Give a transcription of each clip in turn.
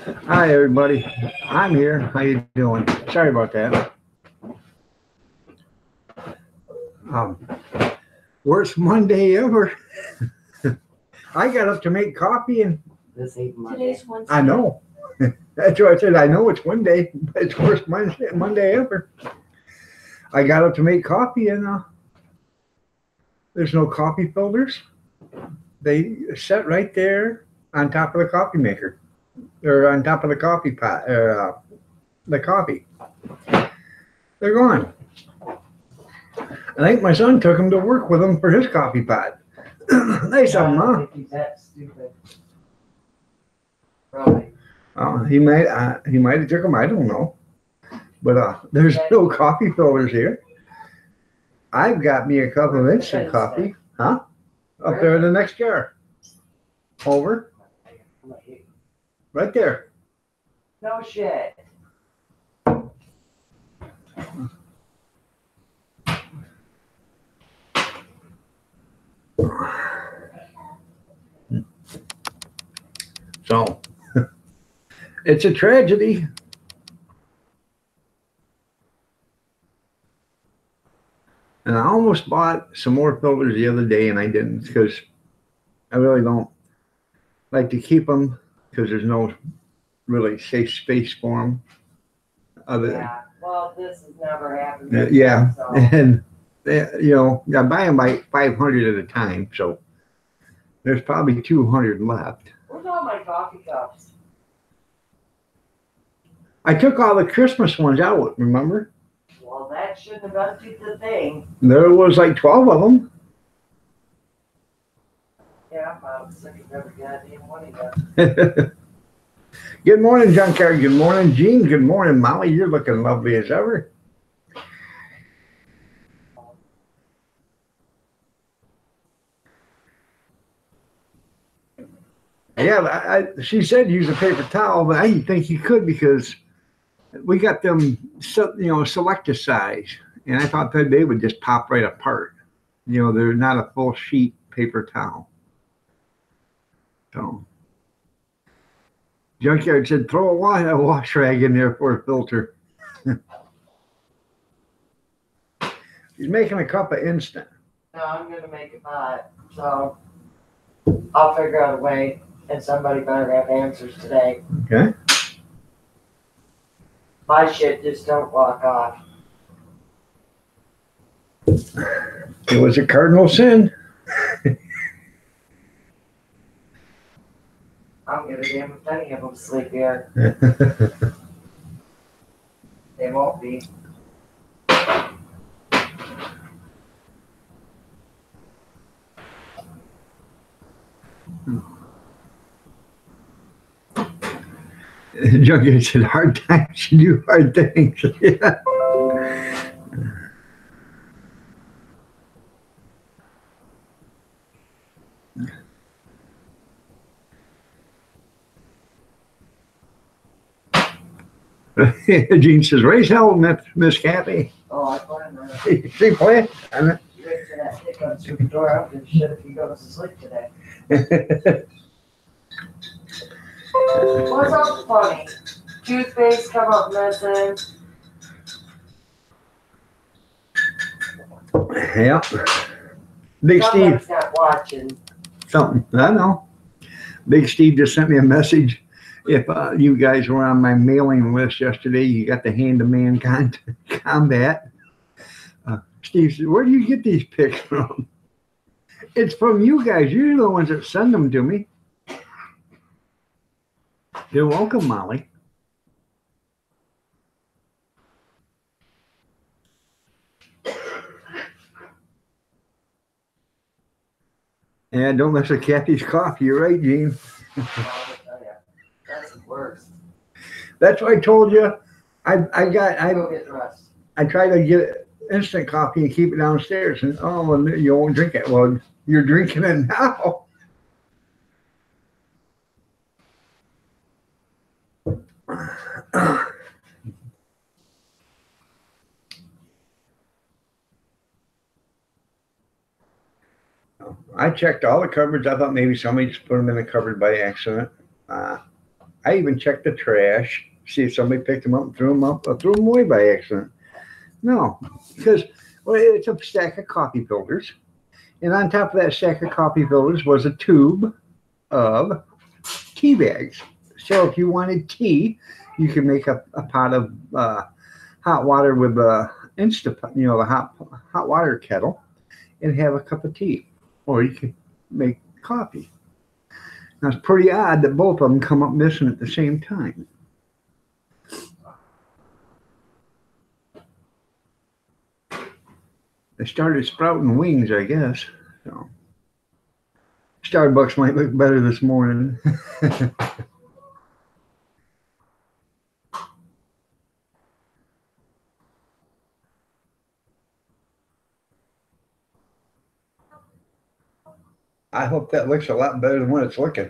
Hi, everybody. I'm here. How you doing? Sorry about that. Um, Worst Monday ever. I got up to make coffee and This ain't Monday. Today's Wednesday. I know. That's what I said. I know it's Monday, but it's worst Monday ever. I got up to make coffee and there's no coffee filters. They set right there on top of the coffee maker or on top of the coffee pot or the coffee. They're gone. I think my son took him to work with him for his coffee pot. Nice of him, I huh? don't think he's that stupid. Probably. He might have took him. I don't know. But there's no coffee filters here. I've got me a cup of instant coffee, huh? Up there in the next jar. Over, right there. No shit. So it's a tragedy. And I almost bought some more filters the other day, and I didn't because I really don't like to keep them because there's no really safe space for them. Other Yeah. Well, this has never happened. than, yeah, So. and I buy them by 500 at a time, so there's probably 200 left. Where's all my coffee cups? I took all the Christmas ones out, remember? Well, that shouldn't have done to the thing. There was like 12 of them. Yeah, I'm sick of every goddamn one of them. Good morning, Junkyard. Good morning, Gene. Good morning, Molly. You're looking lovely as ever. Yeah, she said use a paper towel, but I didn't think you could because we got them, select a size, and I thought that they would just pop right apart. They're not a full sheet paper towel. So, Junkyard said, throw a wash rag in there for a filter. He's making a cup of instant. No, I'm gonna make it hot, so I'll figure out a way, and somebody better have answers today. Okay. My shit just don't walk off. It was a cardinal sin. I don't give a damn if any of them sleep here. They won't be. Junkie said, hard times, you do hard things. Yeah. Gene says, raise hell, Miss Kathy. Oh, I planned that. She playing? Wait for that dick on the door. I don't give a shit if he goes to sleep today. What's up funny? Toothpaste come up missing. Yeah. Big Steve. Somebody's not watching. Something. I know. Big Steve just sent me a message. If you guys were on my mailing list yesterday, you got the Hand of Mankind Combat. Steve said, where do you get these pics from? It's from you guys. You're the ones that send them to me. You're welcome, Molly. And don't mess with Kathy's coffee. You're right, Gene. That's the worst. That's what I told you. Go get dressed. I try to get instant coffee and keep it downstairs, and you won't drink it. Well, you're drinking it now. I checked all the cupboards. I thought maybe somebody just put them in the cupboard by accident. I even checked the trash, see if somebody picked them up and threw them up or threw them away by accident. No, because well, it's a stack of coffee filters. And on top of that stack of coffee filters was a tube of tea bags. So if you wanted tea, you could make a pot of hot water with Instapot, the hot water kettle, and have a cup of tea. Or you could make coffee. Now it's pretty odd that both of them come up missing at the same time. They started sprouting wings, I guess. So Starbucks might look better this morning. I hope that looks a lot better than what it's looking.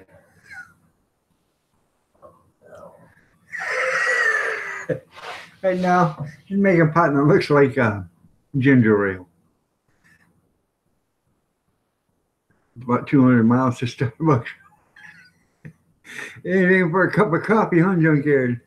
Right now, just make a pot that looks like ginger ale. About 200 miles to Starbucks. Anything for a cup of coffee, huh, Junkyard?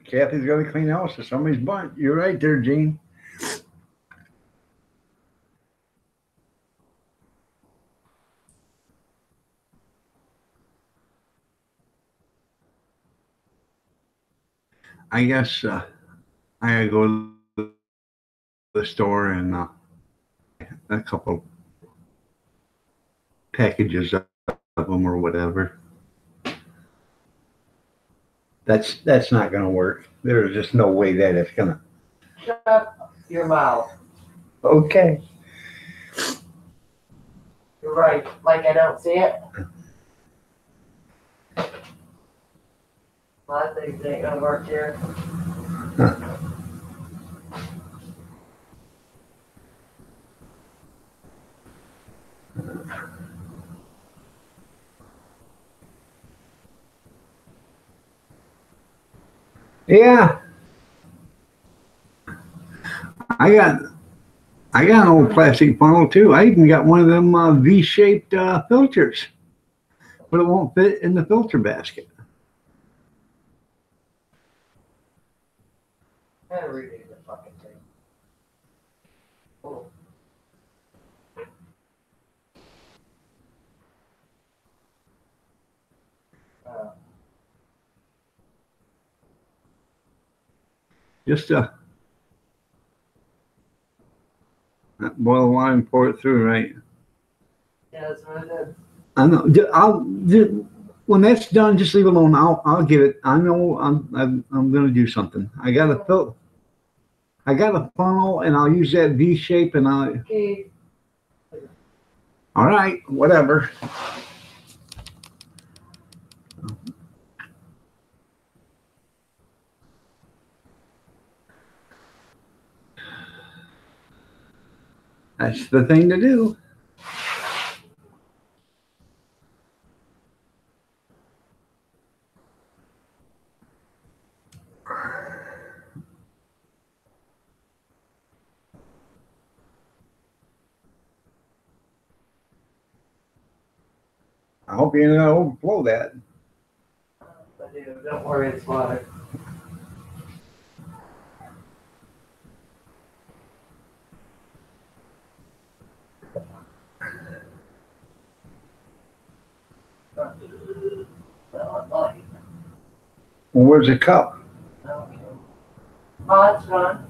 Kathy's got to clean house to somebody's butt. You're right there, Gene. I guess I gotta go to the store and a couple packages of them or whatever. That's not gonna work. There's just no way that it's gonna. Shut your mouth. Okay. You're right. Like I don't see it. A lot of things ain't gonna work here. Huh. Yeah. I got an old plastic funnel too. I even got one of them V-shaped filters, but it won't fit in the filter basket. I gotta redo the fucking thing. Oh. Just boil the water and pour it through, right? Yeah, that's what I did. I know. When that's done, just leave it alone. I'll give it. I know I'm gonna do something. I got a funnel, and I'll use that V shape, and Okay. all right, whatever. That's the thing to do. I hope you don't overflow that. I do. Don't worry, it's water. Well, where's the cup? Okay. Oh, it's gone.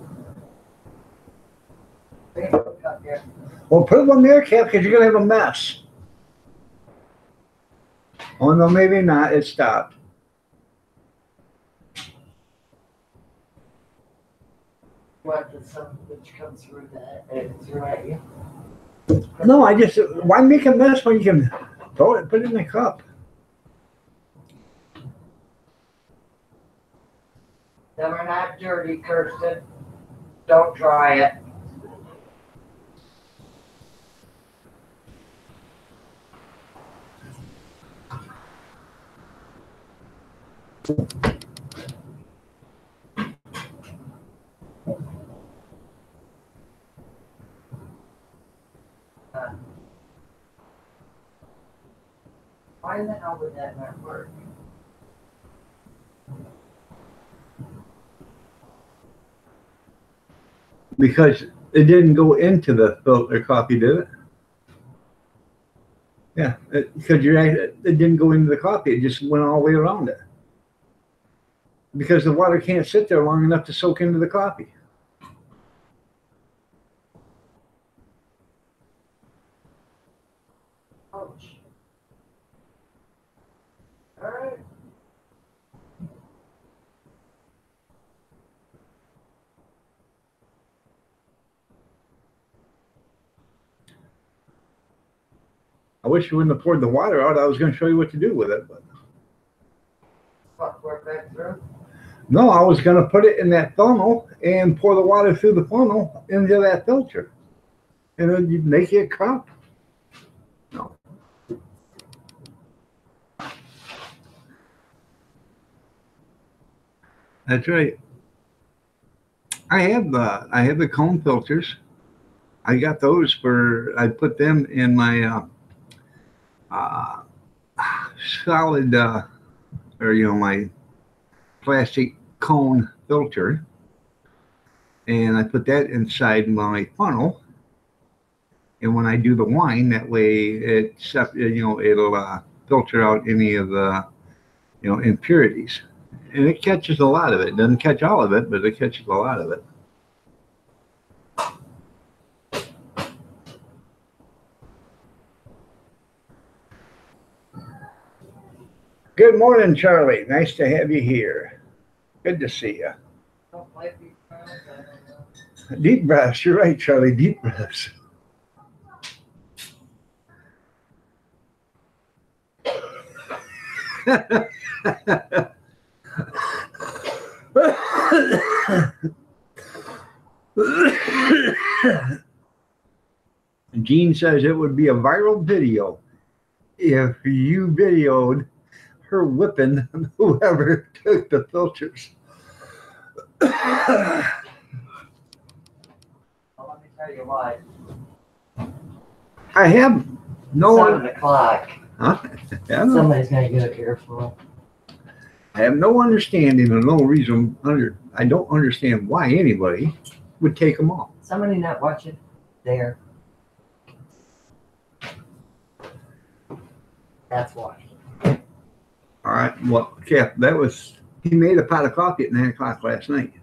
We can put a cup here. Well, put one there, Cap, because you're gonna have a mess. Oh no, maybe not. It stopped. What, did some which comes through that and through at you? No, why make a mess when you can throw it, put it in the cup? Them are not dirty, Kirsten. Don't try it. Why in the hell would that not work? Because it didn't go into the filter coffee, did it? Yeah, because it didn't go into the coffee. It just went all the way around it. Because the water can't sit there long enough to soak into the coffee. Ouch. All right. I wish you wouldn't have poured the water out. I was going to show you what to do with it. But What, work back through? no, I was going to put it in that funnel and pour the water through the funnel into that filter. And then you'd make it a cup. No. That's right. I have the cone filters. I got those I put them in my uh, solid or my plastic cone filter, and I put that inside my funnel. And when I do the wine, that way it'll filter out any of the impurities, and it catches a lot of it. It doesn't catch all of it, but it catches a lot of it. Good morning, Charlie. Nice to have you here. Good to see you. Don't like these crowds, I don't know. Deep breaths. You're right, Charlie. Deep breaths. Jean says it would be a viral video if you videoed her whipping whoever took the filters. Well, let me tell you what. I have no 7 o'clock. Huh? Yeah, no. Somebody's gonna get a earful. I have no understanding or no reason I don't understand why anybody would take them off. Somebody not watching there. That's why. All right. Well, Jeff, he made a pot of coffee at 9 o'clock last night.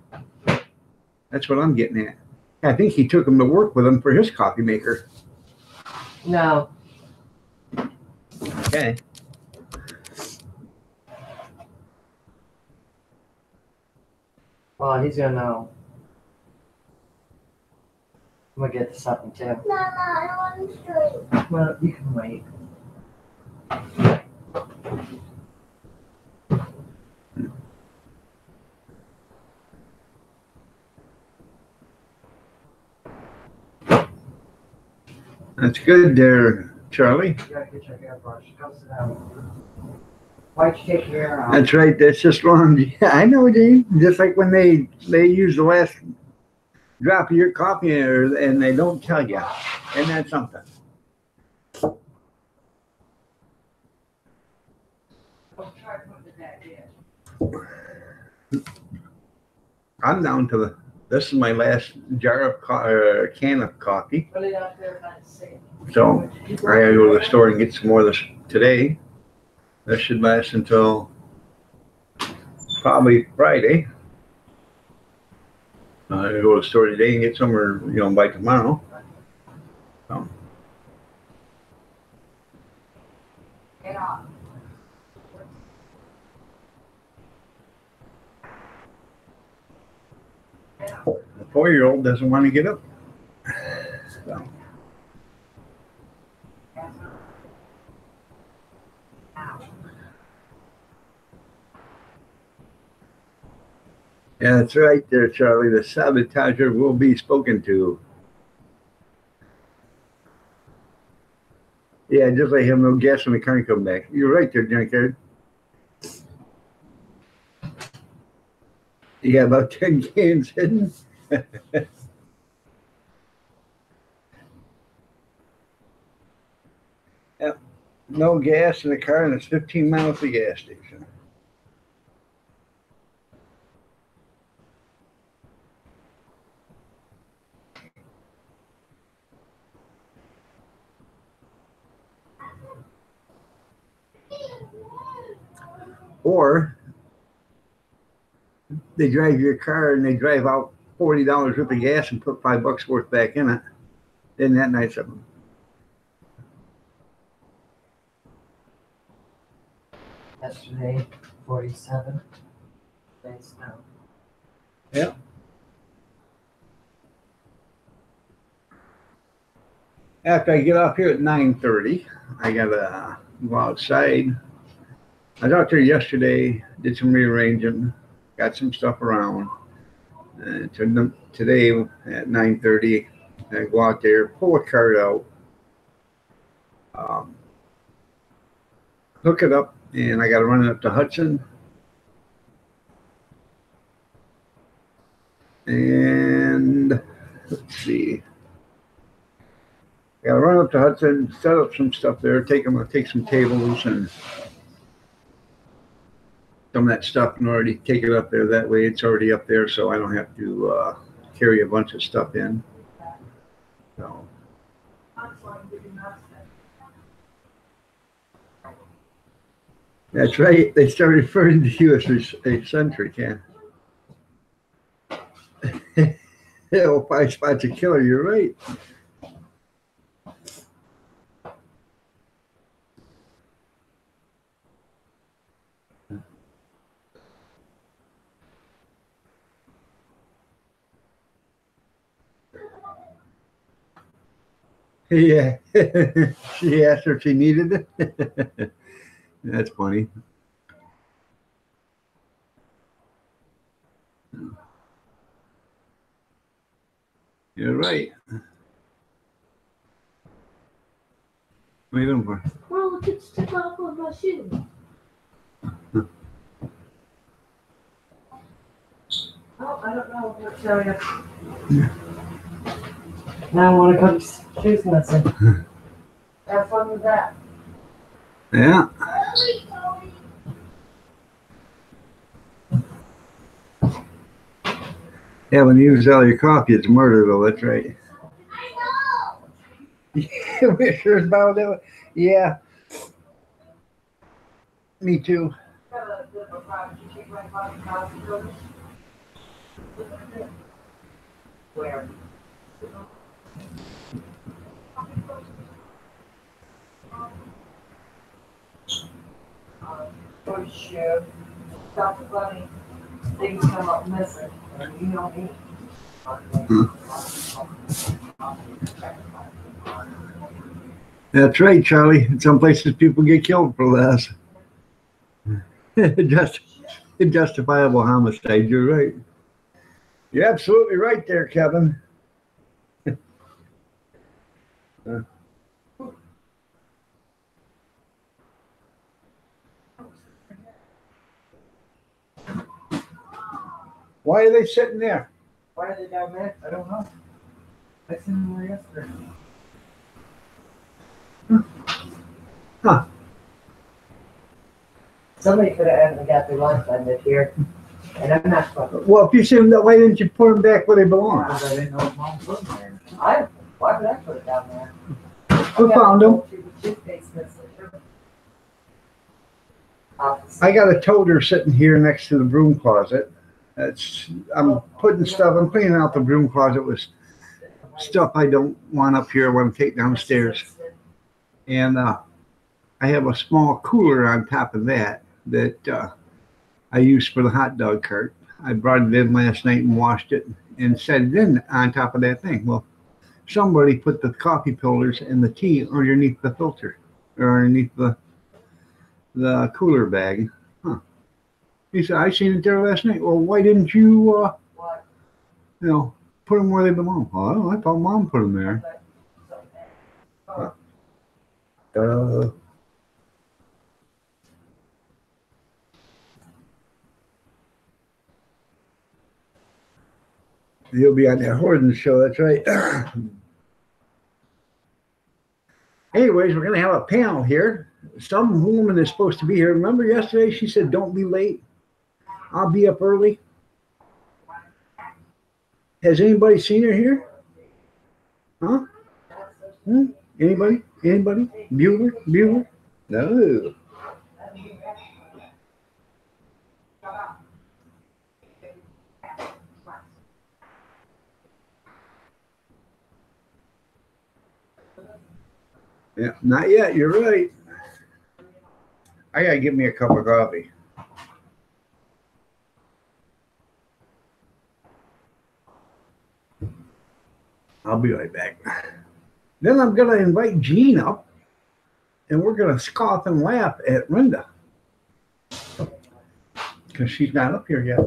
That's what I'm getting at. I think he took him to work with him for his coffee maker. No. Okay. Well, he's gonna know. I'm gonna get to something too. Mama, I want to sleep. Well, you can wait. That's good there, Charlie. You gotta get your hairbrush. Go sit down. Why'd you take your hair out? That's right. That's just long. Yeah, I know, Dean. Just like when they use the last drop of your coffee and they don't tell you. And that's something. Don't try putting it back in. I'm down to this is my last jar of can of coffee. Put it out there by the sink. So I gotta go to the store and get some more of this today. This should last until probably Friday. I gotta go to the store today and get some, or by tomorrow. So. Get off. The 4-year-old doesn't want to get up. So. Yeah, that's right there, Charlie. The sabotager will be spoken to. Yeah, just let him no gas when the car come back. You're right there, junkyard. You got about 10 cans hidden. Yep. No gas in the car, and it's 15 miles to the gas station. Or they drive your car and they drive out $40 worth of gas and put $5 worth back in it. Isn't that nice of them? Yesterday, 47. Thanks now. Yep. After I get off here at 9:30, I gotta go outside. I was out there yesterday, did some rearranging, got some stuff around. And today at 9:30, I go out there, pull a cart out, hook it up, and I got to run it up to Hudson. And let's see, I got to run up to Hudson, set up some stuff there, take some tables and some of that stuff and already take it up there. That way it's already up there, so I don't have to carry a bunch of stuff in. So. That's right. They start referring to you as eccentric, yeah. Yeah, well, 5 spots a killer. You're right. Yeah. She asked her if she needed it. That's funny. You're right. What are you doing for? Well, look, it's took off of my shoe. Oh, I don't know what to tell you. Now one of Cook's shoes missing. Have fun with that. Yeah. Yeah, when you use all your coffee, it's murder, though. That's right. Yeah, we're sure about that. Yeah. Me too. Where? For sure. Stop the funny. Things come up missing, and you don't eat. That's right, Charlie. In some places, people get killed for less. Just justifiable homicide. You're right. You're absolutely right there, Kevin. Why are they sitting there? Why are they down there? I don't know. I seen them yesterday. Huh. Somebody could have actually got their lunch ended here, and I'm not fucking. Well, if you see them, why didn't you put them back where they belong? I didn't know if Mom put them there. Why would I put it down there? Who found them? I got a toter sitting here next to the broom closet. I'm cleaning out the broom closet with stuff I don't want up here. I want to take downstairs. And I have a small cooler on top of that I use for the hot dog cart. I brought it in last night and washed it and set it in on top of that thing. Well, somebody put the coffee pillars and the tea underneath the filter or underneath the cooler bag. Huh. He said, I seen it there last night. Well, why didn't you, put them where they belong? Oh, I thought Mom put them there. You'll be on that Horton show, that's right. Anyways, we're going to have a panel here. some woman is supposed to be here. Remember yesterday she said, don't be late. I'll be up early. Has anybody seen her here? Huh? Anybody? Anybody? Bueller? Bueller? No. Yeah, not yet. You're right. I gotta get me a cup of coffee. I'll be right back. Then I'm gonna invite Jean up, and we're gonna scoff and laugh at Linda because she's not up here yet.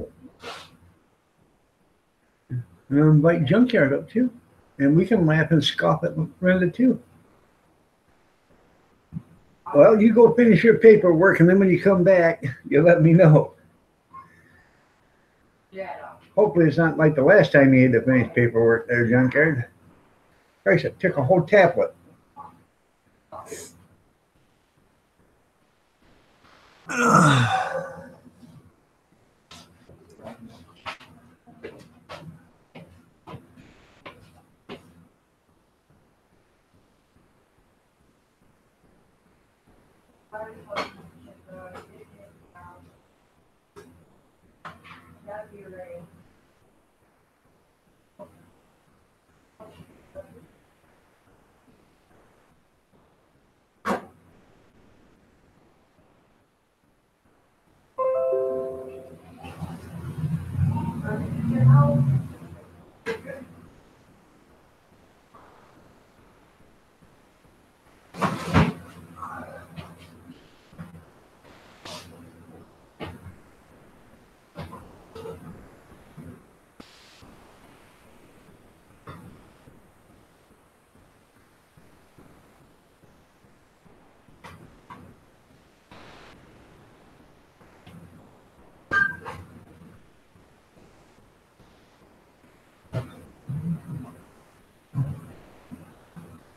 And I'll invite Junkyard up too, and we can laugh and scoff at Linda too. Well, you go finish your paperwork, and then when you come back, you let me know. Yeah. Hopefully it's not like the last time you had to finish paperwork there, Junkyard. Christ, it took a whole tablet.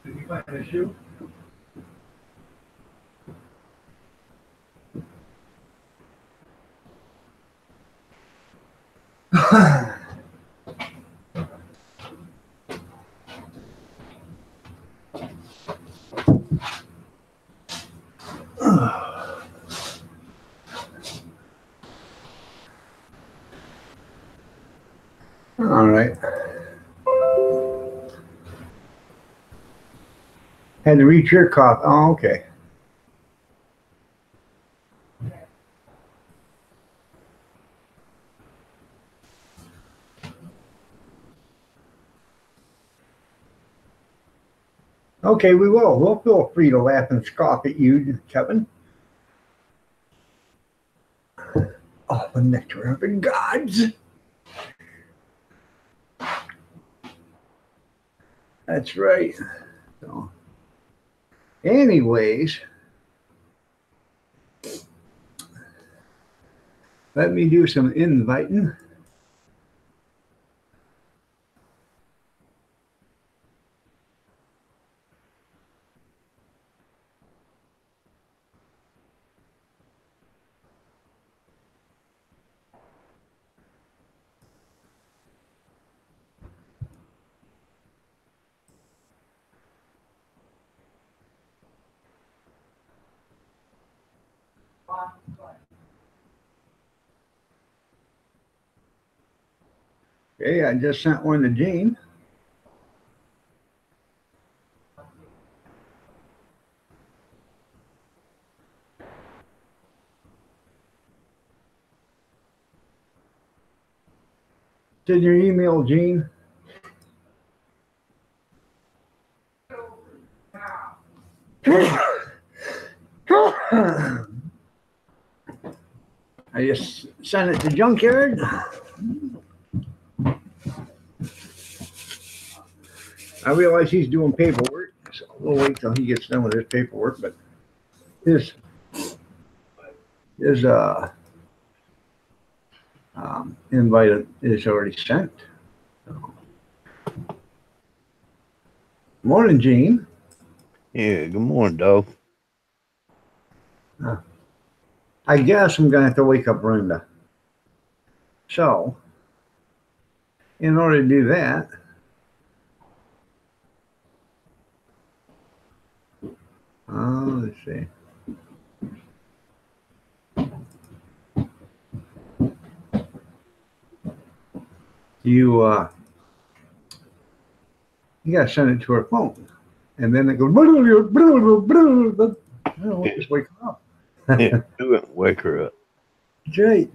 Did you find the shoe? All right. Had to reach your cough. Oh, okay. Okay, we will. We'll feel free to laugh and scoff at you, Kevin. Oh, the nectar of the gods. That's right. So, anyways, let me do some inviting. Okay, I just sent one to Jean. Did your email, Jean? I just sent it to Junkyard. I realize he's doing paperwork, so we'll wait till he gets done with his paperwork, but his invite is already sent. So. Morning, Gene. Yeah, good morning, dog. I guess I'm gonna have to wake up Brenda. So, in order to do that, let's see. You gotta send it to her phone, and then it goes. Oh, just wake her up. Yeah, do it. Wake her up. Jay.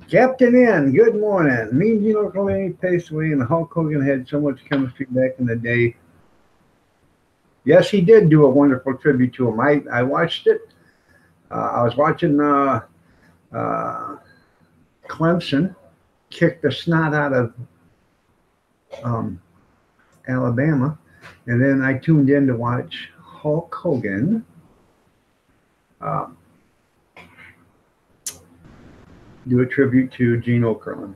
Captain N, good morning. Me and Gino Colini paced away, and Hulk Hogan had so much chemistry back in the day. Yes, he did do a wonderful tribute to him. I watched it. I was watching Clemson kick the snot out of Alabama, and then I tuned in to watch Hulk Hogan do a tribute to Gene Okerlund.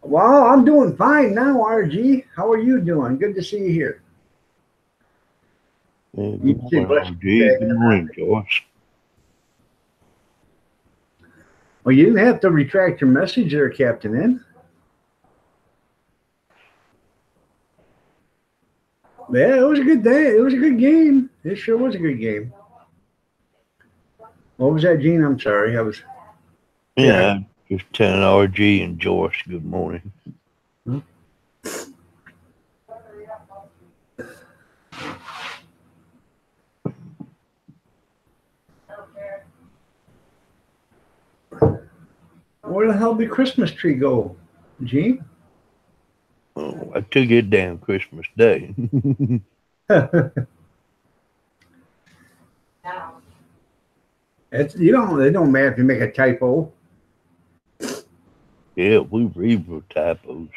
Well, I'm doing fine now, RG. How are you doing? Good to see you here. Yeah, good morning, RG. Good morning, Josh. Well, you didn't have to retract your message there, Captain N. Yeah, it was a good day. It was a good game. It sure was a good game. What was that, Gene? I'm sorry. I was. Yeah, just telling RG and Josh good morning. Where the hell did Christmas tree go, Gene? Oh, I took it down Christmas Day. It don't matter if you make a typo. Yeah, we read for typos.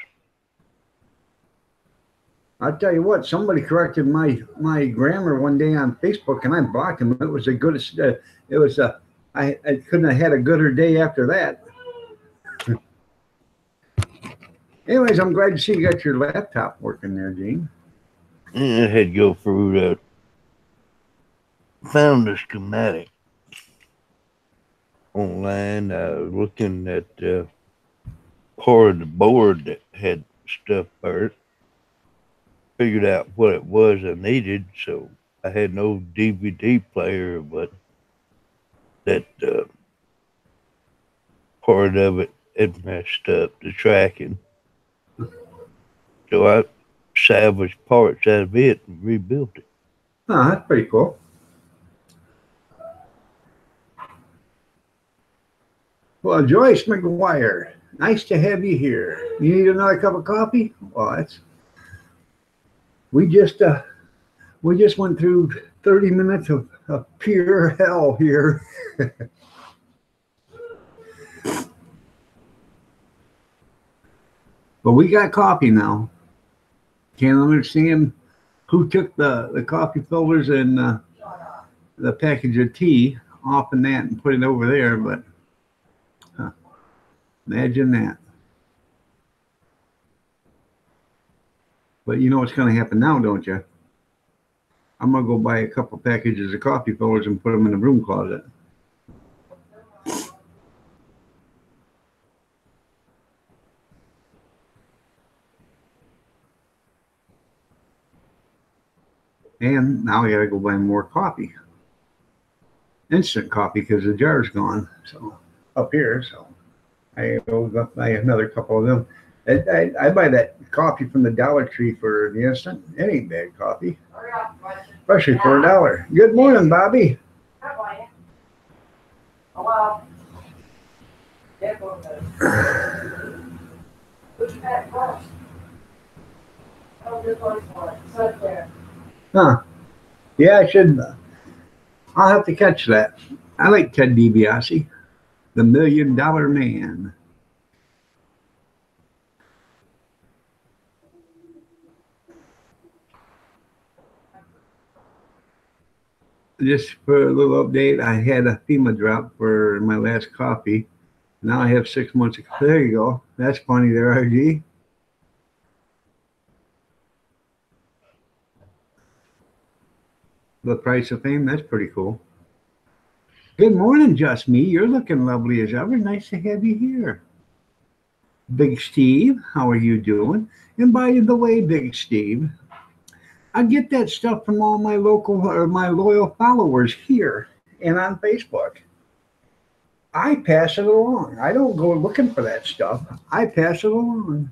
I'll tell you what, somebody corrected my grammar one day on Facebook, and I blocked him. It was a good. It was a. I couldn't have had a gooder day after that. Anyways, I'm glad to see you got your laptop working there, Gene. Yeah, I had to go through that. Found the schematic online. Looking at part of the board that had stuff burnt. Figured out what it was I needed, so I had no DVD player, but that part of it had messed up, the tracking. So I salvaged parts out of it and rebuilt it. Oh, that's pretty cool. Well, Joyce McGuire, nice to have you here. You need another cup of coffee? Well, we just went through 30 minutes of pure hell here. But we got coffee now. Can't understand who took the coffee filters and the package of tea off in that and put it over there, but imagine that. But you know what's going to happen now, don't you? I'm going to go buy a couple packages of coffee filters and put them in the broom closet. And now I got to go buy more coffee. Instant coffee because the jar's gone. So up here, so I go buy another couple of them. I buy that coffee from the Dollar Tree for the instant. It ain't bad coffee. Especially for $1. Good morning, Bobby. Hello. Huh. Yeah, I should. I'll have to catch that. I like Ted DiBiase, the $1 Million Man. Just for a little update, I had a FEMA drop for my last coffee, Now I have 6 months. There you go. That's funny there, RG. The price of fame. That's pretty cool. Good morning, Just Me. You're looking lovely as ever. Nice to have you here. Big Steve, how are you doing? And by the way, Big Steve, I get that stuff from all my local or my loyal followers here and on Facebook. I pass it along. I don't go looking for that stuff. I pass it along.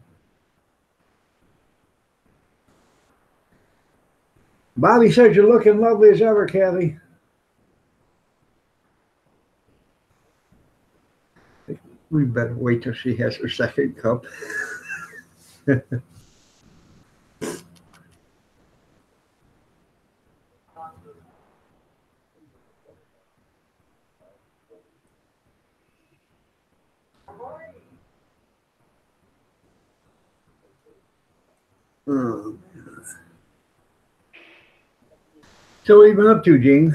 Bobby says you're looking lovely as ever, Kathy. We better wait till she has her second cup. So what have you been up to, Gene?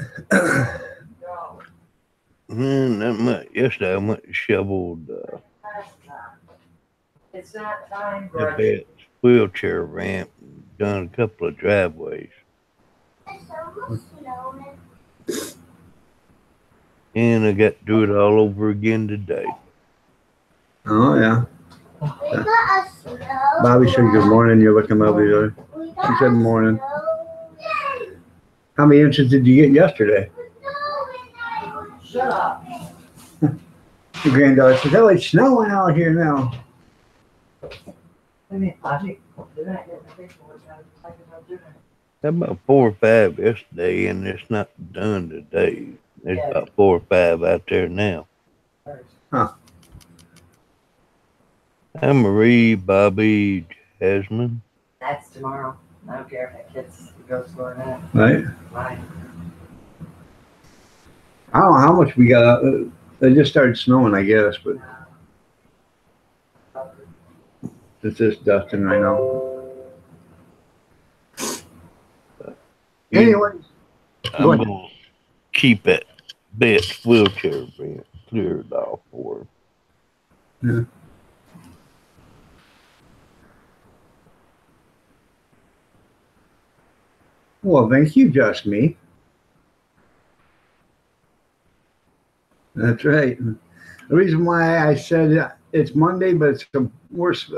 Man, that much. Yesterday I went and shoveled It's not time, the Greg. vet's wheelchair ramp, and done a couple of driveways. And I got to do it all over again today. Oh, yeah. We got a snow. Bobby said good morning. You're looking lovely there. We She got said a morning. snow. How many inches did you get yesterday? Shut up. Your granddaughter says, oh, it's snowing out here now. I mean, logic. Did I get the paperwork done? I can go do it. About 4 or 5 yesterday, and it's not done today. There's Yeah. about 4 or 5 out there now. Huh. Hi, Marie, Bobby, Jasmine. That's tomorrow. I don't care if that kid's goes for that. Right? Fine. I don't know how much we got. It just started snowing, I guess, but it's just dusting right now. Anyway, I'm Go ahead. going to keep that vet's wheelchair ramp cleared off for him. well, thank you, Just Me. That's right. The reason why I said it's Monday, but it's the worst.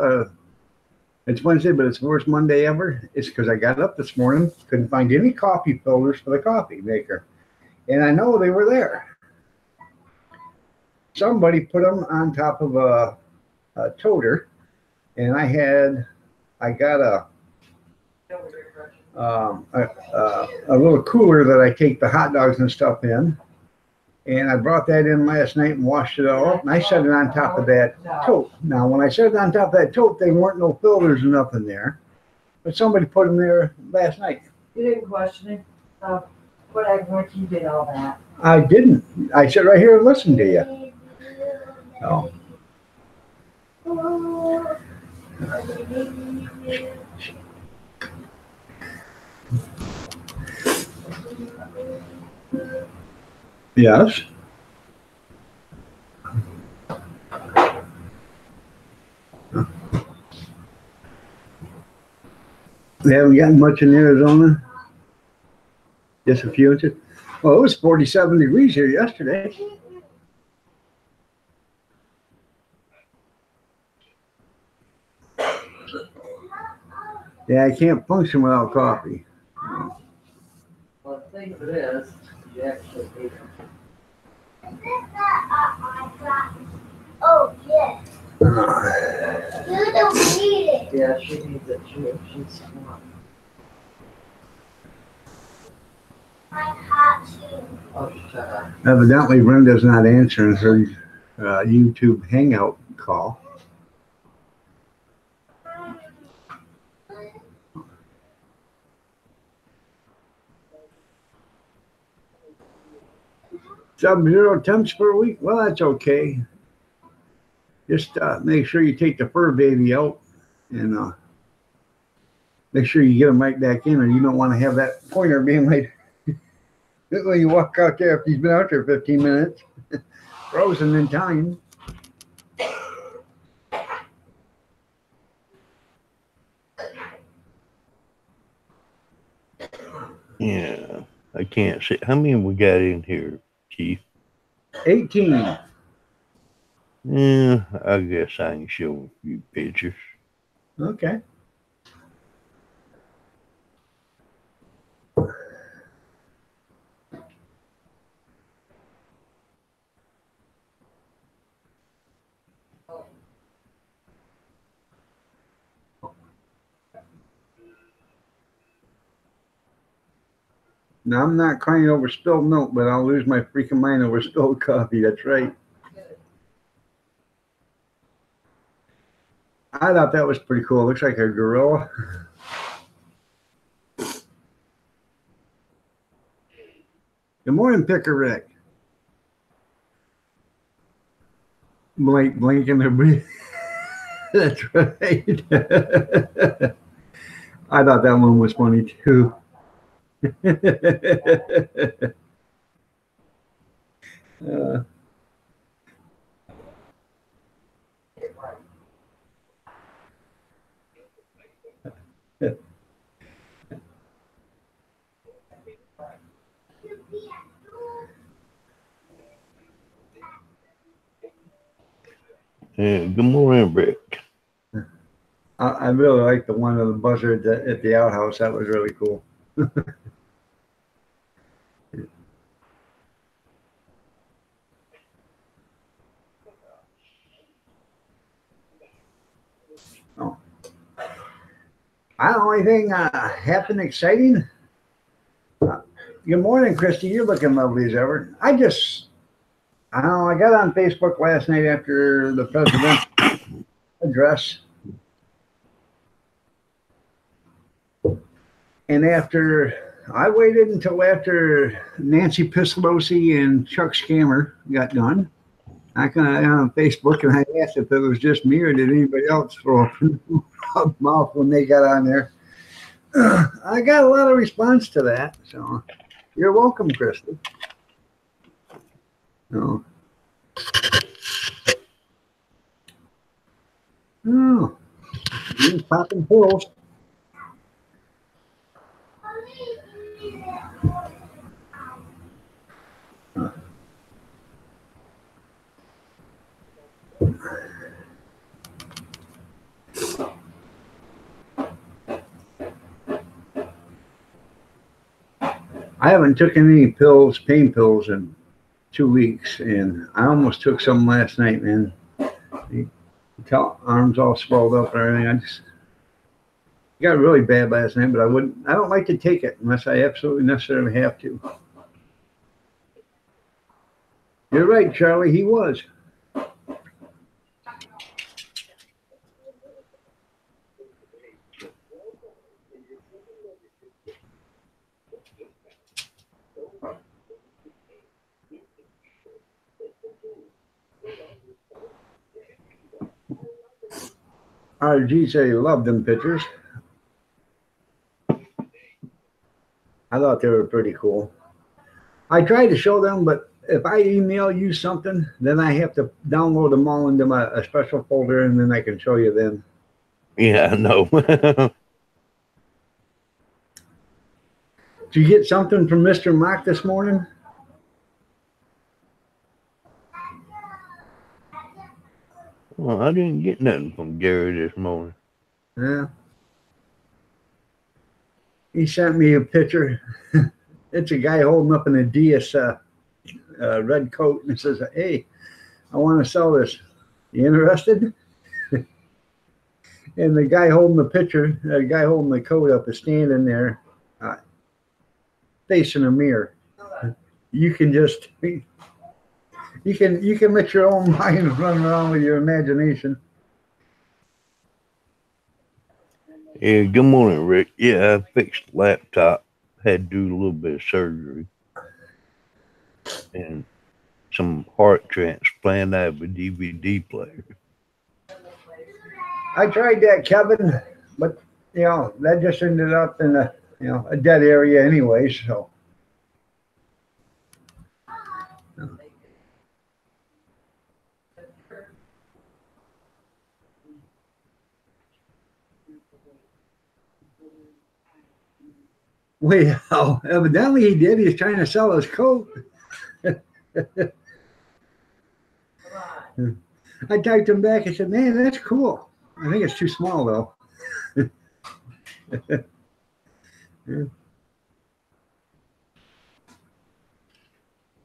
It's Wednesday, but it's the worst Monday ever. It's because I got up this morning, couldn't find any coffee filters for the coffee maker, and I know they were there. Somebody put them on top of a toter, and I got a little cooler that I take the hot dogs and stuff in. And I brought that in last night and washed it all up. And I set it on top of that tote. Now, when I set it on top of that tote, there weren't no filters or nothing there. But somebody put them there last night. You didn't question it? What acting like you did all that? I didn't. I sat right here and listened to you. Oh. Yes. They haven't gotten much in Arizona. Just a few inches. Well, it was 47 degrees here yesterday. Yeah, I can't function without coffee. Well, the thing of it is, you actually need it. Oh, yes. You don't need it. Yeah, she needs it. She's smart. My hot too. Oh, shut up. Evidently, Brenda's not answering her YouTube Hangout call. Sub-zero temps for a week? Well, that's okay. Just make sure you take the fur baby out and make sure you get him right back in, or you don't want to have that pointer being like when you walk out there after he's been out there 15 minutes, frozen in time. Yeah, I can't see. How many we got in here, Keith? 18. Yeah, I guess I can show a few pictures. Okay. Now, I'm not crying over spilled milk, but I'll lose my freaking mind over spilled coffee. That's right. I thought that was pretty cool. Looks like a gorilla. Good morning, Picker Rick. Blinking their breath. That's right. I thought that one was funny too. uh, Yeah, good morning, Rick. I really like the one of the buzzard at the outhouse. That was really cool. Oh. I don't know anything happened exciting. Good morning, Christy. You're looking lovely as ever. I don't know. I got on Facebook last night after the president's address. And I waited until after Nancy Pelosi and Chuck Schumer got done. I got on Facebook and I asked if it was just me or did anybody else throw up a mouth when they got on there. I got a lot of response to that, so you're welcome, Kristen. No. Oh, you're popping pills. I haven't taken any pills, pain pills, in 2 weeks, and I almost took some last night, man. Arms all swelled up and everything. I just got really bad last night, but I don't like to take it unless I absolutely necessarily have to. You're right, Charlie. He was. RG said he loved them pictures. I thought they were pretty cool. I tried to show them, but if I email you something, then I have to download them all into a special folder, and then I can show you then. Yeah, I know. Did you get something from Mr. Mock this morning? Well, I didn't get nothing from Gary this morning. Yeah. He sent me a picture. It's a guy holding up an Adidas red coat, and it says, "Hey, I want to sell this. You interested?" And the guy holding the coat up is standing there, facing a mirror. You can just you can let your own mind run around with your imagination. Yeah, good morning, Rick. Yeah, I fixed the laptop. Had to do a little bit of surgery and some heart transplant. I have a DVD player. I tried that, Kevin, but that just ended up in a dead area anyway. So Well, evidently he did. He was trying to sell his coat. Come on. I typed him back. I said, man, that's cool. I think it's too small, though.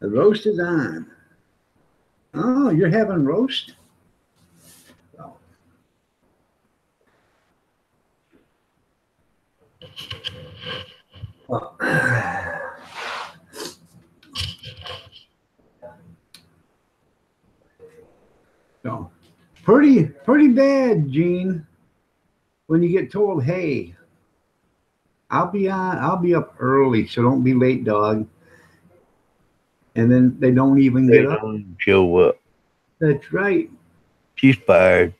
The roast is on. Oh, you're having roast? Oh. Oh. So, pretty bad, Gene. When you get told, hey, I'll be up early, so don't be late, dog. And then they don't even They get up. don't show up. That's right. She's fired.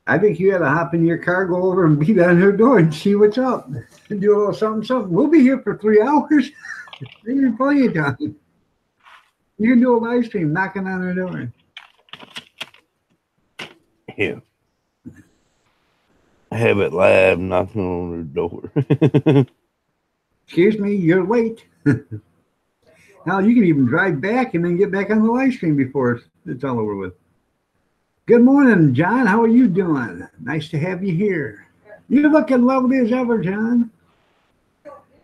I think you had to hop in your car, go over and beat on her door and see what's up. And do a little something. We'll be here for 3 hours. There's plenty of time. You can do a live stream knocking on her door. Yeah. Have it live knocking on her door. Excuse me, you're late. Now you can even drive back and then get back on the live stream before it's all over with. Good morning, John. How are you doing? Nice to have you here. You're looking lovely as ever, John.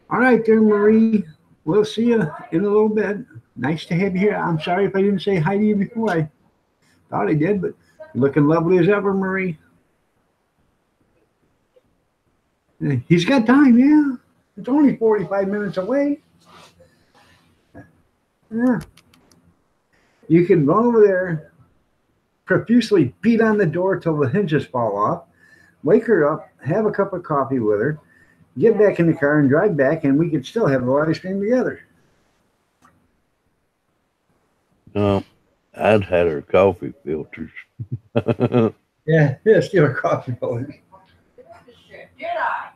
All right there, Marie. We'll see you in a little bit. Nice to have you here. I'm sorry if I didn't say hi to you before. I thought I did, but you're looking lovely as ever, Marie. He's got time, yeah. It's only 45 minutes away. Yeah. You can run over there, profusely beat on the door till the hinges fall off, wake her up, have a cup of coffee with her, get back in the car and drive back, and we could still have the live stream together. I'd had her coffee filters. Yeah, steal her coffee filters. Did I?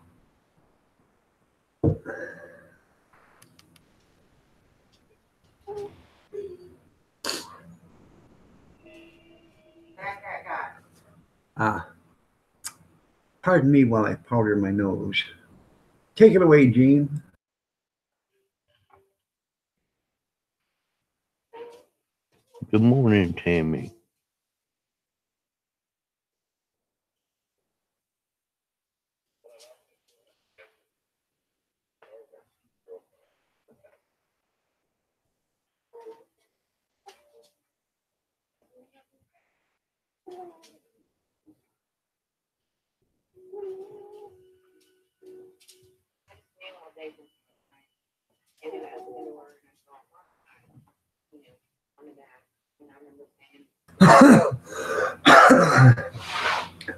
Pardon me while I powder my nose. Take it away, Gene. Good morning, Tammy.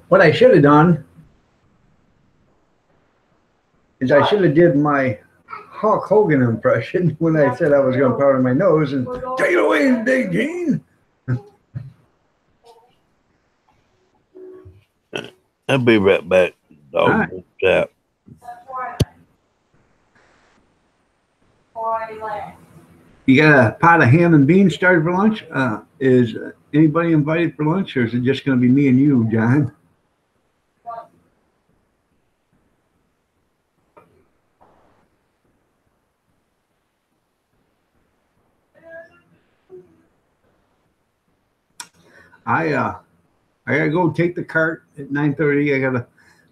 What I should have done is I should have did my Hulk Hogan impression when I said I was going to powder my nose and take it away today, Gene. I'll be right back. Dog All right. wants out. You got a pot of ham and beans started for lunch? Is anybody invited for lunch, or is it just going to be me and you, John? I gotta go take the cart at 9:30. I gotta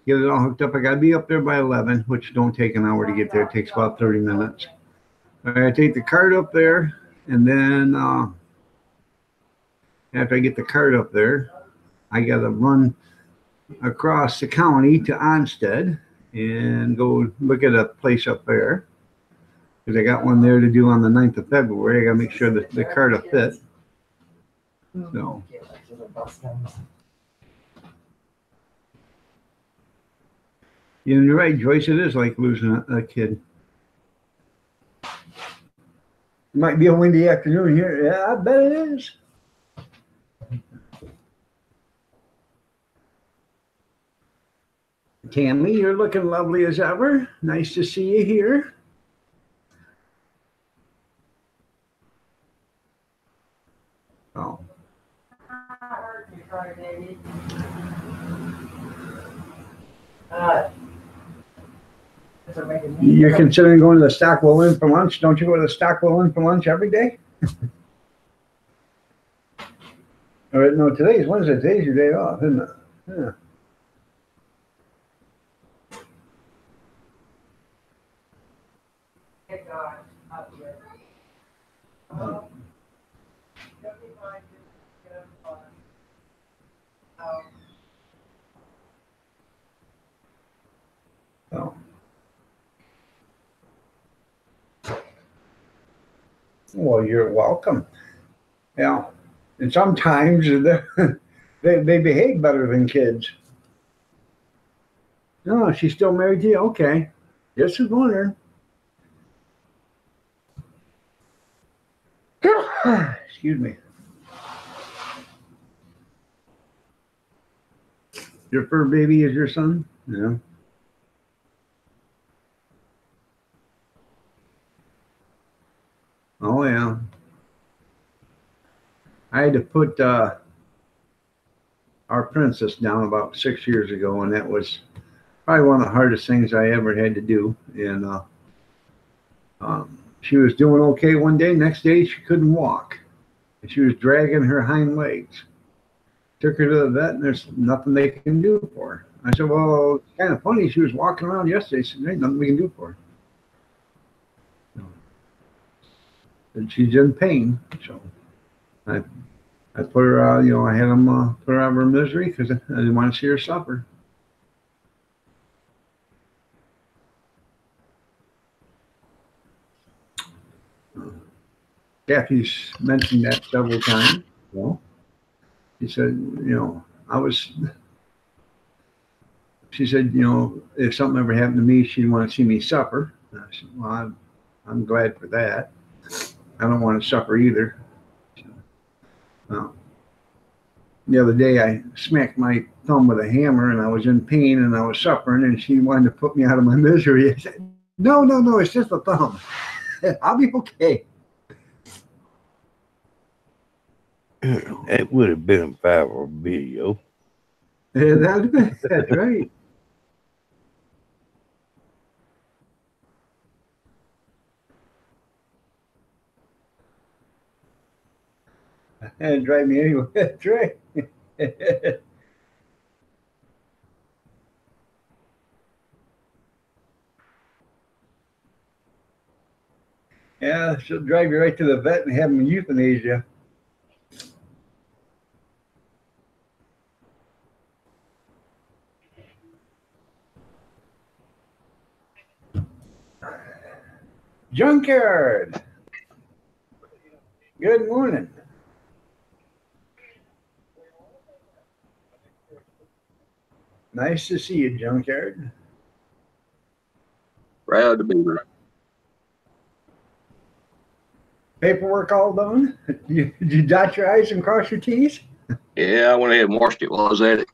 get it all hooked up. I gotta be up there by 11, which don't take an hour to get there. It takes about 30 minutes. I gotta take the cart up there, and then after I get the cart up there, I gotta run across the county to Onstead and go look at a place up there, because I got one there to do on the 9th of February. I gotta make sure that the cart will fit. So. You're right, Joyce. It is like losing a kid. It might be a windy afternoon here. Yeah, I bet it is. Tammy, you're looking lovely as ever. Nice to see you here. Oh. kids are making me. You're considering going to the Stockwell Inn for lunch? Don't you go to the Stockwell Inn for lunch every day? Or no, today's Wednesday. Today's your day off, isn't it? Yeah. Thank God, up here. Oh. Don't be blind, just get up on. So. Well, you're welcome. Yeah. And sometimes they behave better than kids. No, she's still married to you? Okay. Just was wondering. Excuse me. Your fur baby is your son? Yeah. Oh, yeah. I had to put our princess down about 6 years ago, and that was probably one of the hardest things I ever had to do. And she was doing okay one day. Next day, she couldn't walk. And she was dragging her hind legs. Took her to the vet, and there's nothing they can do for her. I said, well, it's kind of funny. She was walking around yesterday. She said, there's nothing we can do for her. And she's in pain. So I put her, I had them put her out of her misery because I didn't want to see her suffer. Kathy's mentioned that several times. Well, she said, she said, if something ever happened to me, she'd want to see me suffer. And I said, well, I'm glad for that. I don't want to suffer either. The other day, I smacked my thumb with a hammer, and I was in pain, and I was suffering, and she wanted to put me out of my misery. I said, no, it's just a thumb. I'll be okay. It would have been a viral video. Yeah, that's right. That'd drive me anyway. That's right. Yeah, she'll drive you right to the vet and have them euthanasia. Junkyard. Good morning. Nice to see you, Junkyard. Proud to be there. Paperwork all done? Did you dot your I's and cross your T's? Yeah, I went ahead and washed it while I was at it.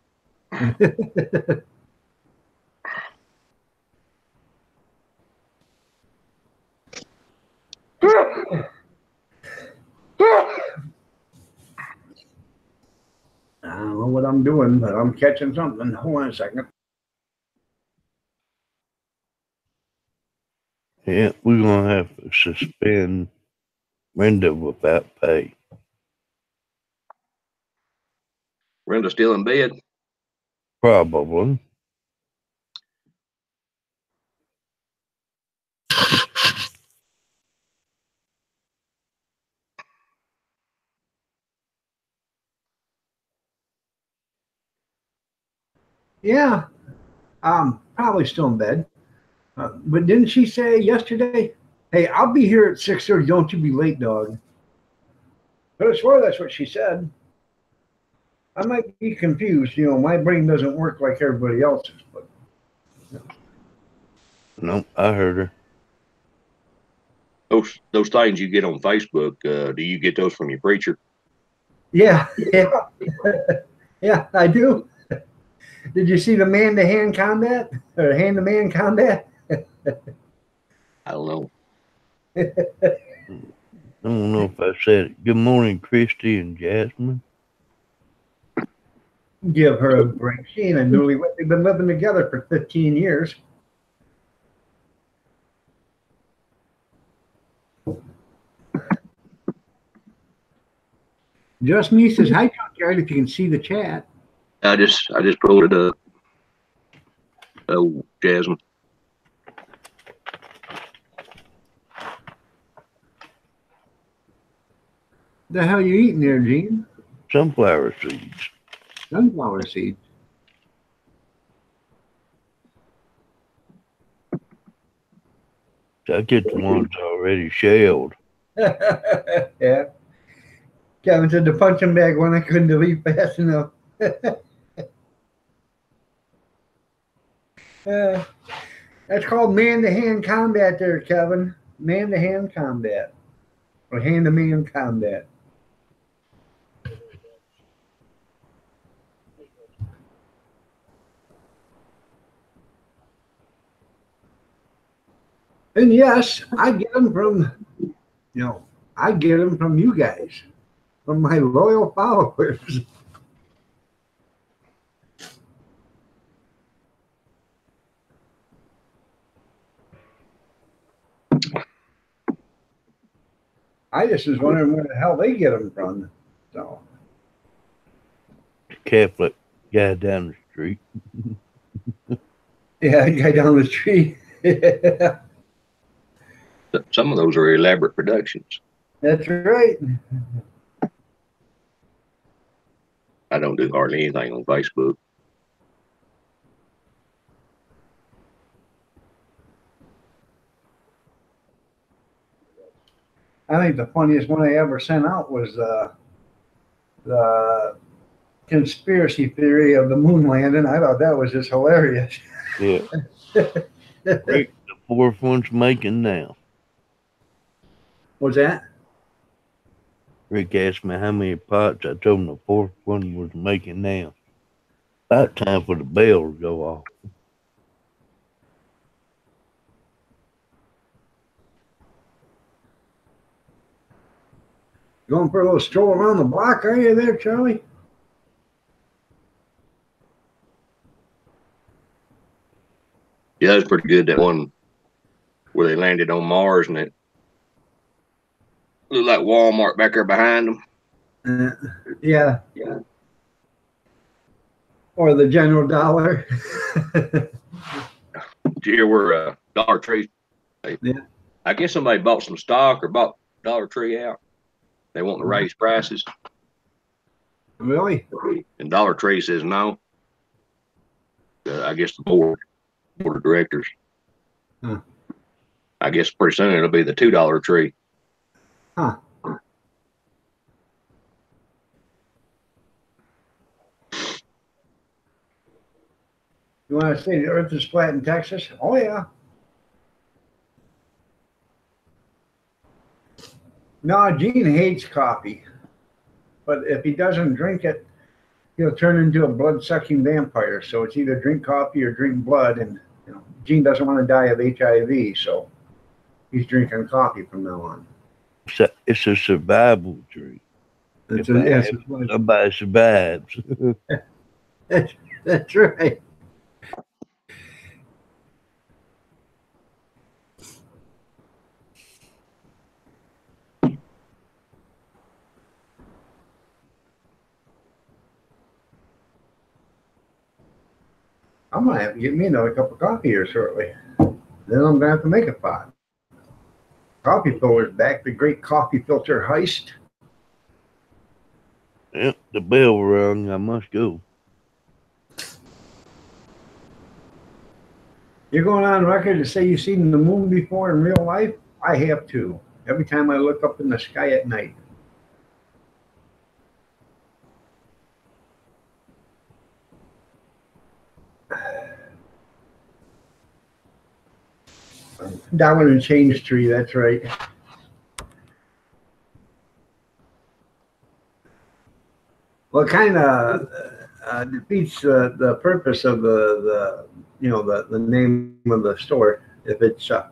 I don't know what I'm doing, but I'm catching something. Hold on a second. Yeah, we're going to have to suspend Brenda without pay. Brenda's still in bed. Probably. Yeah, probably still in bed. But didn't she say yesterday, hey, I'll be here at 6:30. Don't you be late, dog. But I swear that's what she said. I might be confused. My brain doesn't work like everybody else's. But Nope, I heard her. Those things you get on Facebook, do you get those from your preacher? yeah, yeah, I do. Did you see the man-to-hand combat or hand-to-man combat? I don't know. I don't know if I said it. Good morning, Christy and Jasmine. Give her a break. She ain't a newlywed. They've been living together for 15 years. Just me says, hi, Junkyard, if you can see the chat. I just pulled it up. Oh, Jasmine. The hell you eating there, Gene? Sunflower seeds. Sunflower seeds. So I get the ones already shelled. Yeah. Kevin said the punching bag one I couldn't delete fast enough. That's called man-to-hand combat there, Kevin. Man-to-hand combat. Or hand-to-man combat. And yes, I get them from, I get them from you guys, from my loyal followers. I just was wondering where the hell they get them from. So, Catholic guy down the street. yeah, the guy down the street. Some of those are elaborate productions. That's right. I don't do hardly anything on Facebook. I think the funniest one I ever sent out was the conspiracy theory of the moon landing. I thought that was just hilarious. Yeah. Rick, the fourth one's making now. What's that? Rick asked me how many pots. I told him the fourth one was making now. About time for the bell to go off. Going for a little stroll around the block, are you there, Charlie? Yeah, that's pretty good. That one where they landed on Mars and it looked like Walmart back there behind them. Yeah. Yeah. Or the General Dollar. Did you hear where Dollar Tree? Yeah. I guess somebody bought some stock or bought Dollar Tree out. They want to raise prices. Really? And Dollar Tree says no. I guess the board of directors. Huh. I guess pretty soon it'll be the $2 tree. Huh. You want to say the earth is flat in Texas? Oh, yeah. No, Gene hates coffee. But if he doesn't drink it, he'll turn into a blood-sucking vampire. So it's either drink coffee or drink blood. And Gene doesn't want to die of HIV, so he's drinking coffee from now on. It's a survival tree. Somebody survives. That's right. I'm gonna have to get me another cup of coffee here shortly. Then I'm gonna have to make a pot. Coffee filter's back, the great coffee filter heist. Yep, the bell rung. I must go. You're going on record to say you've seen the moon before in real life? I have too. Every time I look up in the sky at night. Dollar and change tree, that's right. Well, it kind of defeats the purpose of the name of the store if it's not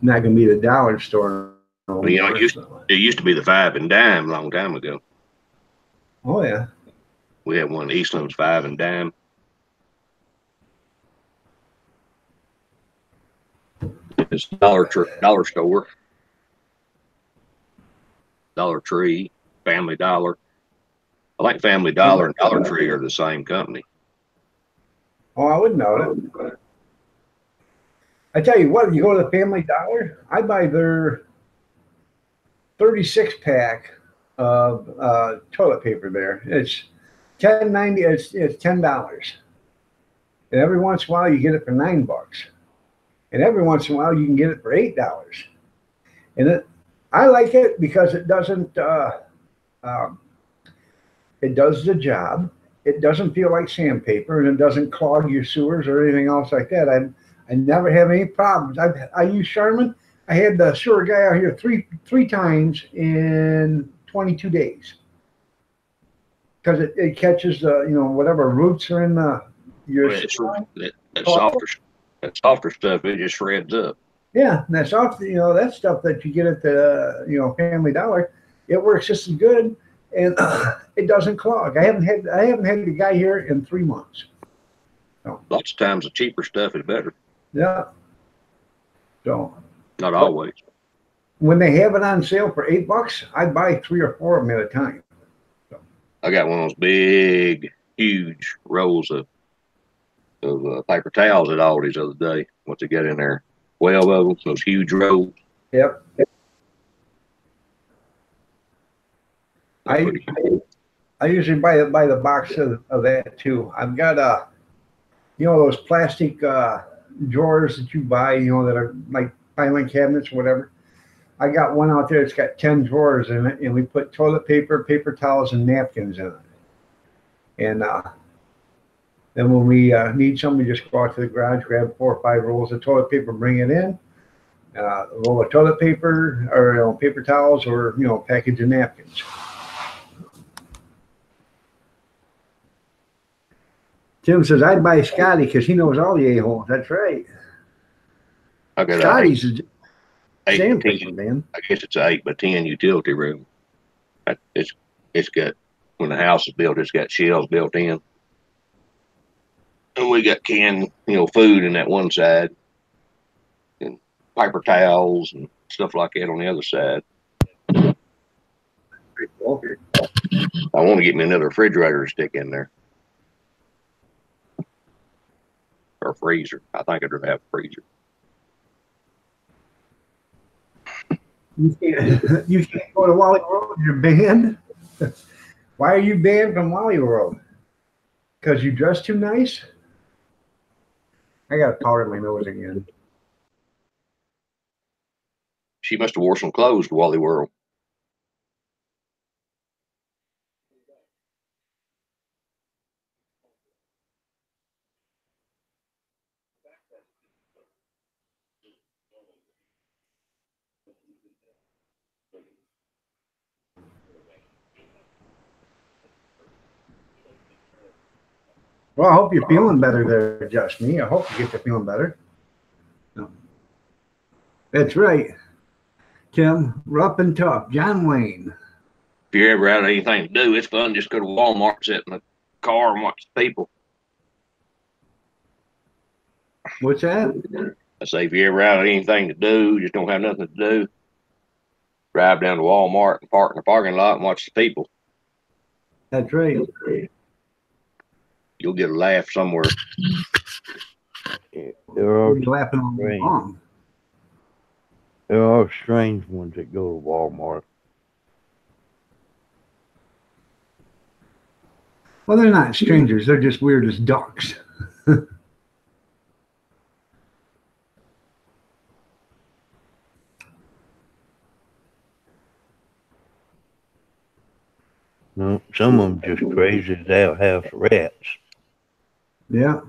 going to be the dollar store. Well, it used to be the 5 and dime a long time ago. Oh yeah. We had one Eastland's 5 and dime. It's dollar store. Dollar Tree, Family Dollar. I think Family Dollar and Dollar Tree are the same company. Oh, I wouldn't know that. I tell you what, if you go to the Family Dollar, I buy their 36 pack of toilet paper there. It's $10.90. It's $10. And every once in a while you get it for $9. And every once in a while you can get it for $8. And I like it because it doesn't it does the job. It doesn't feel like sandpaper, and it doesn't clog your sewers or anything else like that. I never have any problems. I use Charmin. I had the sewer guy out here three times in 22 days because it catches the whatever roots are in your that softer stuff. It just shreds up. Yeah, and that soft that stuff that you get at the Family Dollar, it works just as good, and it doesn't clog. I haven't had the guy here in 3 months. So. Lots of times the cheaper stuff is better. Yeah. So. Not always. When they have it on sale for $8, I buy 3 or 4 of them at a time. So. I got one of those big, huge rolls of paper towels at Aldi's the other day. What they got in there? 12 of them, those huge rolls. Yep. I usually buy the box of that too. I've got those plastic drawers that you buy, that are like filing cabinets or whatever. I got one out there that's got 10 drawers in it, and we put toilet paper, paper towels, and napkins in it. And then when we need something, we just go out to the garage, grab 4 or 5 rolls of toilet paper, bring it in, a roll of toilet paper or paper towels, or a package of napkins. Tim says I'd buy Scotty because he knows all the a-holes. That's right. I got Scotty's is 8 by 10, sandpaper, man. I guess it's an 8 by 10 utility room. It's got, when the house is built, it's got shelves built in. And we got canned, food in that one side, and paper towels and stuff like that on the other side. Okay. I want to get me another refrigerator to stick in there. Or a freezer. I think I'd rather have a freezer. You can't go to Wally World. You're banned. Why are you banned from Wally World? Because you dress too nice? I got a powder in my nose again. She must have wore some clothes to Wally World. Well, I hope you're feeling better there, Just Me. I hope you get to feeling better. No. That's right. Tim, rough and tough. John Wayne. If you're ever out of anything to do, it's fun. Just go to Walmart, sit in the car, and watch the people. What's that? I say, if you're ever out of anything to do, just don't have nothing to do, drive down to Walmart and park in the parking lot and watch the people. That's right. You'll get a laugh somewhere. There are You're laughing all day long. There are strange ones that go to Walmart. Well, they're not strangers. They're just weird as ducks. No, some of them just crazy as outhouse rats. Yeah.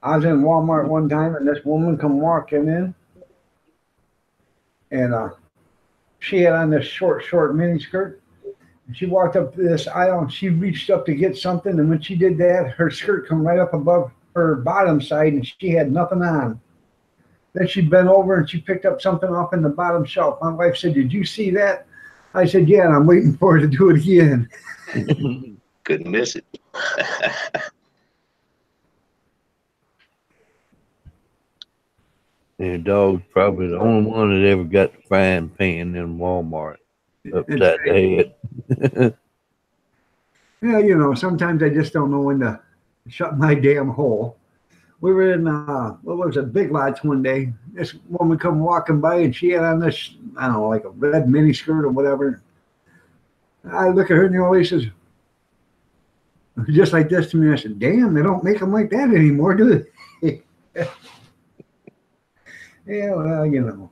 I was in Walmart one time, and this woman come walking in, and she had on this short mini skirt. And she walked up this aisle, and she reached up to get something, and when she did that, her skirt come right up above her bottom side, and she had nothing on. Then she bent over, and she picked up something off in the bottom shelf. My wife said, "Did you see that?" I said, yeah, and I'm waiting for her to do it again. Couldn't miss it. And dog's probably the only one that ever got the frying pan in Walmart upside the head. Yeah, you know, sometimes I just don't know when to shut my damn hole. We were in what was it, Big Lots one day. This woman come walking by and she had on this, I don't know, like a red mini skirt or whatever. I look at her and the old lady says, just like this to me. I said, damn, they don't make them like that anymore, do they? Yeah, well, you know.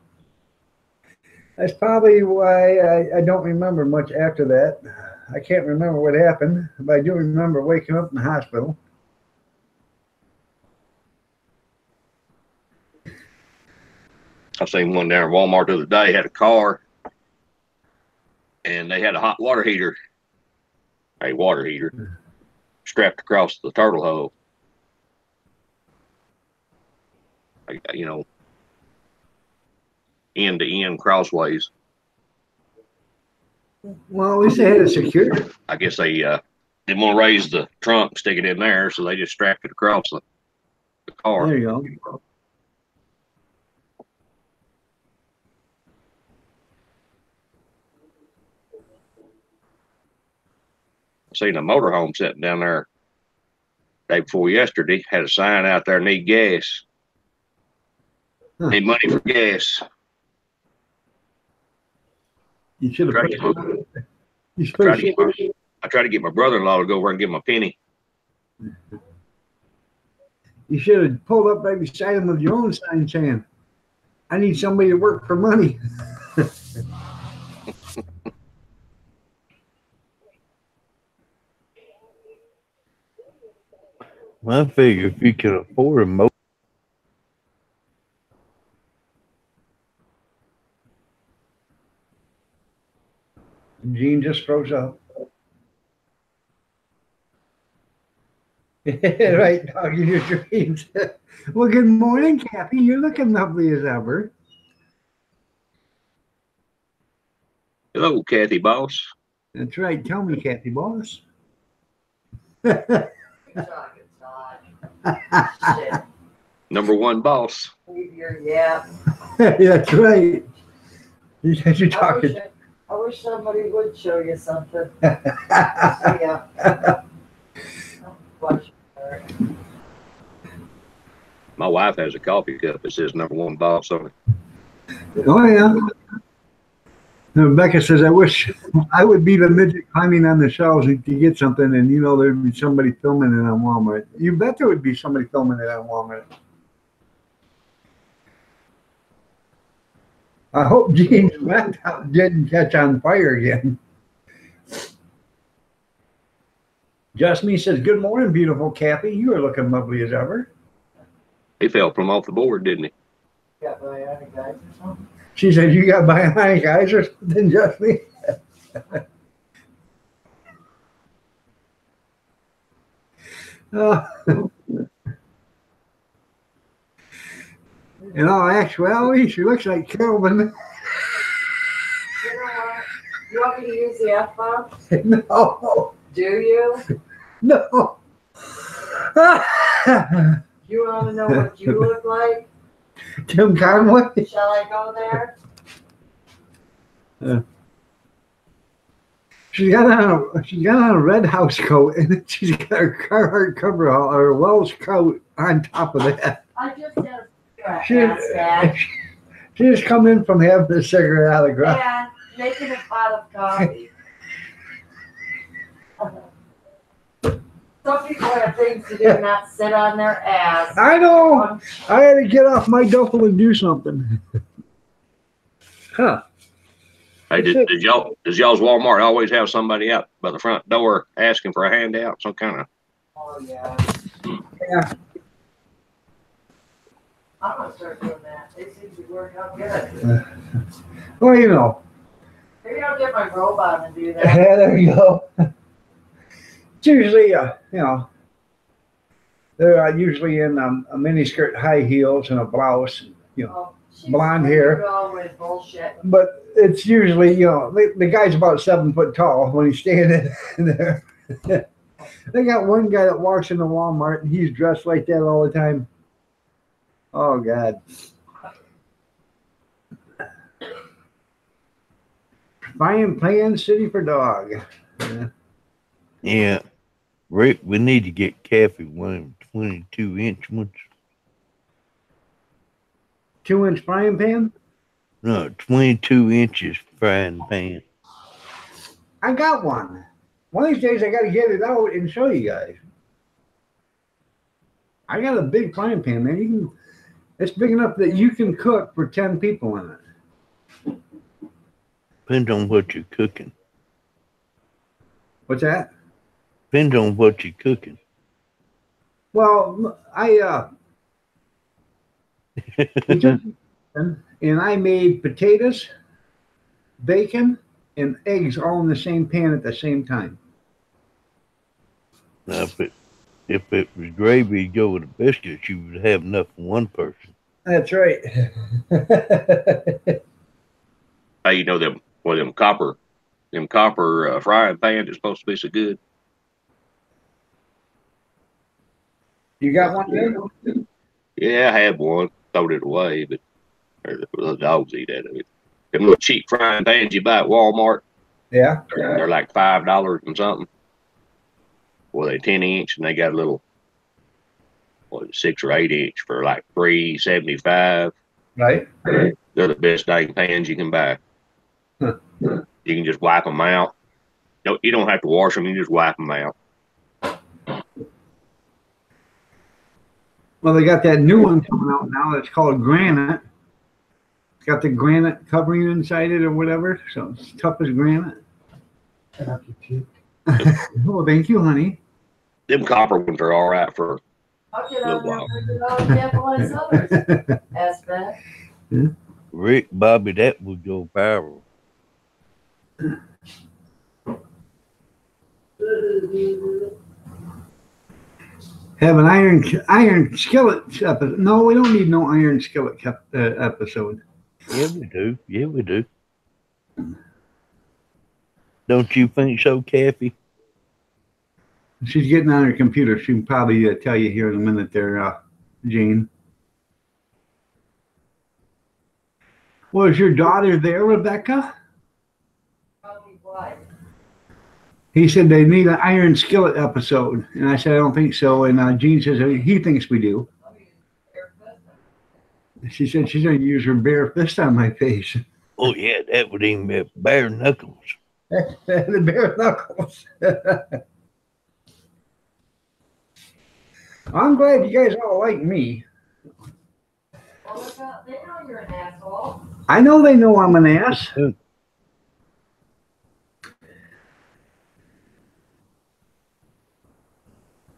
That's probably why I don't remember much after that. I can't remember what happened, but I do remember waking up in the hospital. I seen one down at Walmart the other day, had a car, and they had a hot water heater, strapped across the turtle hole. Like, you know, end to end crossways. Well, at least they had it secured. I guess they didn't want to raise the trunk, stick it in there, so they just strapped it across the car. There you go. I seen a motorhome sitting down there day before yesterday, had a sign out there, need gas. Huh. Need money for gas. You should have Tried put to- it. You should I put tried to get my brother-in-law to go over and give him a penny. You should have pulled up right beside him with your own sign saying, I need somebody to work for money. I figure if you can afford a motor, Gene just froze up. Right, dog, in your dreams. Well, good morning, Kathy. You're looking lovely as ever. Hello, Kathy Boss. That's right. Tell me, Kathy boss. You're talking, Todd. Shit. Number one boss. Leave your yap. That's right. You're talking. I wish somebody would show you something. Yeah. Watch her. My wife has a coffee cup that says number one boss on it. Oh, yeah. Rebecca says, I wish I would be the midget climbing on the shelves to get something, and you know, there'd be somebody filming it on Walmart. You bet there would be somebody filming it on Walmart. I hope Gene's laptop didn't catch on fire again. Just Me says, good morning, beautiful Kathy. You are looking lovely as ever. He fell from off the board, didn't he? Got bionic guys or something? She said, you got bionic eyes or something, Just Me? In all actuality, she looks like Kelvin. You know what? You want me to use the F-bomb? No, Do you? no. You want to know what you look like? Tim Conway? Shall I go there? She's got on a red house coat, and then she's got her Carhartt coverall or Wells coat on top of that. I just had a She, cigarette, she just come in from having a cigarette out of the ground. yeah, making a pot of coffee. Some people have things to do, not sit on their ass. I know. I had to get off my duffel and do something. Huh. Hey, does y'all's Walmart always have somebody out by the front door asking for a handout? Some kind of. Oh, yeah. Yeah. I'm gonna start doing that. They seem to work out good. Well, you know. Maybe I'll get my robot and do that. Yeah, there you go. It's usually, you know, they're usually in a miniskirt, high heels, and a blouse. You know. Oh, blonde hair. Always bullshit. But it's usually, the guy's about 7 foot tall when he's standing there. They got one guy that walks into Walmart and he's dressed like that all the time. Oh, God. Frying pan city for dog. Yeah. Yeah. Rick, we need to get Kathy one of them 22-inch ones. 2-inch frying pan? No, 22 inches frying pan. I got one. One of these days I got to get it out and show you guys. I got a big frying pan, man. It's big enough that you can cook for 10 people in it. Depends on what you're cooking. What's that? Depends on what you're cooking. Well, and I made potatoes, bacon, and eggs all in the same pan at the same time. Now, if it was gravy, you go with the biscuits, you would have enough for one person. That's right. How you know them? Well, them copper frying pans are supposed to be so good. You got one there? Yeah, I had one. Throwed it away, but the dogs eat out of it. Them little cheap frying pans you buy at Walmart. Yeah. They're like $5 and something. Well, they're 10-inch and they got a little, 6 or 8-inch for like $3.75. Right. They're the best dang pans you can buy. Huh. You can just wipe them out. No, you don't have to wash them. You just wipe them out. Well, they got that new one coming out now that's called granite. It's got the granite covering inside it or whatever, so it's tough as granite. Well, thank you, honey. Them copper ones are all right for I'll get a out little there while. and get one of others. That's bad. Rick, Bobby, that would go viral. Have an iron skillet episode. No, we don't need no iron skillet episode. Yeah, we do. Yeah, we do. Don't you think so, Kathy? She's getting on her computer. She can probably tell you here in a minute there, Jane. Was your daughter there, Rebecca? Probably what? He said they need an iron skillet episode. And I said, I don't think so. And Gene says he thinks we do. She said she's going to use her bare fist on my face. Oh, yeah, that would even be bare knuckles. The bare knuckles. I'm glad you guys all like me. Well, look out, they know you're an asshole. I know they know I'm an ass.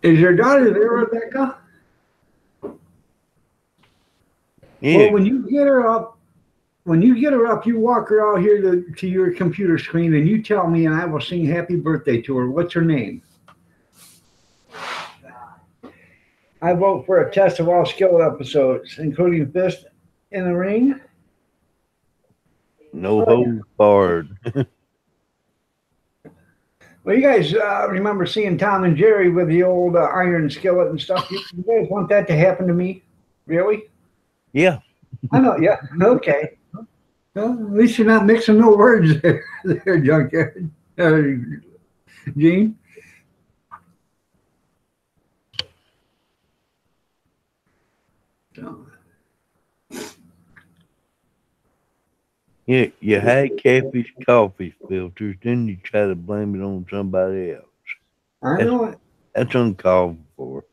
Is your daughter there, Rebecca? Yeah. Well, when you get her up, you walk her out here to your computer screen and you tell me and I will sing happy birthday to her. What's her name? I vote for a test of all skill episodes, including fist in the ring. No holds barred. Well, you guys remember seeing Tom and Jerry with the old iron skillet and stuff. You guys want that to happen to me? Really? Yeah. I know. Yeah. Okay. Well, at least you're not mixing no words there, Junkyard. Gene? So. Yeah, you had Kathy's coffee filters, then you try to blame it on somebody else. I know it. That's uncalled for.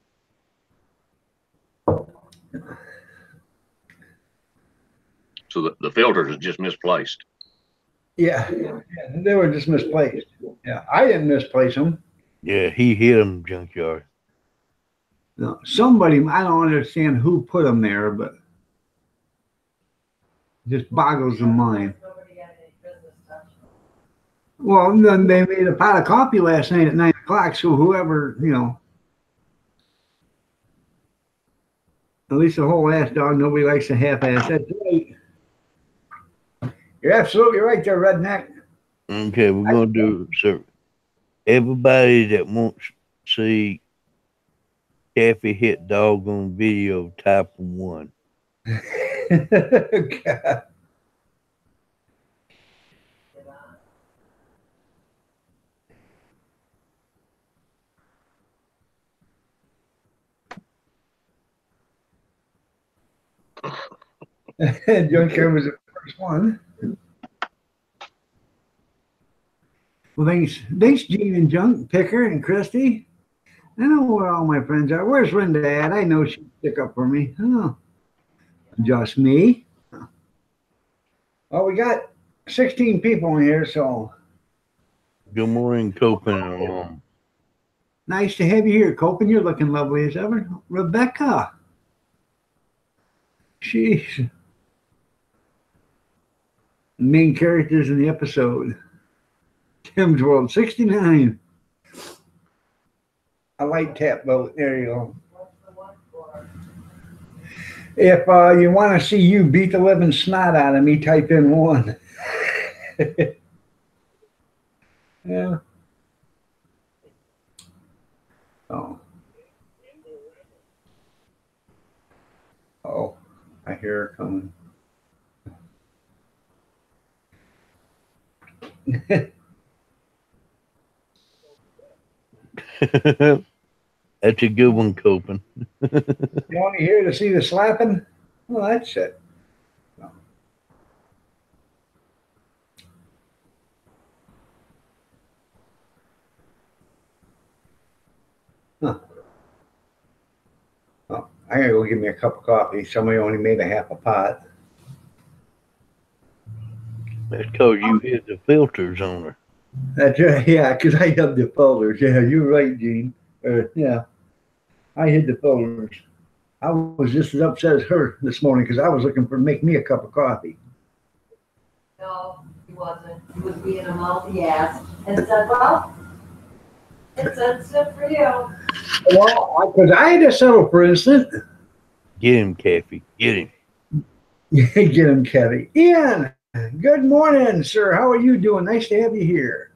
So the filters is just misplaced. Yeah. They were just misplaced. Yeah. I didn't misplace them. Yeah, he hit them, Junkyard. No, somebody, I don't understand who put them there, but it just boggles the mind. Nobody had any business touching. Well, then they made a pot of coffee last night at 9 o'clock, so whoever, at least the whole ass dog, nobody likes a half ass. That's right. You're absolutely right there, redneck. Okay, we're gonna do so. Everybody that wants to see Kathy hit dog on video, type 1. God. John Kerr was the first one. Well, thanks, Gene and Junk, Picker and Christy. I know where all my friends are. Where's Linda at? I know she'd stick up for me. Oh, just me. Well, we got 16 people in here, so Good morning, Copen. nice to have you here, Copen. You're looking lovely as ever. Rebecca. She's main characters in the episode. Tim's World 69. A light tap boat. There you go. If you want to see you beat the living snot out of me, type in 1. Yeah. Oh. Oh, I hear her coming. That's a good one, Copen. You only here to see the slapping? Well, that's it. Huh. Oh, I gotta go get me a cup of coffee. Somebody only made a half a pot. That's because you hit the filters on her. That's right. Yeah, because I have the folders. Yeah, you're right, Gene. Yeah, I hid the folders. I was just as upset as her this morning because I was looking for make me a cup of coffee. No, he wasn't. He was being a multi-ass and said, well, it's instant for you. Well, because I had to settle for instant. Get him, Kathy. Get him. Get him, Kevin. Ian, good morning, sir. How are you doing? Nice to have you here.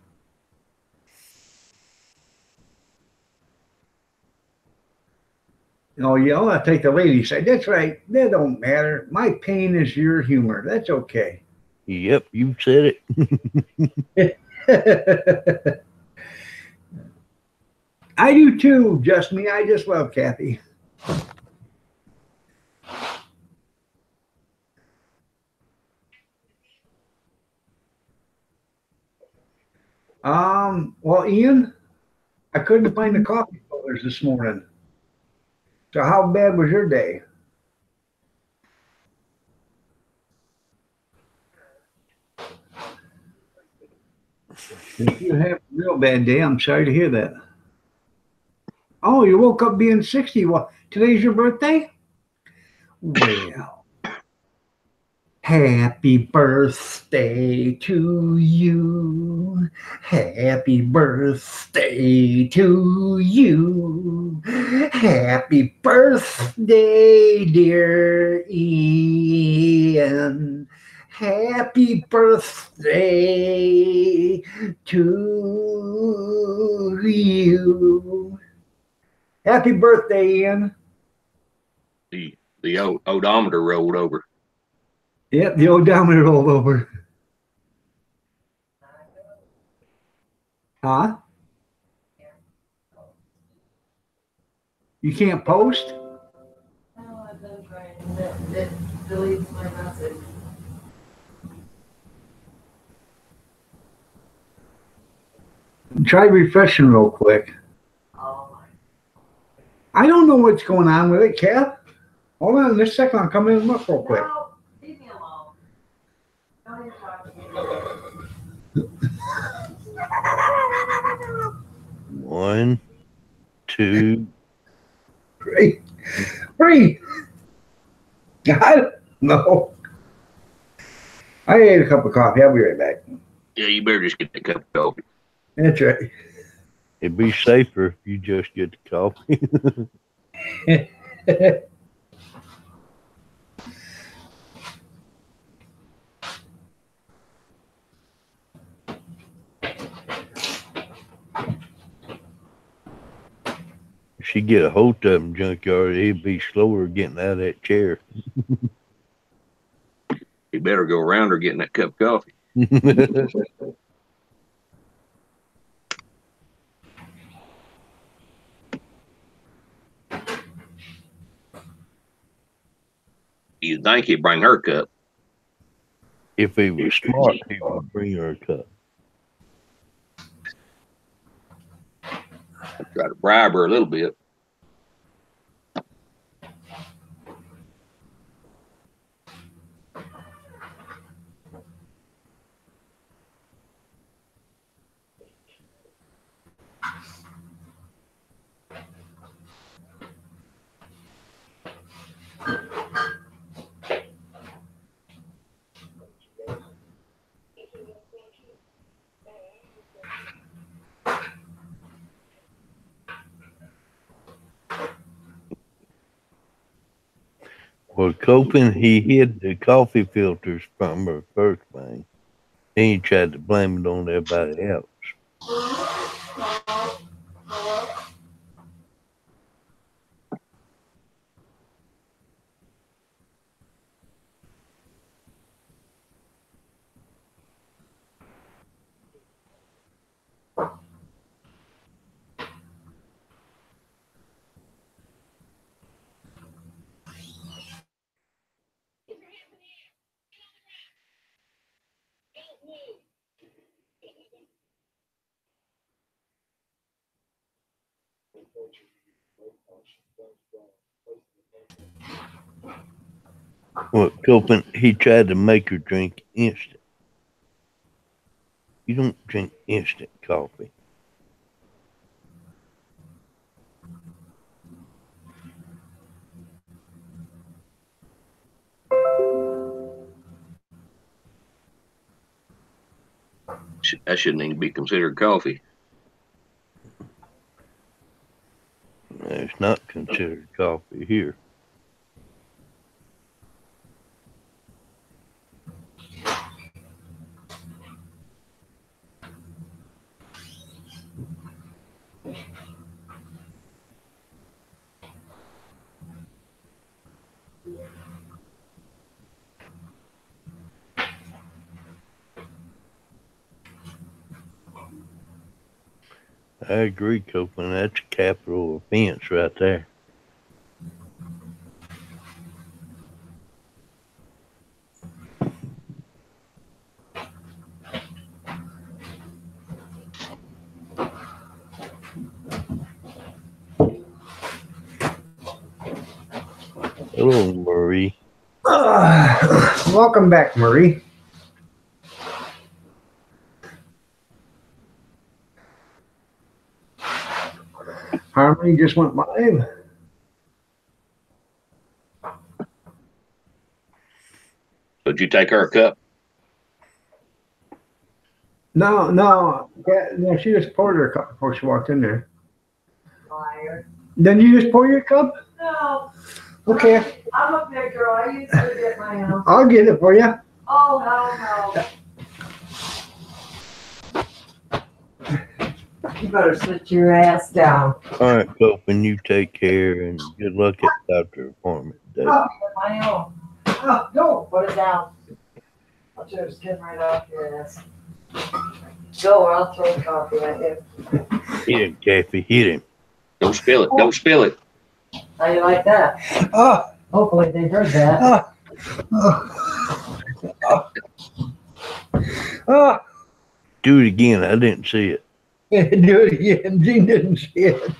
Oh, yeah, I'll take the lady side. That's right. That don't matter. My pain is your humor. That's okay. Yep, you said it. I do too, just me. I just love Kathy. Well, Ian, I couldn't find the coffee filters this morning. So how bad was your day? If you have a real bad day, I'm sorry to hear that. Oh, you woke up being 60. Well, today's your birthday? Well, happy birthday to you. Happy birthday to you. Happy birthday, dear Ian. Happy birthday to you. Happy birthday, Ian. The odometer rolled over. Yep, the odometer rolled over. Huh? You can't post? No, I've been trying. It deletes my message. Try refreshing real quick. Oh my. I don't know what's going on with it, Kath. Hold on just a second. I'll come in and look real quick. No, leave me alone. Don't even talk to me. 1, 2. Free. I don't know. I ate a cup of coffee. I'll be right back. Yeah, you better just get the cup of coffee. That's right. It'd be safer if you just get the coffee. get a hold of him, Junkyard, he'd be slower getting out of that chair. You better go around her getting that cup of coffee. You'd think he'd bring her cup. If he was smart, he would bring her a cup. Try to bribe her a little bit. Well, Copen, he hid the coffee filters from her first thing. Then he tried to blame it on everybody else. Well, Copen, he tried to make her drink instant. You don't drink instant coffee. That shouldn't even be considered coffee. It's not considered coffee here. I agree, Copeland. That's a capital offense right there. Hello, Marie. Welcome back, Marie. Harmony just went live. Would you take her a cup? No, she just poured her cup before she walked in there. Liar. Then you just pour your cup? No. Okay, I'm a big girl. I used to get my own. I'll get it for you. Oh, hell no. You better sit your ass down. All right, Copeland, you take care and good luck at doctor appointment day. Oh, my own. Oh, no, put it down. I'll just get right off your ass. Go, or I'll throw coffee at you. Hit him, Kathy, hit him. Don't spill it. Don't spill it. How you like that? Oh, Hopefully they heard that. Oh. Do it again. I didn't see it. Do it again. Gene didn't see it.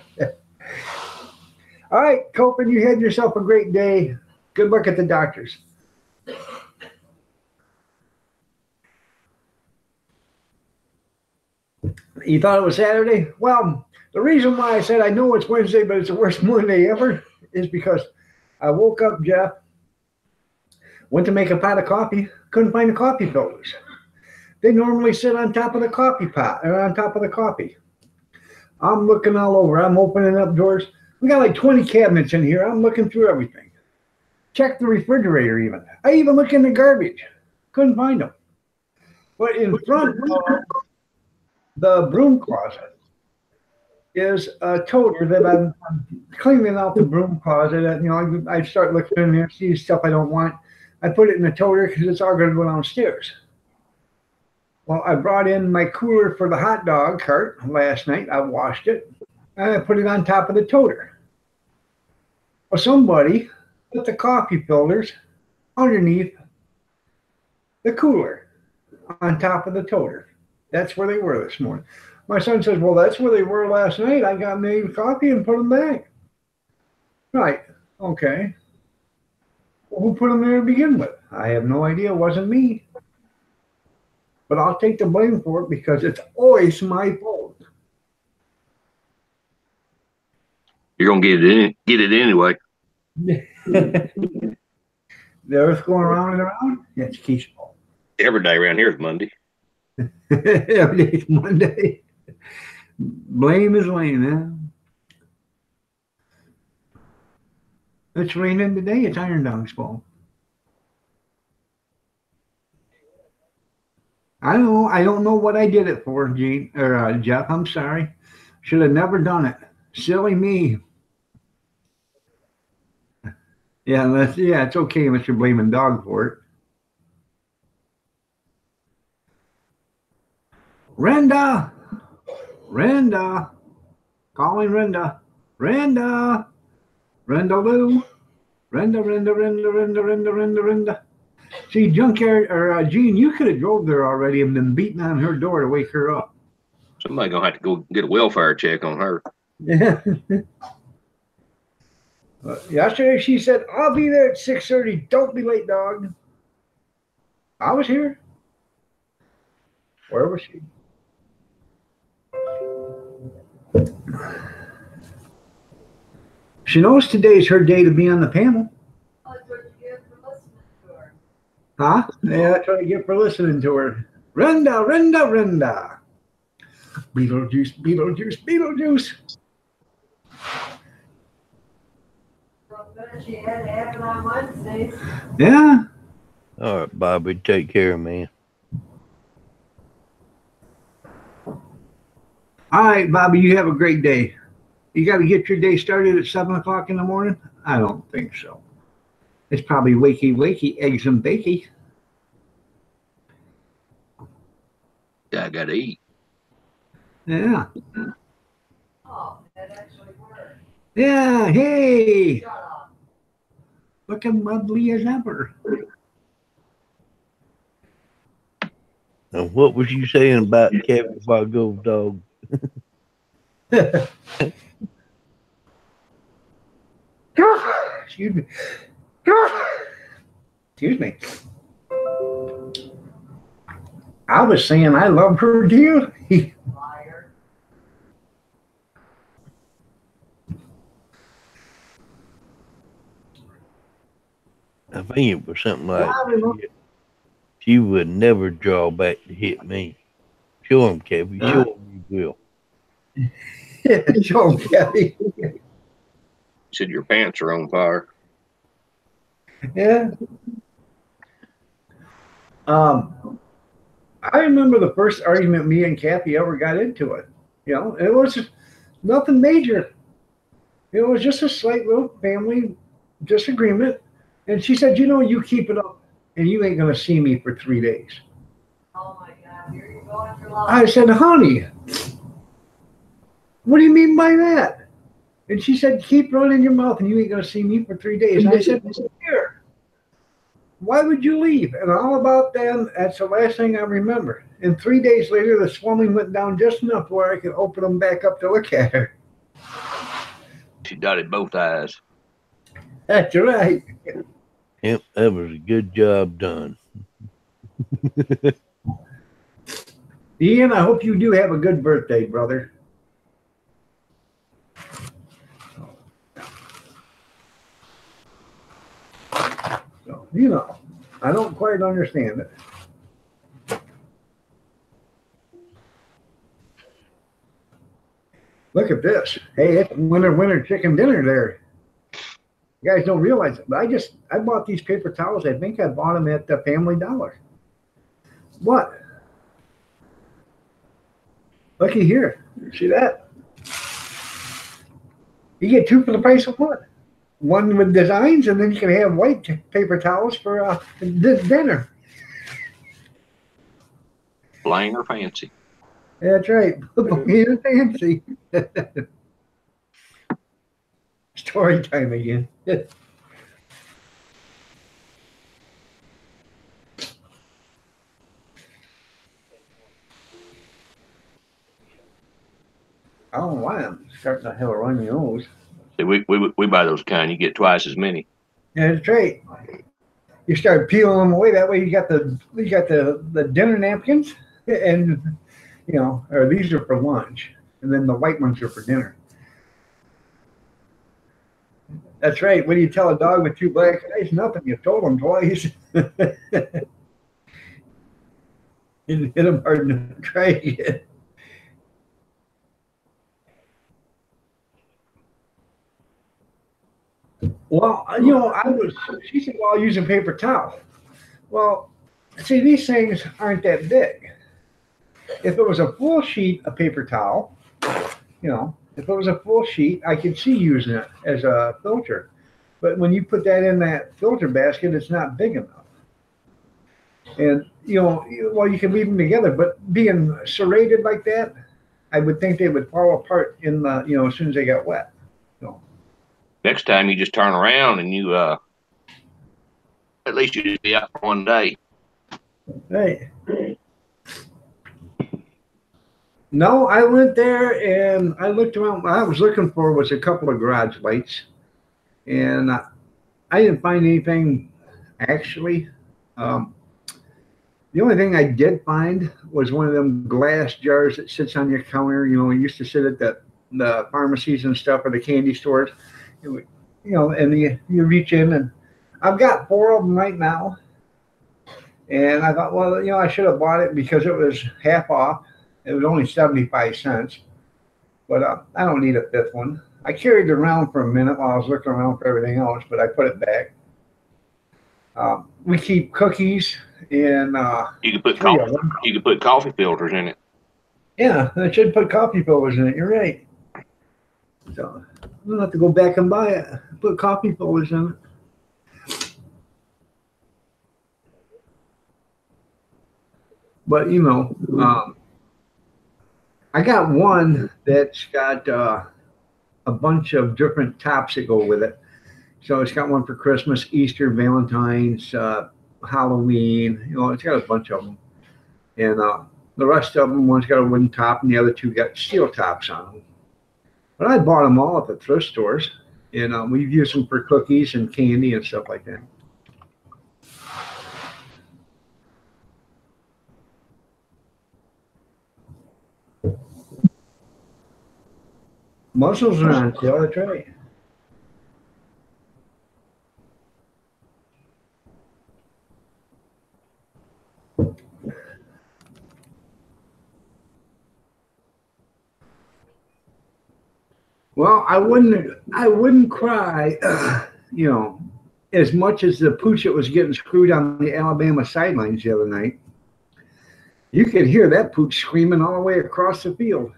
All right, Copen, you had yourself a great day. Good luck at the doctors. You thought it was Saturday? Well, the reason why I said I know it's Wednesday, but it's the worst Monday ever is because I woke up, Jeff, went to make a pot of coffee, couldn't find the coffee filters. They normally sit on top of the coffee pot or on top of the coffee. I'm looking all over. I'm opening up drawers. We got like 20 cabinets in here. I'm looking through everything. Check the refrigerator even. I even look in the garbage. Couldn't find them. But in front of the broom closet, is a toter that I'm cleaning out the broom closet. And, I start looking in there, see stuff I don't want. I put it in the toter because it's all going to go downstairs. Well, I brought in my cooler for the hot dog cart last night. I washed it and I put it on top of the toter. Well, somebody put the coffee filters underneath the cooler on top of the toter. That's where they were this morning. My son says, well, that's where they were last night. I got made coffee and put them back. Right. Okay. Well, who put them there to begin with? I have no idea. It wasn't me. But I'll take the blame for it because it's always my fault. You're gonna get it anyway. The earth going around and around? That's Keith's fault. Every day around here is Monday. Every day's Monday. Blame is lame, man. It's raining today. It's Iron Dog's fault. I don't know what I did it for, Gene or Jeff. I'm sorry. Should have never done it. Silly me. Yeah, it's okay, Mr. Blaming Dog, for it. Renda, calling Renda, Renda Lou, Renda. See, Junkyard or Gene, you could have drove there already and been beating on her door to wake her up. Somebody gonna have to go get a welfare check on her. Yeah. Yesterday she said, "I'll be there at 6:30. Don't be late, dog." I was here. Where was she? She knows today's her day to be on the panel. Huh? Yeah, that's what I get for listening to her. Renda. Beetlejuice. She had to have it on Wednesdays. Yeah. All right, Bobby, take care, man. All right, Bobby, you have a great day. You got to get your day started at 7 o'clock in the morning? I don't think so. It's probably wakey, eggs and bakey. Yeah, I gotta eat. Yeah. Oh, that actually worked. Yeah, hey. Shut up. Looking lovely as ever. And what was you saying about Kevin Fargo, dog? Excuse me. Excuse me. I was saying I love her dearly. Liar. I think it was something like she would never draw back to hit me. Show him, Kevin. Show him you will. Show him, Kathy. You said your pants are on fire. Yeah. I remember the first argument me and Kathy ever got into it. It was nothing major. It was just a slight little family disagreement. And she said, you keep it up and you ain't going to see me for 3 days. Oh my God, here you go after love. I said, honey, what do you mean by that? And she said, keep running your mouth and you ain't going to see me for 3 days. And I said, here, why would you leave? And all about then, that's the last thing I remember. And 3 days later, the swelling went down just enough where I could open them back up to look at her. She dotted both eyes. That's right. Yep, that was a good job done. Ian, I hope you do have a good birthday, brother. So, I don't quite understand it. Look at this. Hey, it's winter chicken dinner there. You guys don't realize it, but I bought these paper towels. I think I bought them at the Family Dollar. What? Looky here. See that? You get two for the price of one. One with designs, and then you can have white paper towels for dinner. Plain or fancy. That's right. You're fancy. Story time again. I don't know why I'm starting to have a runny nose. See, we buy those kind. You get twice as many. Yeah, that's right. You start peeling them away. That way, you got the dinner napkins, and or these are for lunch, and then the white ones are for dinner. That's right. What do you tell a dog with two black eyes? Nothing. You told him twice. You hit him hard enough to try again. Well, she said, well, using paper towel. Well, see, these things aren't that big. If it was a full sheet of paper towel, if it was a full sheet, I could see using it as a filter. But when you put that in that filter basket, it's not big enough. And, well, you can leave them together, but being serrated like that, I would think they would fall apart in the, as soon as they got wet. Next time you just turn around and you at least you just be out for one day. Right. No, I went there and I looked around. What I was looking for was a couple of garage lights, and I didn't find anything actually. The only thing I did find was one of them glass jars that sits on your counter. It used to sit at the pharmacies and stuff or the candy stores. And you reach in, and I've got 4 of them right now. And I thought, well, I should have bought it because it was half off. It was only 75 cents. But I don't need a 5th one. I carried it around for a minute while I was looking around for everything else, but I put it back. We keep cookies and you can put coffee filters in it. Yeah, I should put coffee filters in it. You're right. So we'll have to go back and buy it. Put coffee filters in it. But I got one that's got a bunch of different tops that go with it. So it's got one for Christmas, Easter, Valentine's, Halloween. It's got a bunch of them. And the rest of them, one's got a wooden top, and the other 2 got steel tops on them. But I bought them all at the thrift stores, and we've used them for cookies and candy and stuff like that. Mussels are on sale, that's right. Well, I wouldn't cry, as much as the pooch that was getting screwed on the Alabama sidelines the other night. You could hear that pooch screaming all the way across the field.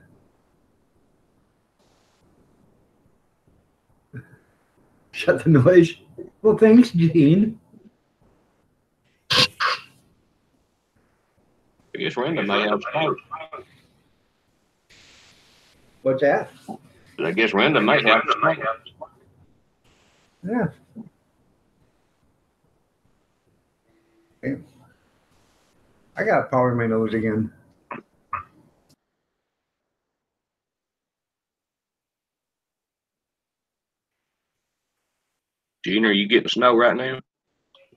Shut the noise. Well, thanks, Gene. I guess Random may have snow. What's that? I guess Random may have snow. Yeah. Okay. I got powder in my nose again. Gene, are you getting snow right now?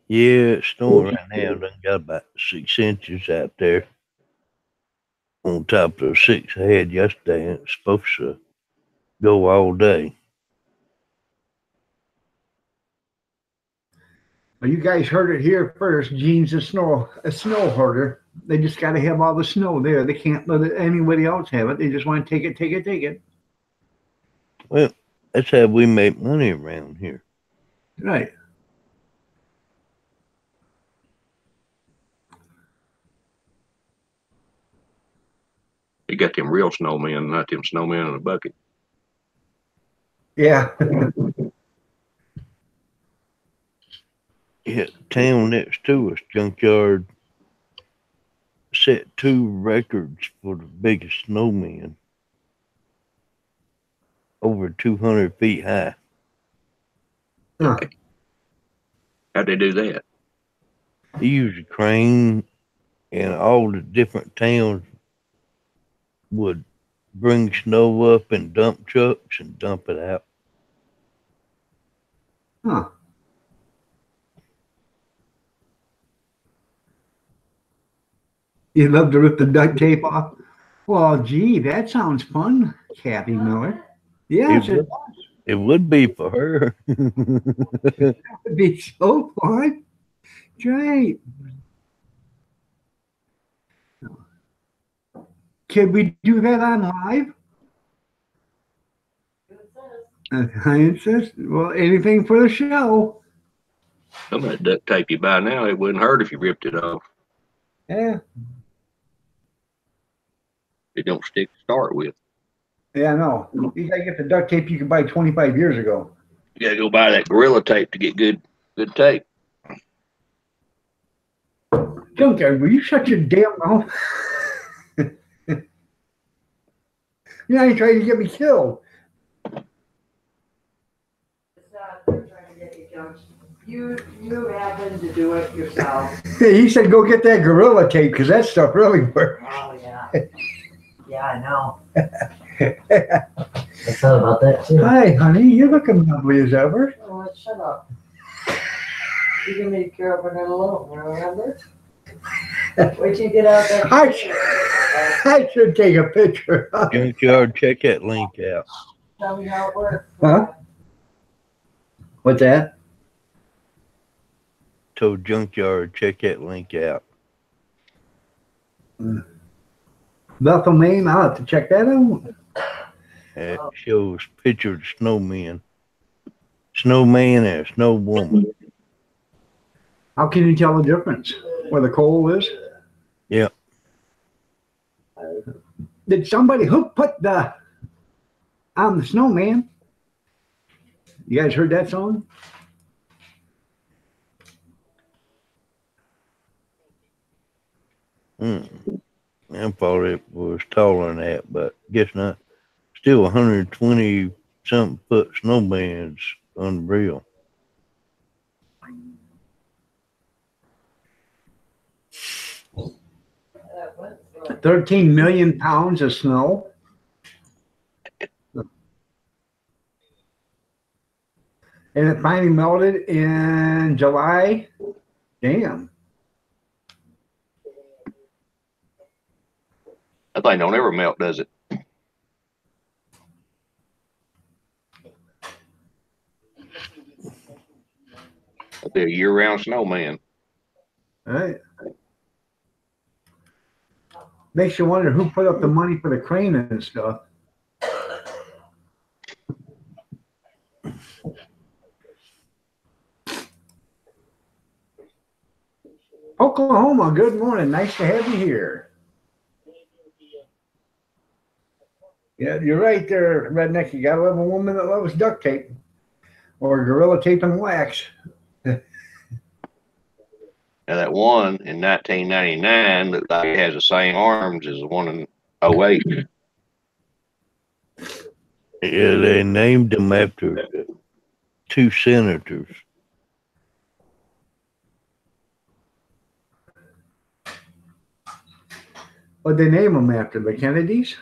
Yeah, it's snowing right now. Done got about 6 inches out there. On top of the 6 I had yesterday, and it's supposed to go all day. Well, you guys heard it here first. Gene's a snow hoarder. They just got to have all the snow there. They can't let anybody else have it. They just want to take it. Well, that's how we make money around here. Right. You got them real snowmen, not them snowmen in a bucket. Yeah. Yeah, town next to us, Junkyard, set 2 records for the biggest snowman. Over 200 feet high. Huh. How'd they do that? He used a crane, and all the different towns would bring snow up in dump trucks and dump it out. Huh. You'd love to rip the duct tape off? Well, gee, that sounds fun, Kathy Miller. Yes, it It would be for her. would be so fun. Great. Can we do that on live? I insist. Well, anything for the show. Some of that duct tape you buy now, it wouldn't hurt if you ripped it off. Yeah. It don't stick to start with. Yeah, no. You gotta get the duct tape you could buy 25 years ago. You gotta go buy that Gorilla tape to get good tape. Junkyard, will you shut your damn mouth? You're not trying to get me killed. It's not, they're trying to get you killed. You happen to do it yourself. He said go get that Gorilla tape because that stuff really works. Oh, yeah. Yeah, I know. I thought about that too. Hi, honey. You're looking lovely as ever. Oh, what, shut up. You can make care of it alone, remember? Wait till you get out there. I should take a picture. Junkyard, check that link out. Tell me how it works. Huh? What's that? Told Junkyard, check that link out. Bethel, Maine. I'll have to check that out. It shows pictures of snowmen. Snowman and a snow woman. How can you tell the difference? Where the coal is? Yeah. Did somebody who put the on the snowman? You guys heard that song? I thought it was taller than that, but guess not. Still 120 something foot snowman's unreal. That went through. 13 million pounds of snow. And it finally melted in July. Damn. That thing don't ever melt, does it? That'd be a year-round snowman. All right. Makes you wonder who put up the money for the crane and stuff. Oklahoma, good morning. Nice to have you here. Yeah, you're right there, Redneck. You gotta love a woman that loves duct tape or Gorilla Tape and wax. Now that one in 1999 looked like it has the same arms as the one in 08. Yeah, they named them after 2 senators. What'd they name them after? The Kennedys?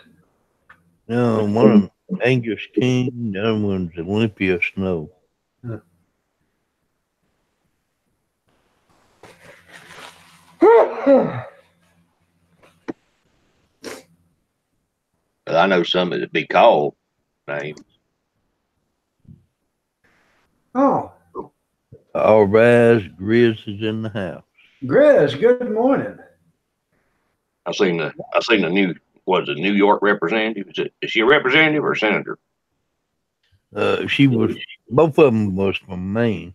No, one of them Angus King, the other one's Olympia Snow. But I know some that'd be called names. Oh, All rise, Grizz is in the house. Grizz, good morning. I seen the new New York representative. Is she a representative or a senator? She was, both of them was from Maine.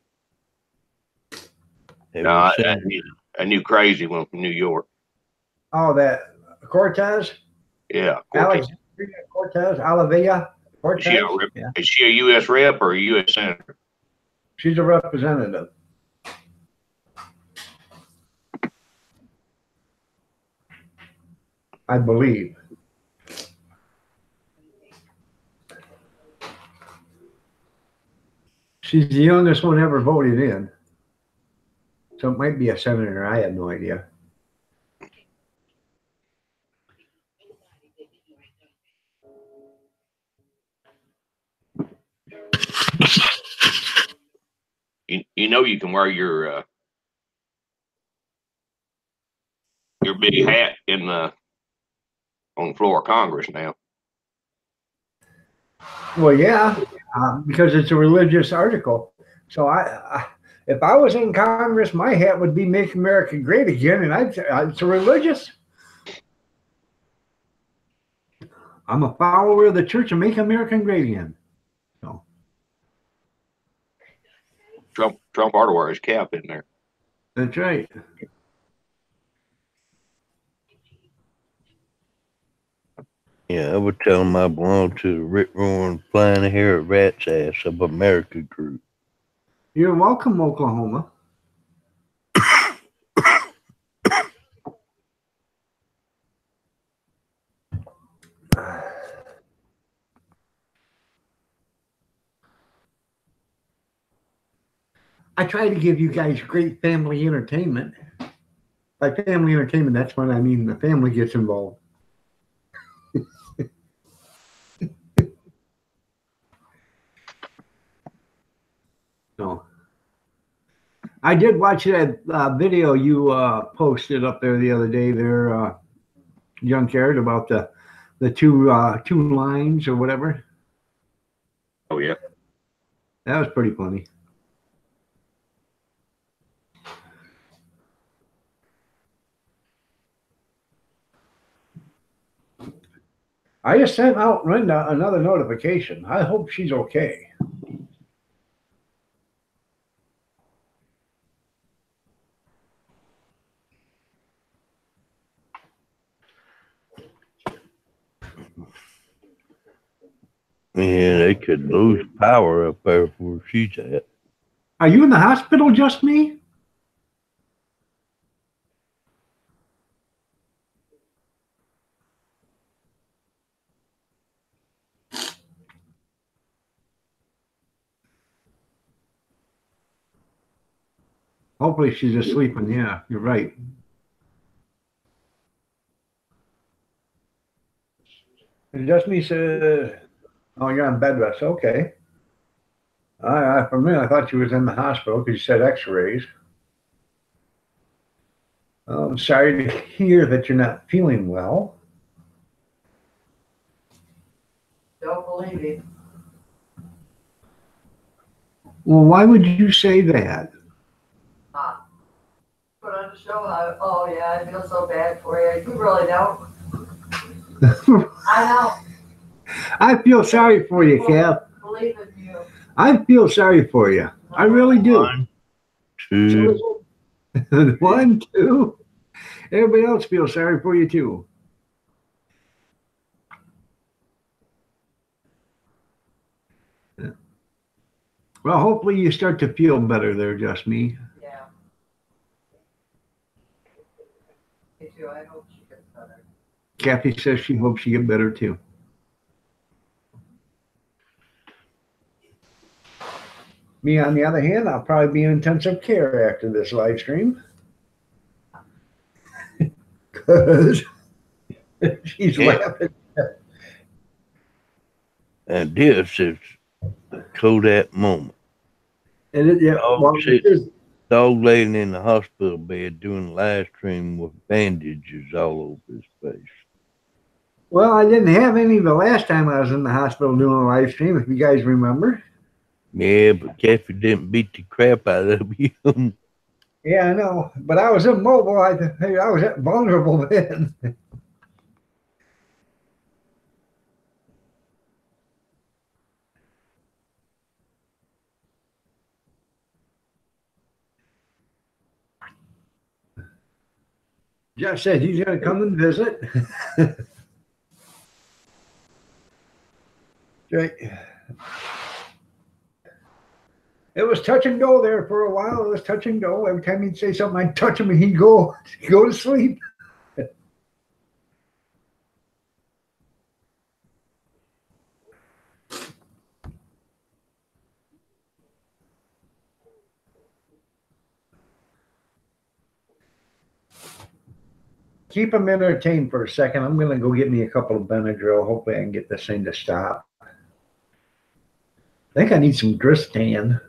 They No, were I senators. knew crazy one from New York. Oh, that Cortez? Yeah, Cortez. Alexandria Cortez, Olivia Is she a Cortez? rep- Yeah. Is she a U.S. rep or a U.S. senator? She's a representative. I believe. She's the youngest one ever voted in. So it might be a senator. I have no idea. You know you can wear your big hat in the on the floor of Congress now. Well, yeah, because it's a religious article. So if I was in Congress, my hat would be "Make America Great Again," and it's a religious. I'm a follower of the Church of Make America Great Again. So Trump ought to wear his cap in there. that's right. Yeah, I would tell him I belong to the Rip Roaring Flying Hair Rat's Ass of America group. You're welcome, Oklahoma. I try to give you guys great family entertainment. By family entertainment, that's when I mean the family gets involved. So, I did watch that video you posted up there the other day there, Junkyard, about the two lines or whatever. Oh yeah. That was pretty funny. I just sent out Linda another notification. I hope she's okay. Yeah, they could lose power up there where she's at. Are you in the hospital, just me? Hopefully she's just sleeping. Yeah, you're right. And just me said, "Oh, you're on bed rest." Okay. For a minute, I thought you was in the hospital because you said X-rays. I'm sorry to hear that you're not feeling well. Don't believe it. Well, why would you say that? Put on the show. Oh yeah, I feel so bad for you. You really don't. I know. I feel sorry for you, Cap. Believe in you. I feel sorry for you. I really do. 1, 2, 1, 2. Everybody else feels sorry for you too. Yeah. Well, hopefully you start to feel better there, just me. Yeah. Me too. I hope she gets better. Kathy says she hopes you get better too. Me, on the other hand, I'll probably be in intensive care after this live stream. Because she's Yeah. laughing. and this is the Kodak moment. And it, yeah, Oh, well, shit. there's- Dog laying in the hospital bed doing a live stream with bandages all over his face. well, I didn't have any the last time I was in the hospital doing a live stream, if you guys remember. Yeah, but Kathy didn't beat the crap out of him. Yeah, I know. But I was immobile. I was vulnerable then. Jeff said he's going to come and visit. Right. It was touch and go there for a while. It was touch and go. Every time he'd say something, I'd touch him and he'd go to sleep. Keep him entertained for a second. I'm going to go get me a couple of Benadryl. Hopefully I can get this thing to stop. I think I need some Dristan.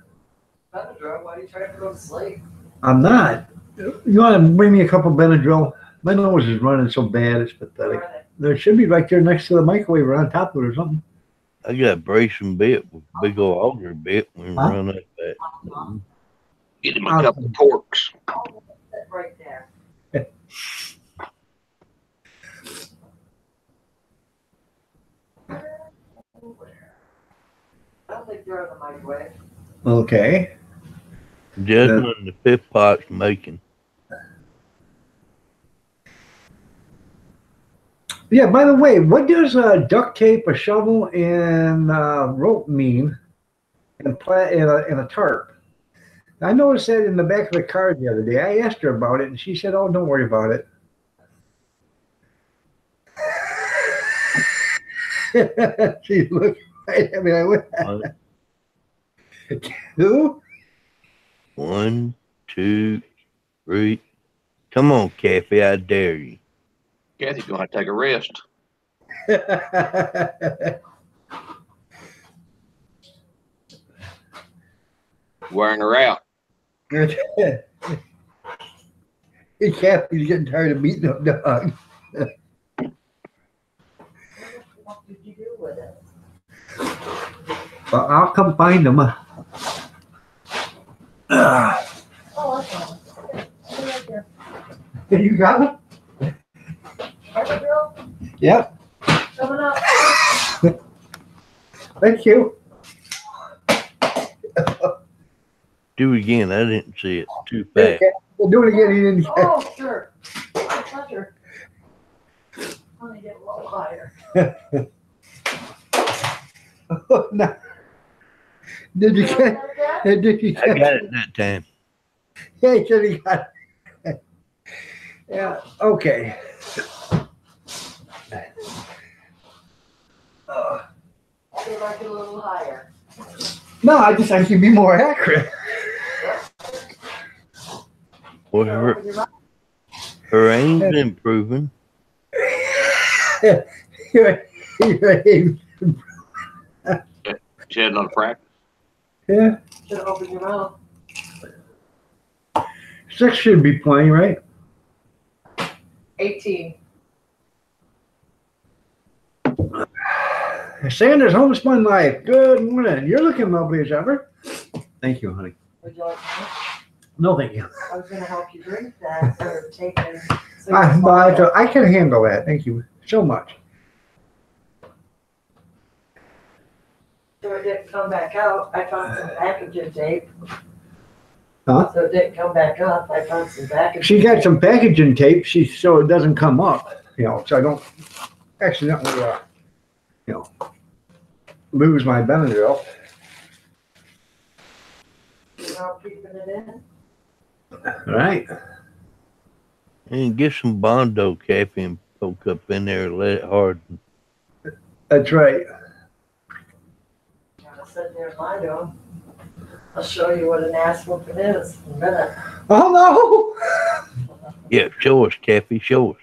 Benadryl, why are you trying to go to sleep? I'm not. You want to bring me a couple of Benadryl? My nose is running so bad, it's pathetic. There should be right there next to the microwave or on top of it or something. I got Brayson bit with big old auger bit when we Huh? run up that. Get him a couple of corks. Right there. I don't think they're in the microwave. Okay. Jasmine in the fifth pot's making. Yeah, by the way, what does duct tape, a shovel, and rope mean in a tarp? I noticed that in the back of the car the other day. I asked her about it, and she said, "Oh, don't worry about it." She looked right at me. I went, "Who?" 1, 2, 3. Come on, Kathy, I dare you. Kathy's gonna have to take a rest. Wearing her out. Kathy's getting tired of beating up dogs. What did you do with it? Well, I'll come find them. Oh, that's all. Right there. You got it? Benadryl, Yep. coming up. Thank you. Do it again. I didn't see it. Too fast. We'll do it again. He didn't. Oh, sure. I touch her. I'm gonna get a little higher. No. Did you get? Did you I get? got it that time. Yeah, he said he got it. Yeah. Okay. See if I get a little higher. No, I just think you'd be more accurate. Well, So, her, open your mouth. her aim's improving. You're- She had another practice. yeah. Should open your mouth. 6 should be plenty, right? 18. Sanders Homespun Life. Good morning. You're looking lovely as ever. Thank you, honey. Would you like more? No, thank you. I was gonna help you drink that or take it. I can handle that. Thank you so much. So it didn't come back out. I found some packaging tape. Huh? So it didn't come back up. I found some packaging. She got some packaging tape. So it doesn't come up. So I don't accidentally, lose my Benadryl. You know, keeping it in. All right. And get some Bondo, Kathy, and poke up in there and let it harden. That's right. Gotta sit there and lie to 'em. I'll show you what an ass whooping is in a minute. Oh, no. Yeah, show us, Kathy, show us.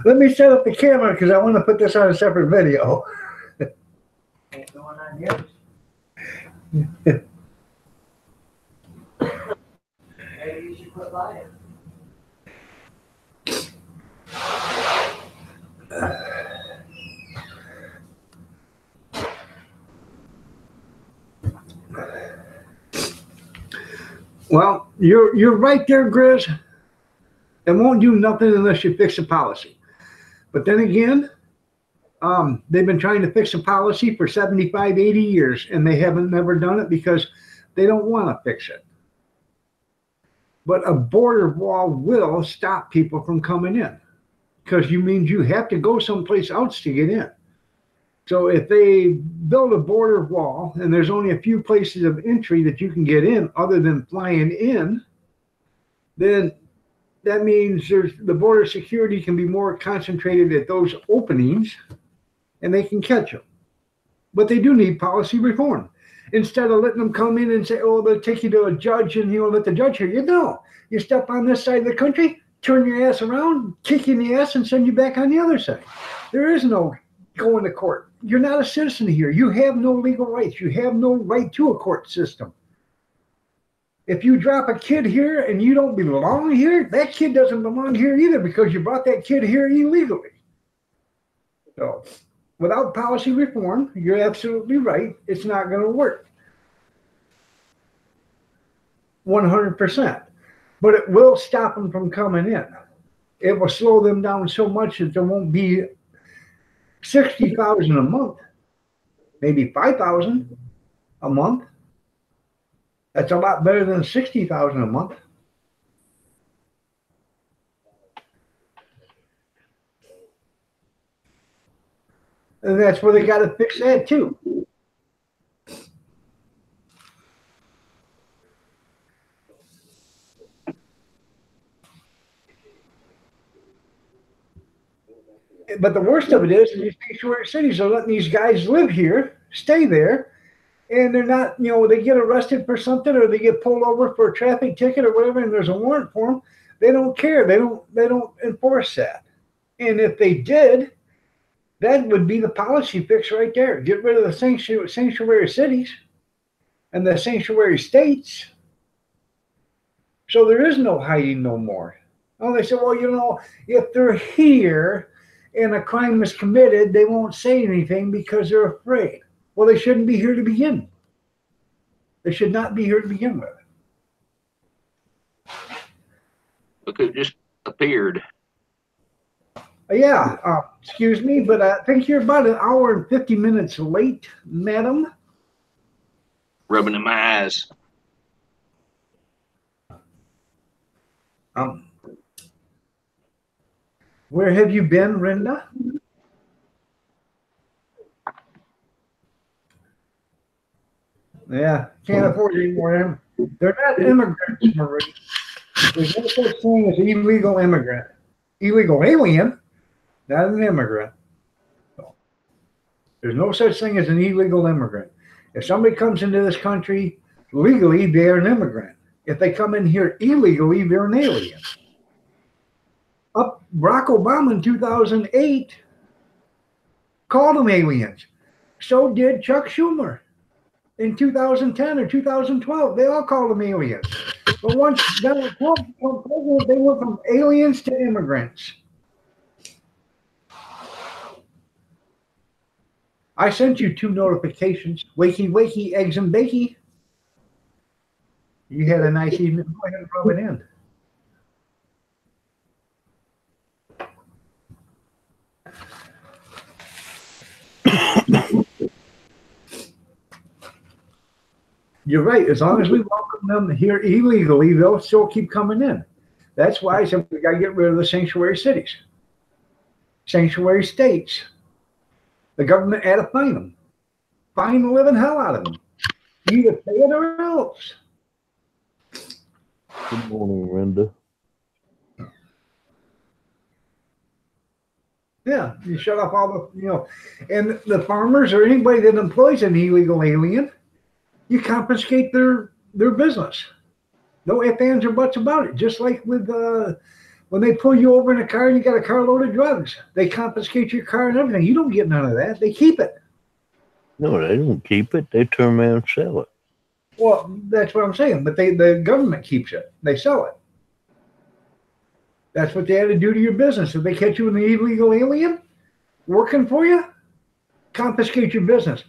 Let me set up the camera because I want to put this on a separate video. Ain't going on yours. Maybe you should quit lying. Well, you're right there, Grizz. It won't do nothing unless you fix the policy. But then again, they've been trying to fix the policy for 75, 80 years, and they haven't never done it because they don't want to fix it. But a border wall will stop people from coming in. because you means you have to go someplace else to get in. So if they build a border wall and there's only a few places of entry that you can get in other than flying in, then that means the border security can be more concentrated at those openings and they can catch them. But they do need policy reform. Instead of letting them come in and say, oh, they'll take you to a judge and you'll let the judge hear you. No, you step on this side of the country, turn your ass around, kick you in the ass and send you back on the other side. There is no going to court. You're not a citizen here. You have no legal rights. You have no right to a court system. If you drop a kid here and you don't belong here, that kid doesn't belong here either because you brought that kid here illegally. So without policy reform, you're absolutely right. It's not going to work. 100%. But it will stop them from coming in. It will slow them down so much that there won't be 60,000 a month, maybe 5,000 a month. That's a lot better than 60,000 a month. And that's where they got to fix that too. But the worst of it is these sanctuary cities are letting these guys live here, stay there, and they're not, they get arrested for something or they get pulled over for a traffic ticket or whatever, and there's a warrant for them. They don't care. They don't enforce that. And if they did, that would be the policy fix right there. Get rid of the sanctuary cities and the sanctuary states. So there is no hiding no more. Oh, they say, well, if they're here and a crime is committed, they won't say anything because they're afraid. Well, they shouldn't be here to begin. They should not be here to begin with. Look who just appeared. Yeah, excuse me, but I think you're about an hour and 50 minutes late, madam. Rubbing in my eyes. Where have you been, Renda? Yeah, can't afford any more of them. They're not immigrants, Marie. There's no such thing as illegal immigrant. Illegal alien, not an immigrant. There's no such thing as an illegal immigrant. If somebody comes into this country legally, they're an immigrant. If they come in here illegally, they're an alien. Barack Obama in 2008 called them aliens. So did Chuck Schumer in 2010 or 2012. They all called them aliens. But once Donald Trump became president, they went from aliens to immigrants. I sent you 2 notifications. Wakey, wakey, eggs and bakey. You had a nice evening. Go ahead and rub it in. You're right. As long as we welcome them here illegally, they'll still keep coming in. That's why I said we got to get rid of the sanctuary cities, sanctuary states. The government had to fine them, fine the living hell out of them. You either pay it or else. Good morning, Renda. Yeah, you shut off all the, and the farmers or anybody that employs an illegal alien, you confiscate their business. No ifs, ands, or buts about it. Just like with when they pull you over in a car and you got a carload of drugs, they confiscate your car and everything. You don't get none of that. They keep it. No, they don't keep it. They turn around and sell it. Well, that's what I'm saying. But the government keeps it. They sell it. That's what they had to do to your business. If they catch you with an illegal alien working for you, confiscate your business.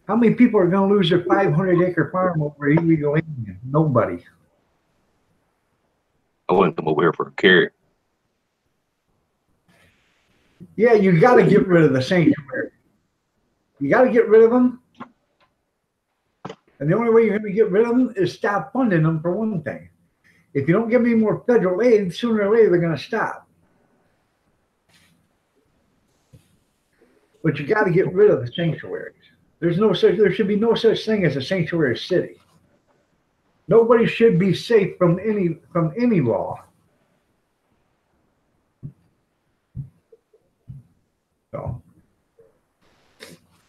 How many people are going to lose their 500-acre farm over illegal alien? Nobody. I wouldn't come over here for a carrot. Yeah, you got to get rid of the sanctuary. You got to get rid of them. And the only way you're going to get rid of them is stop funding them, for one thing. If you don't give me more federal aid, sooner or later they're going to stop. but you got to get rid of the sanctuaries. There should be no such thing as a sanctuary city. Nobody should be safe from any law. So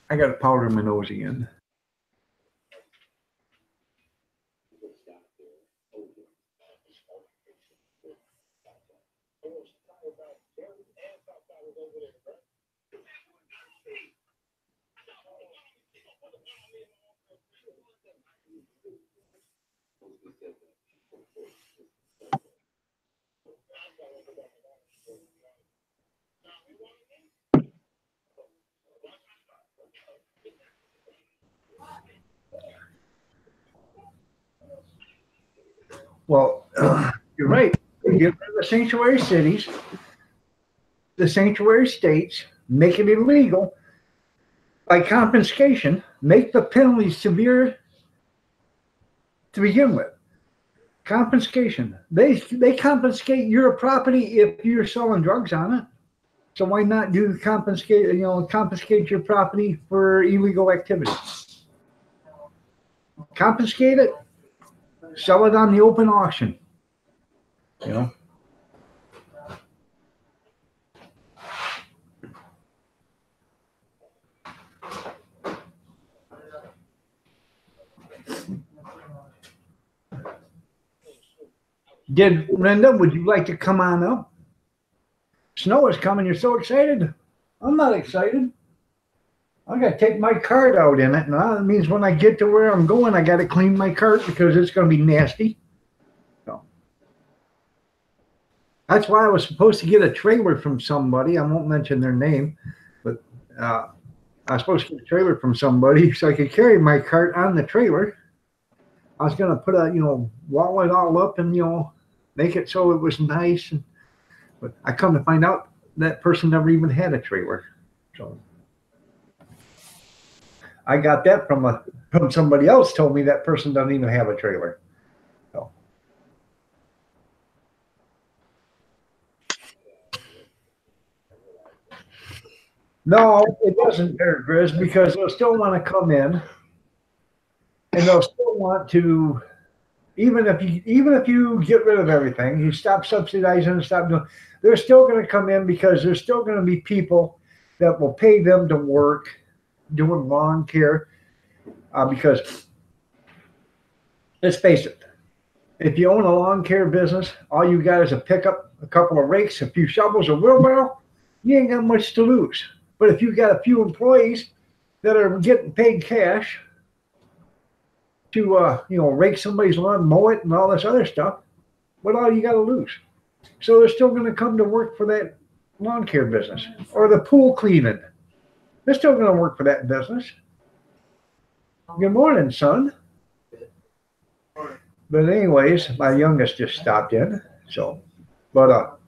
I got to powder my nose again. Well, you're right. Get rid of the sanctuary cities, the sanctuary states, make it illegal by confiscation, make the penalty severe to begin with. Confiscation. They confiscate your property if you're selling drugs on it. So why not confiscate your property for illegal activity? Confiscate it, sell it on the open auction. You know. Linda, would you like to come on up? Snow is coming. You're so excited. I'm not excited. I got to take my cart out in it. And that means when I get to where I'm going, I got to clean my cart because it's going to be nasty. So that's why I was supposed to get a trailer from somebody. I won't mention their name, but I was supposed to get a trailer from somebody so I could carry my cart on the trailer. I was going to put wall it all up and, make it so it was nice. But I come to find out that person never even had a trailer. So I got that from somebody else told me that person doesn't even have a trailer. So. No, it doesn't, Bear Grizz, because they'll still want to come in and they'll still want to. Even if you get rid of everything, you stop subsidizing and stop doing, they're still going to come in because there's still going to be people that will pay them to work doing lawn care. Because let's face it, if you own a lawn care business, all you got is a pickup, a couple of rakes, a few shovels, a wheelbarrow, you ain't got much to lose. But if you've got a few employees that are getting paid cash to rake somebody's lawn, mow it, and all this other stuff, what all you got to lose? So they're still going to come to work for that lawn care business or the pool cleaning. They're still going to work for that business. Good morning, son. But anyways, my youngest just stopped in. So, but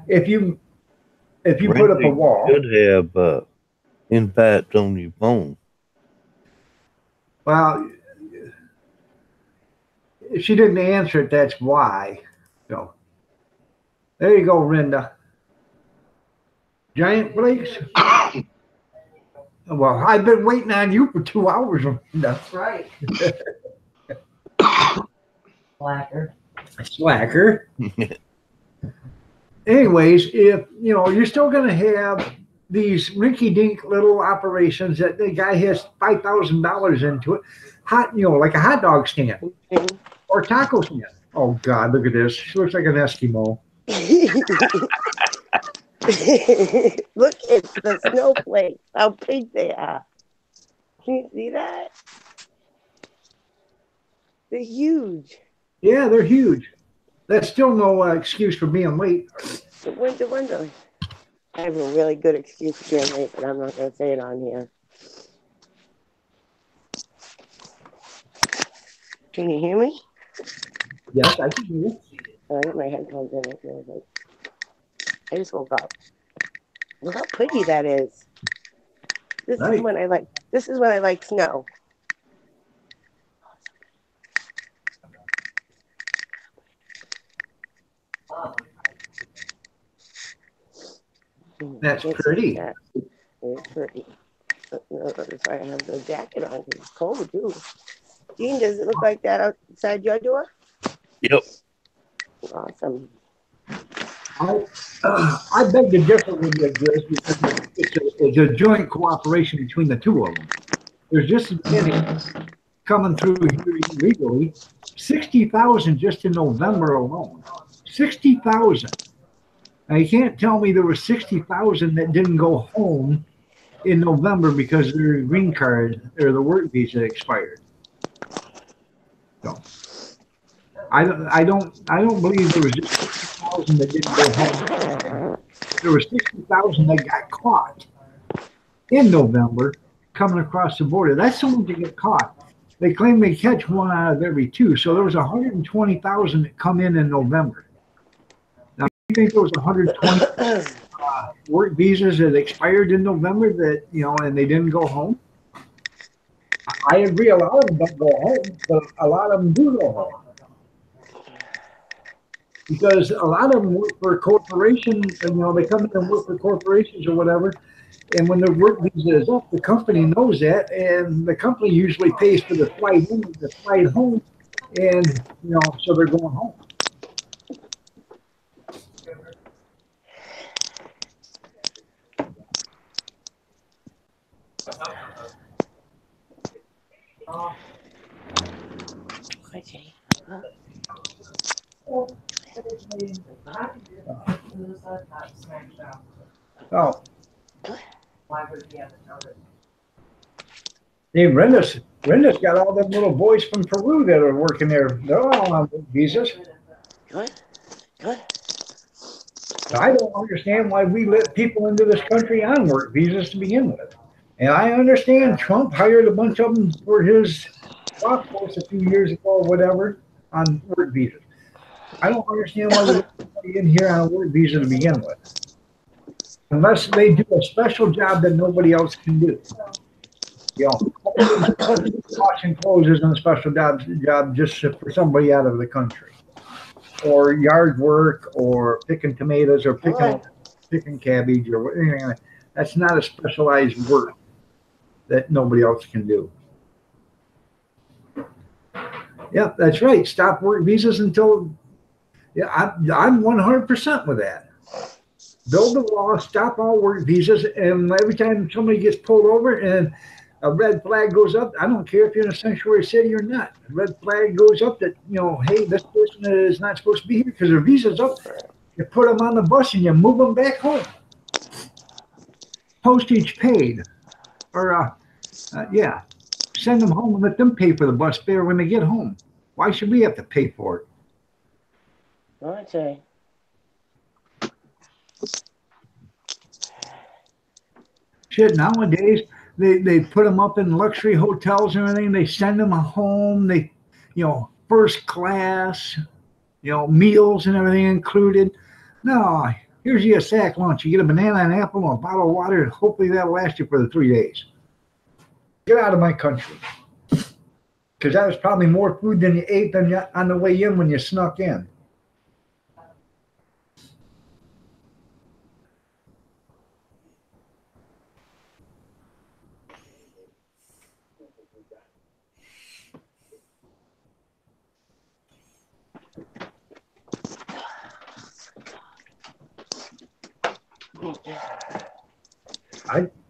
if you put up a wall, you should have impact on your phone. Well, if she didn't answer it, that's why. So there you go, Rinda. Giant flakes. Well, I've been waiting on you for 2 hours, Rinda. That's right. Slacker. Anyways, if you're still going to have these rinky-dink little operations that the guy has $5,000 into it, like a hot dog stand or taco stand. Oh God, look at this. She looks like an Eskimo. Look at the snowflakes, how big they are. Can you see that? They're huge. Yeah, they're huge. That's still no excuse for being late. The window. I have a really good excuse for being late, but I'm not going to say it on here. Can you hear me? Yes, I can hear you. I got my headphones in. I just woke up. Look how pretty that is. This is when I like snow. That's pretty. It's pretty. That's why I have the jacket on because it's cold too. Gene, does it look like that outside your door? Yep. Awesome. I beg to differ with you, Grace, because it's a joint cooperation between the two of them. There's just as many coming through here illegally. 60,000 just in November alone. 60,000. Now you can't tell me there were 60,000 that didn't go home in November because their green card or the work visa expired. So I don't believe there was just 60,000 that didn't go home. There were 60,000 that got caught in November coming across the border. That's the ones that get caught. They claim they catch one out of every two. So there was 120,000 that come in November. Now, do you think there was 120 work visas that expired in November that, and they didn't go home? I agree, a lot of them don't go home, but a lot of them do go home. Because a lot of them work for corporations, and they come in and work for corporations or whatever. And when their work visa is up, the company knows that, and the company usually pays for the flight in, the flight home, and so they're going home. Okay. Oh. Hey, Brenda's got all them little boys from Peru that are working there. They're all on visas. Good. I don't understand why we let people into this country on work visas to begin with. And I understand Trump hired a bunch of them for his golf course a few years ago or whatever on work visas. I don't understand why we let somebody in here on a work visa to begin with. Unless they do a special job that nobody else can do. Washing clothes isn't a special job just for somebody out of the country. Or yard work, or picking tomatoes, or picking cabbage, or anything. That's not a specialized work that nobody else can do. Yeah, that's right. Stop work visas until. Yeah, I'm 100% with that. Build the law, stop all work visas, and every time somebody gets pulled over and a red flag goes up, I don't care if you're in a sanctuary city or not. A red flag goes up that, hey, this person is not supposed to be here because their visa's up. You put them on the bus and you move them back home. Postage paid. Or, send them home and let them pay for the bus fare when they get home. Why should we have to pay for it? Okay. Shit, nowadays, they put them up in luxury hotels and everything. They send them home. They, first class, meals and everything included. No, here's you a sack lunch. You get a banana, an apple, and a bottle of water, and hopefully that'll last you for the 3 days. Get out of my country. Because that was probably more food than you ate on the way in when you snuck in.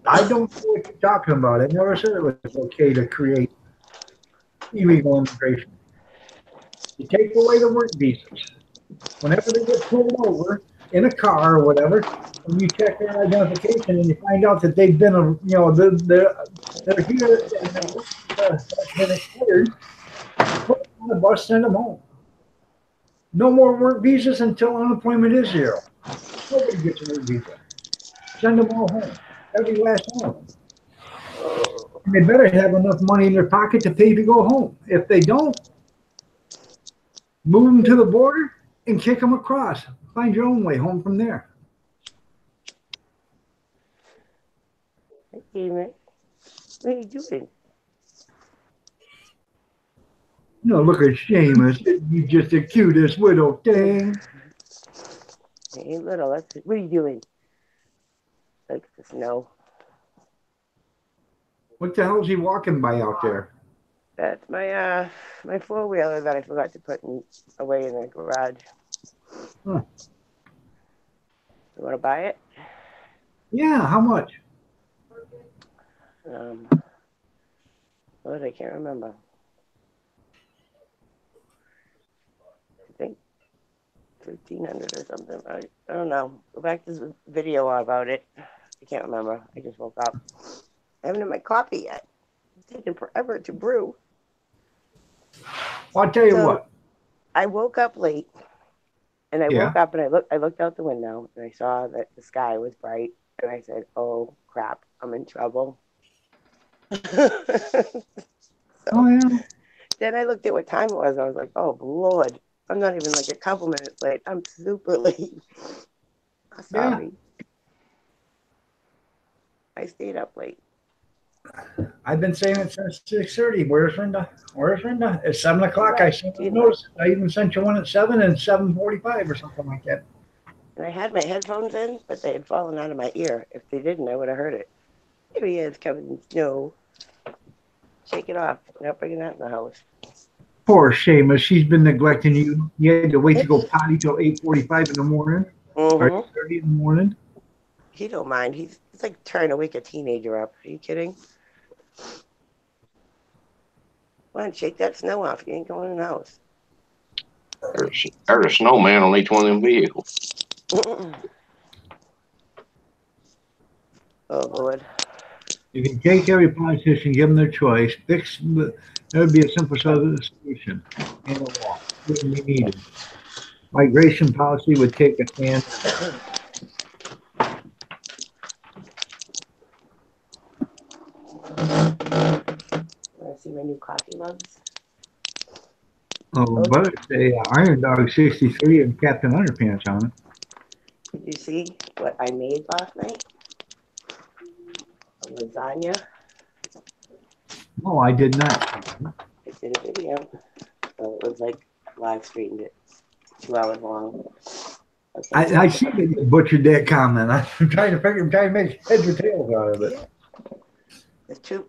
I don't know what you're talking about. I never said it was okay to create illegal immigration. You take away the work visas. Whenever they get pulled over in a car or whatever, and you check their identification and you find out that they've been, they're here and they've been expired, put them on the bus, send them home. No more work visas until unemployment is zero. Nobody gets a work visa. Send them all home. Every last one. And they better have enough money in their pocket to pay to go home. If they don't, move them to the border and kick them across. Find your own way home from there. Hey, man. What are you doing? No, look at Seamus. You just the cutest little thing. Hey, little. What are you doing? Like the snow. What the hell is he walking by out there? That's my my 4-wheeler that I forgot to put away in the garage. Huh. You want to buy it? Yeah, how much? What, I can't remember. I think 1,500 or something. I don't know. Go back to the video about it. I can't remember. I just woke up. I haven't had my coffee yet. It's taken forever to brew. Well, I'll tell you So, what. I woke up late, and I Yeah. woke up and I looked out the window and I saw that the sky was bright, and I said, "Oh crap, I'm in trouble." Oh yeah. Then I looked at what time it was. I was like, "Oh Lord, I'm not even like a couple minutes late. I'm super late." Sorry. I stayed up late. I've been saying it since 6:30. Where's Linda? Where's Linda? It's 7 o'clock. I sent you a notice. I even sent you one at 7 and 7:45 or something like that. And I had my headphones in, but they had fallen out of my ear. If they didn't, I would have heard it. Here he is, covered in snow. Shake it off. Not bringing that in the house. Poor Seamus. She's been neglecting you. You had to wait to go potty till 8:45 in the morning or 8:30 in the morning. He don't mind. He's like trying to wake a teenager up. Are you kidding? Come on, shake that snow off. You ain't going in the house. There's a snowman on each one of them vehicles. Oh, Lord. You can take every politician, give them their choice, fix. That would be a simple solution. And a law wouldn't be needed. Migration policy would take a stand. Want to see my new coffee mugs? Oh, but it's a Iron Dog 63 and Captain Underpants on it. Did you see what I made last night? A lasagna. No, I did not. I did a video. So it was like live streamed it. 2 hours long. Okay, I see that you butchered that comment. I'm trying to make heads or tails out of it.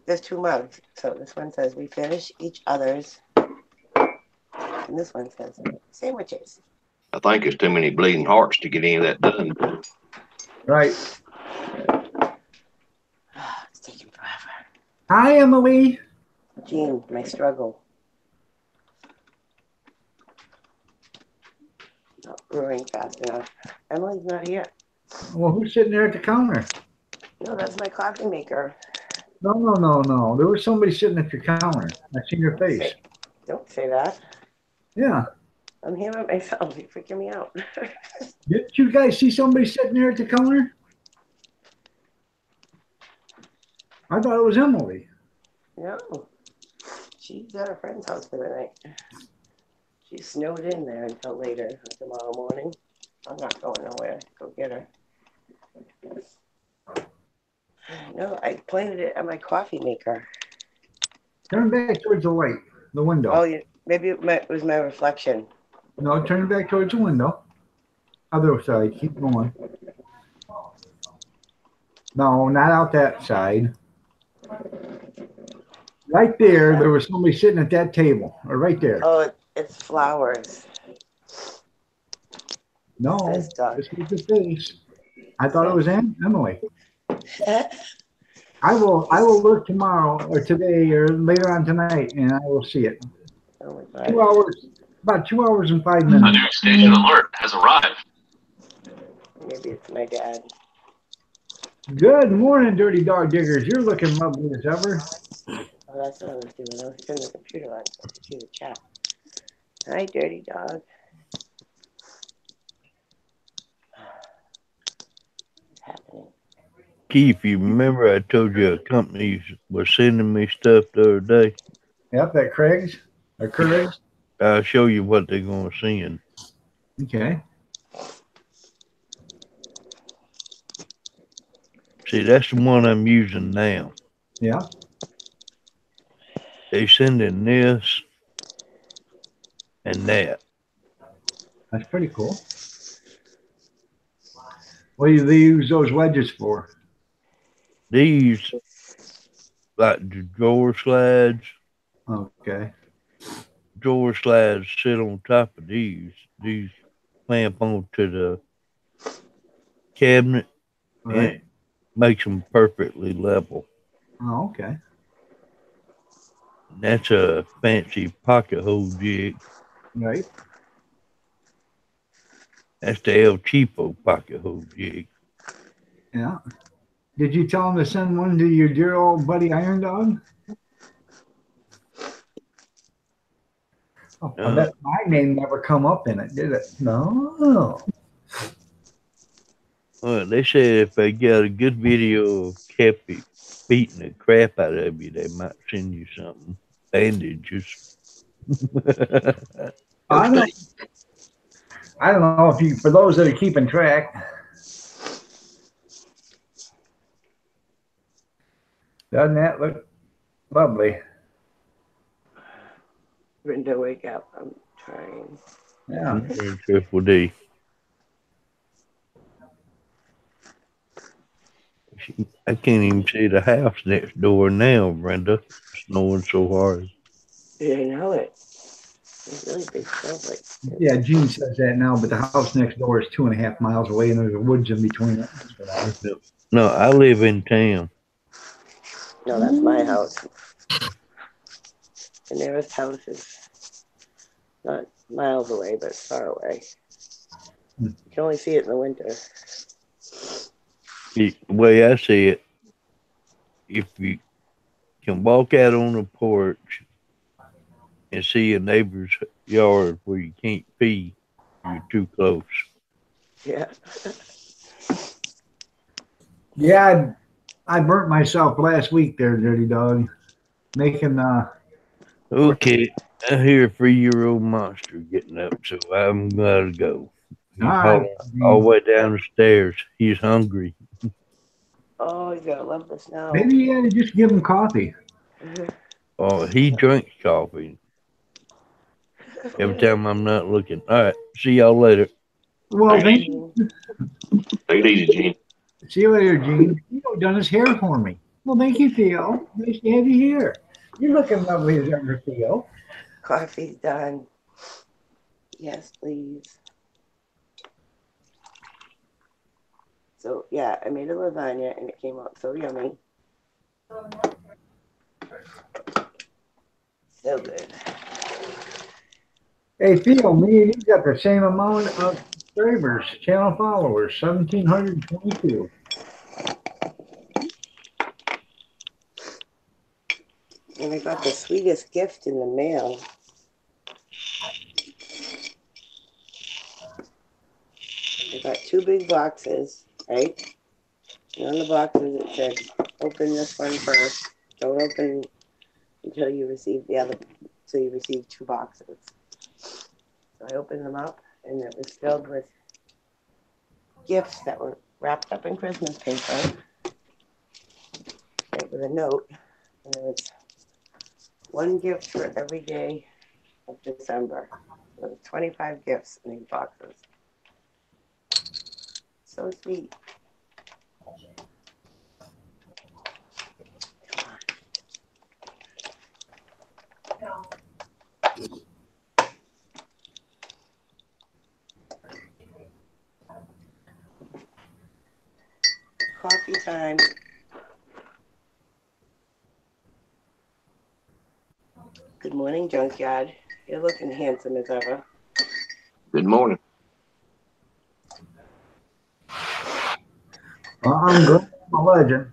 There's two mugs. So this one says we finish each other's, and this one says sandwiches. I think it's too many bleeding hearts to get any of that done. Right. It's taking forever. Hi, Emily. Gene, my struggle. Not brewing fast enough. Emily's not here. Well, who's sitting there at the counter? No, that's my coffee maker. No. There was somebody sitting at your counter. I seen your face. Don't say that. Yeah. I'm here by myself. You're freaking me out. Didn't you guys see somebody sitting there at the counter? I thought it was Emily. No. She's at her friend's house for the night. She snowed in there until later tomorrow morning. I'm not going nowhere. Go get her. No, I planted it at my coffee maker. Turn back towards the light, the window. Oh, yeah. Maybe it was my reflection. No, turn back towards the window. Other side. Keep going. No, not out that side. Right there, there was somebody sitting at that table, or right there. Oh, it's flowers. No, This dog. this was the face. I thought it was Emily. I will look tomorrow or today or later on tonight, and I will see it. Oh my 2 God. hours, about 2 hours and 5 A minutes. new station alert has arrived. Maybe it's my dad. Good morning, Dirty Dog Diggers. You're looking lovely as ever. Oh, that's what I was doing. I was turning the computer on so I could see the chat. Hi, dirty dog. What's happening? Keith, you remember I told you a company was sending me stuff the other day? Yep, that Craig's or Craig's. I'll show you what they're going to send. Okay. See, that's the one I'm using now. Yeah. They sending this and that. That's pretty cool. What do they use those wedges for? These like the drawer slides. Okay. Drawer slides sit on top of these. These clamp onto the cabinet and Right. it makes them perfectly level. Oh, okay. That's a fancy pocket hole jig. Right. That's the El Cheapo pocket hole jig. Yeah. Did you tell him to send one to your dear old buddy Iron Dog? Oh, I bet my name never come up in it, did it? No. Well, they said if they got a good video of Cappy beating the crap out of you, they might send you something. Bandages. I don't know. I don't know if you, for those that are keeping track, doesn't that look lovely? Brenda, wake up. I'm trying. Yeah. Triple D. I can't even see the house next door now, Brenda. It's snowing so hard. Yeah, I know it. It's really big stuff. Like, Yeah, Gene says that now, but the house next door is 2.5 miles away and there's a woods in between it. That's why. No, I live in town. no, that's my house. The nearest house is not miles away, but far away. You can only see it in the winter. The way I see it, if you can walk out on the porch and see a neighbor's yard where you can't pee, you're too close. Yeah. Yeah, I burnt myself last week there, Dirty Dog, making Okay, I hear a 3-year-old monster getting up, so I'm gonna go. He's all right. all the way down the stairs. He's hungry. Oh, you gotta love the snow. Maybe you had to just give him coffee. Oh, he drinks coffee every time I'm not looking. All right, see y'all later. Well, Take it easy, Gene. see you later, Gene. You done his hair for me. Well, thank you, Theo. Nice to have you here. You're looking lovely as ever, Theo. Coffee's done. Yes, please. So, yeah, I made a lasagna and it came out so yummy. So good. Hey, Theo, me and you got the same amount of subscribers, channel followers, 1,722. And I got the sweetest gift in the mail. I got 2 big boxes, right? And on the boxes it said, open this one first. Don't open until you receive the other, so you receive 2 boxes. So I opened them up and it was filled with gifts that were wrapped up in Christmas paper. Right, with a note. And there was 1 gift for every day of December. There was 25 gifts in these boxes. So sweet. Coffee time. Good morning, Junkyard. You're looking handsome as ever. Good morning. I'm good. I'm a legend.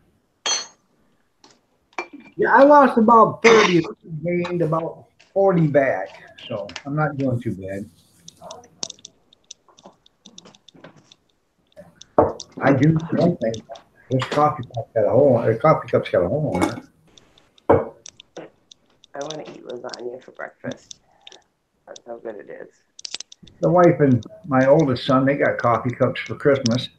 Yeah, I lost about 30, gained about 40 back, so I'm not doing too bad. I do one thing. This coffee cup's got a hole. The coffee cup's got a hole in it. I want to eat lasagna for breakfast. That's how good it is. The wife and my oldest son, they got coffee cups for Christmas.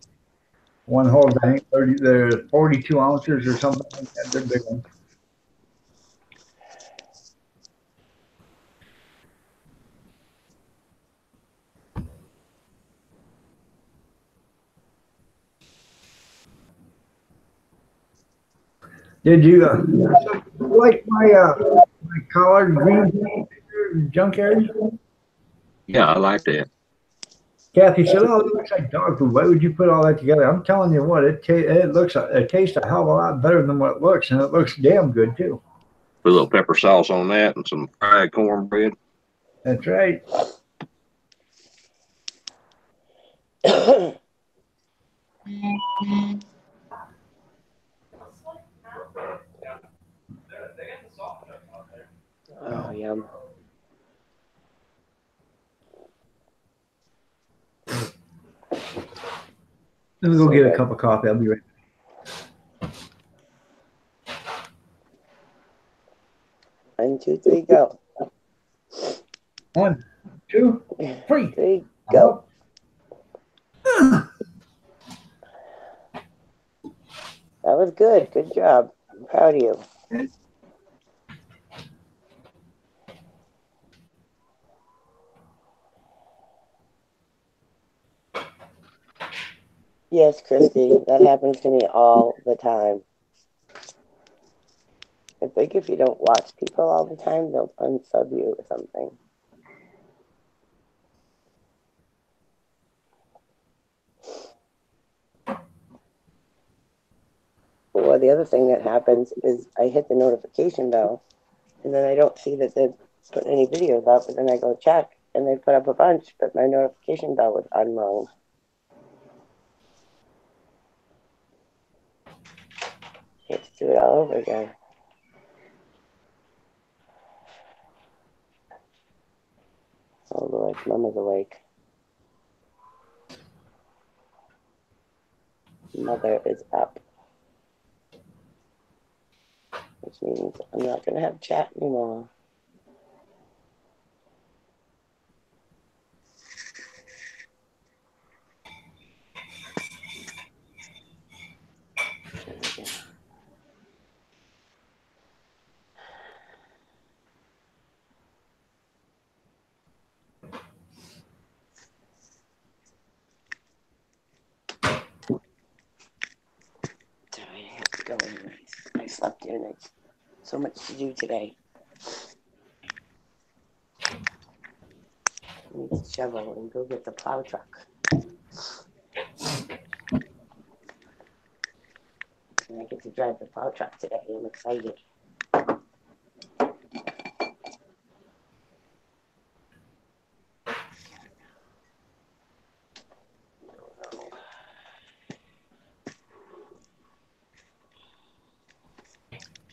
One holds, I think, 30, they're 42 ounces or something like that. They're big ones. Did you like my collard green junkyard? Yeah, I like that. Kathy said, "Oh, it looks like dog food. Why would you put all that together?" I'm telling you what, it tastes a hell of a lot better than what it looks, and it looks damn good too. Put a little pepper sauce on that and some fried cornbread. That's right. Oh, yum. Let me go get a cup of coffee. I'll be right back. 1, 2, 3, go. 1, 2, 3. 3, go. That was good. Good job. I'm proud of you. Yes, Christy, that happens to me all the time. I think if you don't watch people all the time, they'll unsub you or something. Or the other thing that happens is I hit the notification bell, and then I don't see that they're putting any videos up, but then I go check, and they put up a bunch, but my notification bell was unrung. Let's do it all over again. Oh Lord, Mama's awake. Mother is up. Which means I'm not going to have chat anymore. I slept in. It's so much to do today. I need to shovel and go get the plow truck. And I get to drive the plow truck today. I'm excited.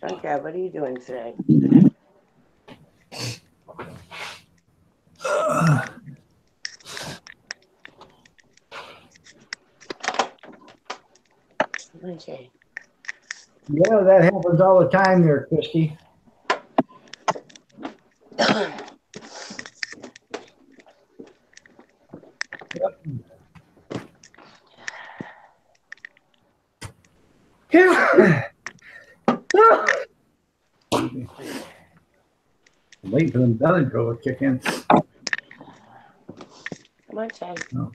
Junkyard, what are you doing today? Okay. Yeah, that happens all the time there, Christy. Yeah. Wait for them belly girl to kick in. Come on, Chad. No.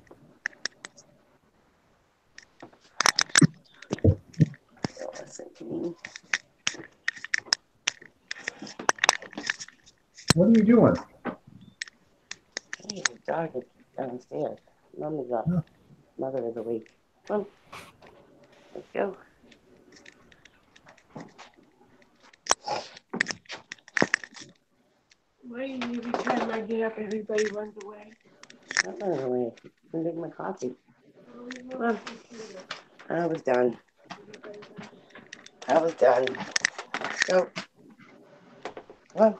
Don't listen to me. What are you doing? Hey, the dog is downstairs. Mom is up. Huh. Mother is awake. Come on. Let's go. Why every time I get up, everybody runs away? I'm not running away. I'm making my coffee. Come on. I was done. I was done. Let's go. Come on.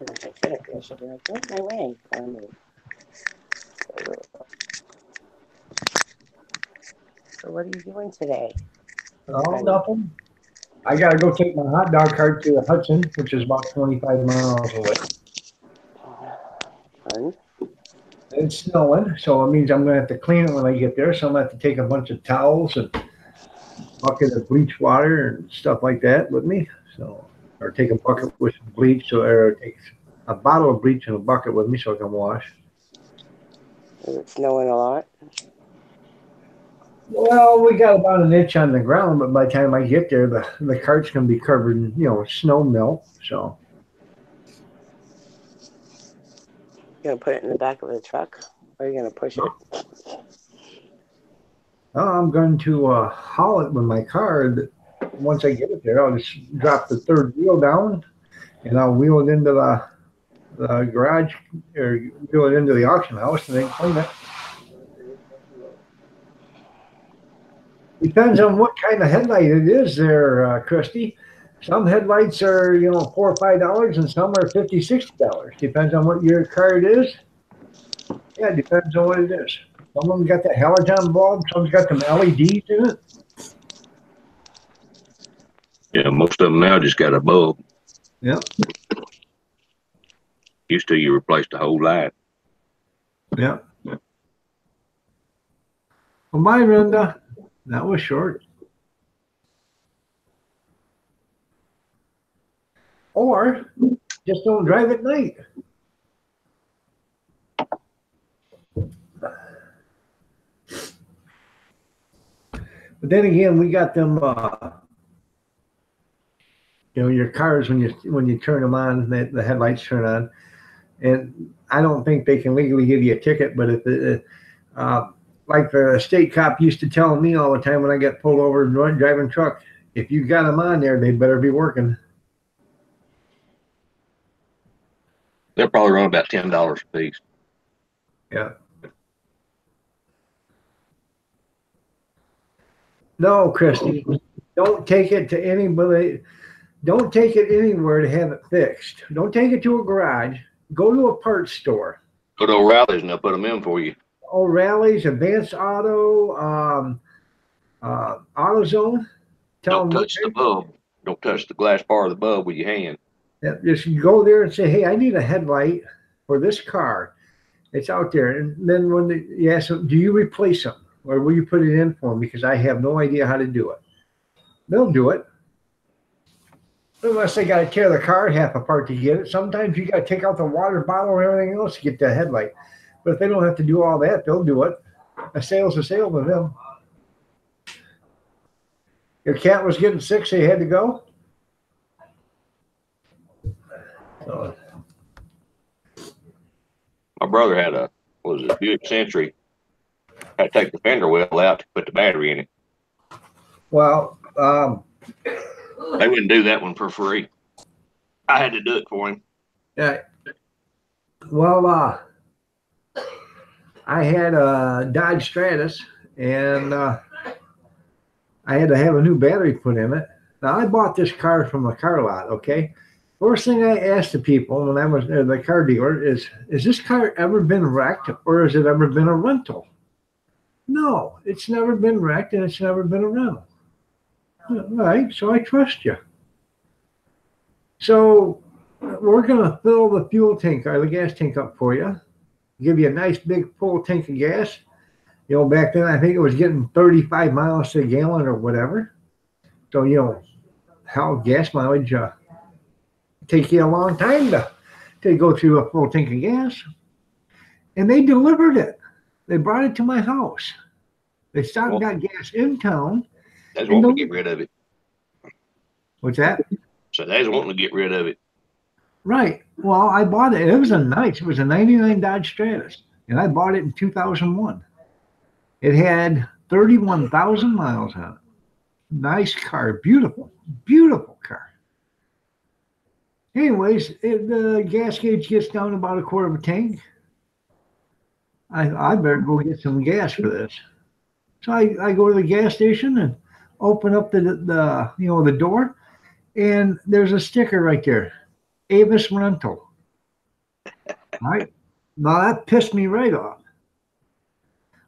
If I sit up here, she'll be like, "Where's my way?" So what are you doing today? Oh, nothing. I gotta go take my hot dog cart to Hudson, which is about 25 miles away. Fun. It's snowing, so it means I'm gonna have to clean it when I get there. So I'm gonna have to take a bunch of towels and bucket of bleach water and stuff like that with me. So, or take a bucket with some bleach, so or take a bottle of bleach in a bucket with me so I can wash. Is it snowing a lot? Well, we got about an inch on the ground, but by the time I get there, the cart's gonna be covered in, snow melt. So You gonna put it in the back of the truck, or are you gonna push it? I'm going to haul it with my car. Once I get it there, I'll just drop the third wheel down, and I'll wheel it into the garage, or wheel it into the auction house, and then clean it. Depends on what kind of headlight it is there, Christy. Some headlights are, $4 or $5, and some are $50, $60. Depends on what your car it is. Yeah, it depends on what it is. Some of them got that halogen bulb, some's got them LEDs in it. Yeah, most of them now just got a bulb. Yeah. Used to, you replaced the whole light. Yeah. Well, bye, Rhonda. That was short. Or just don't drive at night. But then again, we got them. Your cars when you turn them on, the headlights turn on, and I don't think they can legally give you a ticket. But if like the state cop used to tell me all the time when I got pulled over driving truck, if you got them on there, they better be working. They'll probably run about $10 a piece. Yeah. No, Christy, don't take it to anybody. Don't take it anywhere to have it fixed. Don't take it to a garage. Go to a parts store. Go to O'Reilly's and they'll put them in for you. O'Reilly's, Advanced Auto, AutoZone. Don't touch the bulb. Don't touch the glass part of the bulb with your hand. Yeah, just go there and say, hey, I need a headlight for this car. It's out there. And then when you ask them, do you replace them? Or will you put it in for them? Because I have no idea how to do it. They'll do it. Unless they got to tear the car half apart to get it. Sometimes you got to take out the water bottle and everything else to get the headlight. But if they don't have to do all that, they'll do it. A sale's a sale with them. Your cat was getting sick, so you had to go? My brother had a Buick Century. Had to take the fender well out to put the battery in it. Well, they wouldn't do that one for free. I had to do it for him. Yeah. Well, I had a Dodge Stratus, and I had to have a new battery put in it. Now, I bought this car from a car lot, okay? First thing I asked the people when I was the car dealer is this car ever been wrecked, or has it ever been a rental? No, it's never been wrecked, and it's never been a rental. All right, so I trust you. So we're going to fill the fuel tank or the gas tank up for you. Give you a nice big full tank of gas. Back then I think it was getting 35 miles to the gallon or whatever. So, how gas mileage take you a long time to go through a full tank of gas. And they delivered it. They brought it to my house. They stopped and got gas in town. That's wanting to get rid of it. What's that? So they was wanting to get rid of it. Right. Well, I bought it. It was a 99 Dodge Stratus, and I bought it in 2001. It had 31,000 miles on it. Nice car. Beautiful, beautiful car. Anyways, the gas gauge gets down about a quarter of a tank. I better go get some gas for this. So I go to the gas station and open up the door, and there's a sticker right there, Avis Rental. All right. Now that pissed me right off.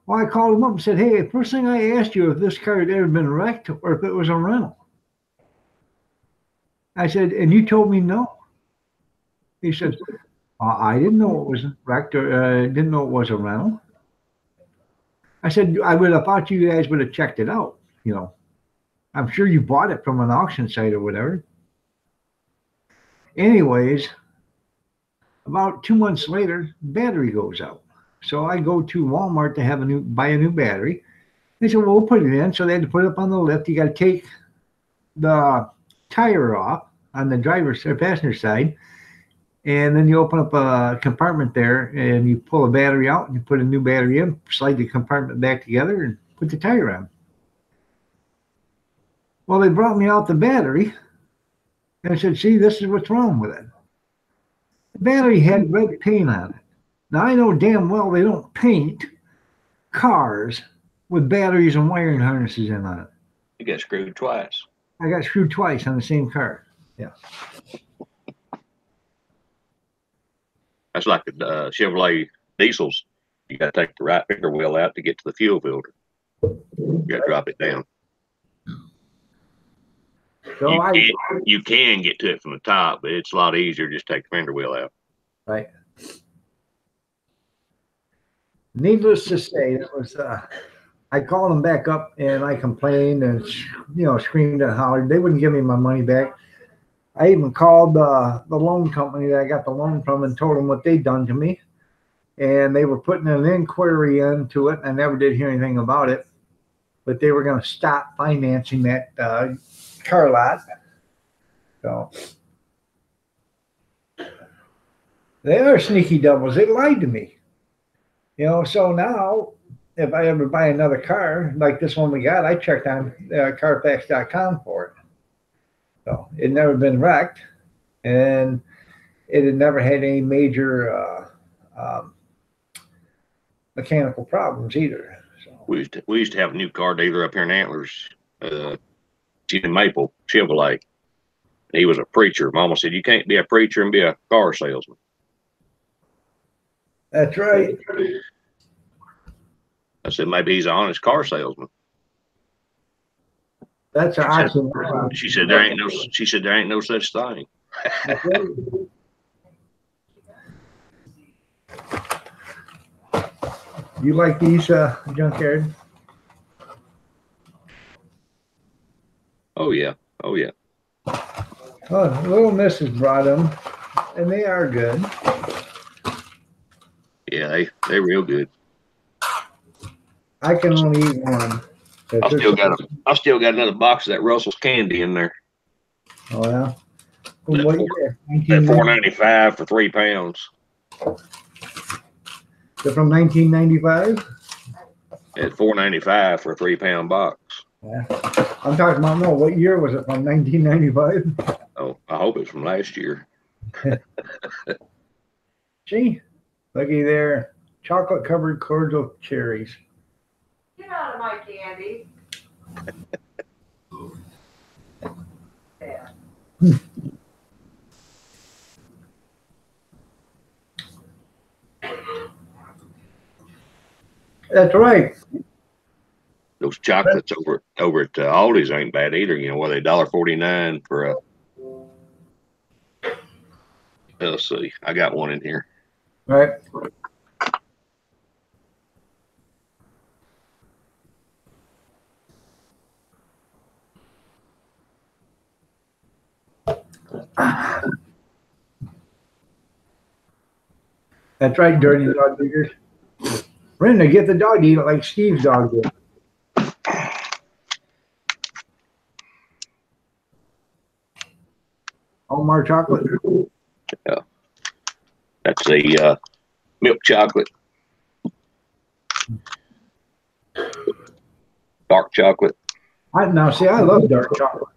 Well, I called him up and said, hey, first thing I asked you if this car had ever been wrecked or if it was a rental. I said, and you told me no. He said, I didn't know it was wrecked or didn't know it was a rental. I said, I would have thought you guys would have checked it out. I'm sure you bought it from an auction site or whatever. Anyways, About 2 months later, battery goes out. So I go to Walmart to buy a new battery. They said, well, we'll put it in. So they had to put it up on the lift. You got to take the tire off on the driver's or passenger side. And then you open up a compartment there and you pull a battery out and you put a new battery in, slide the compartment back together and put the tire on. Well, they brought me out the battery and I said, see, this is what's wrong with it. The battery had red paint on it. Now, I know damn well they don't paint cars with batteries and wiring harnesses in on it. You got screwed twice. I got screwed twice on the same car. Yeah. That's like the Chevrolet diesels. You got to take the right fender wheel out to get to the fuel filter. You got to drop it down. So you can get to it from the top, but it's a lot easier just take the fender wheel out. Right. Needless to say, it was. I called them back up and I complained and screamed and hollered. They wouldn't give me my money back. I even called the loan company that I got the loan from and told them what they'd done to me, and they were putting an inquiry into it. I never did hear anything about it, but they were going to stop financing that car lot. So they are sneaky devils. They lied to me. So now if I ever buy another car like this one we got, I checked on Carfax.com for it. So it had never been wrecked, and it had never had any major mechanical problems either. So We used to have a new car dealer up here in Antlers, Jim Maple Chevrolet. He was a preacher. Mama said, you can't be a preacher and be a car salesman. that's right. I said, maybe he's an honest car salesman. That's an option. She said, there ain't no such thing. That's right. You like these junkyard? Oh yeah. Oh yeah. Oh, little Mrs. brought them, and they are good. Yeah, they're real good. I can only eat one. I still got another box of that Russell's candy in there. Oh yeah. Well, what year? They're $4.95 for 3 pounds. They're from 1995. At $4.95 for a 3 pound box. Yeah. I'm talking about what year was it from? 1995. Oh, I hope it's from last year. Gee, looky there, chocolate covered cordial cherries. Get out of my candy. Yeah. That's right. Those chocolates over at Aldi's ain't bad either. What are they, $1.49 for a? Let's see. I got one in here. Right. That's right, dirty dog diggers. Brenda, get the dog to eat it like Steve's dog did. Omar chocolate. Yeah. That's the milk chocolate. Dark chocolate. I love dark chocolate.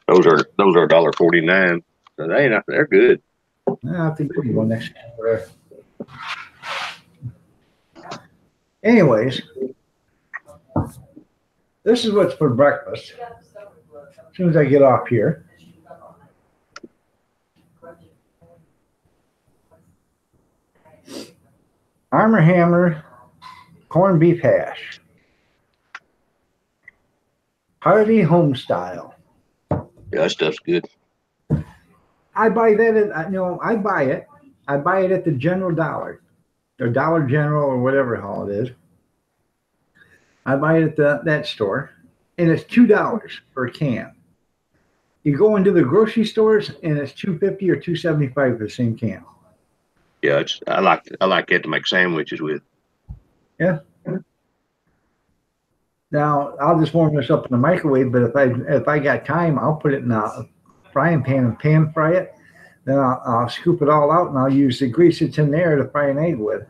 Those are $1.49. So they're good. I have to give you one next time. Anyways, this is what's for breakfast. As soon as I get off here. Armor Hammer corned beef hash. Hardy home style. Yeah, that stuff's good. I buy that I buy it. I buy it at the General Dollar or Dollar General or whatever the hell it is. I buy it at that store, and it's $2 for a can. You go into the grocery stores and it's $2.50 or $2.75 for the same can. Yeah, I like that to make sandwiches with. Now I'll just warm this up in the microwave, but if I got time, I'll put it in a frying pan and pan fry it. Then I'll scoop it all out and I'll use the grease that's in there to fry an egg with.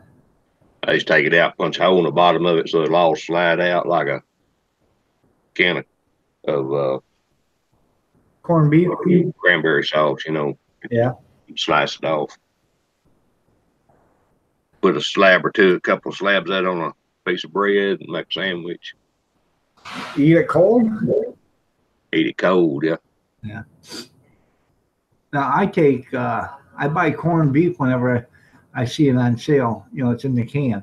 I just take it out, punch a hole in the bottom of it so it'll all slide out like a can of Corned beef. cranberry sauce, Yeah. Slice it off. Put a slab or two, a couple of slabs of that on a piece of bread and make a sandwich. Eat it cold. Eat it cold, yeah. Yeah. Now I buy corned beef whenever I see it on sale. It's in the can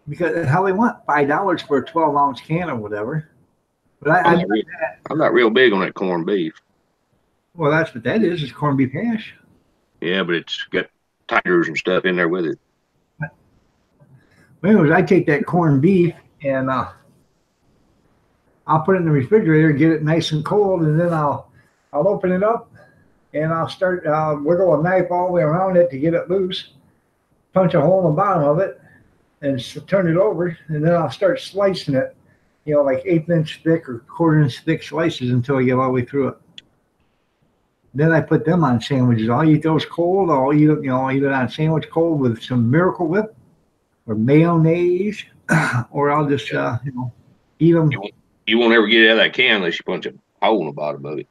because how they want $5 for a 12-ounce can or whatever. But I'm not real big on that corned beef. Well, that's what that is. It's corned beef hash. Yeah, but it's got tigers and stuff in there with it. Anyways, I take that corned beef and I'll put it in the refrigerator, get it nice and cold, and then I'll open it up and I'll start wiggle a knife all the way around it to get it loose, punch a hole in the bottom of it, and turn it over, and then I'll start slicing it, like 1/8 inch thick or 1/4 inch thick slices until I get all the way through it. Then I put them on sandwiches. I'll eat those cold. I'll eat it, I'll eat it on sandwich cold with some Miracle Whip or mayonnaise, or I'll just eat them. You won't ever get out of that can unless you punch a hole in the bottom of it.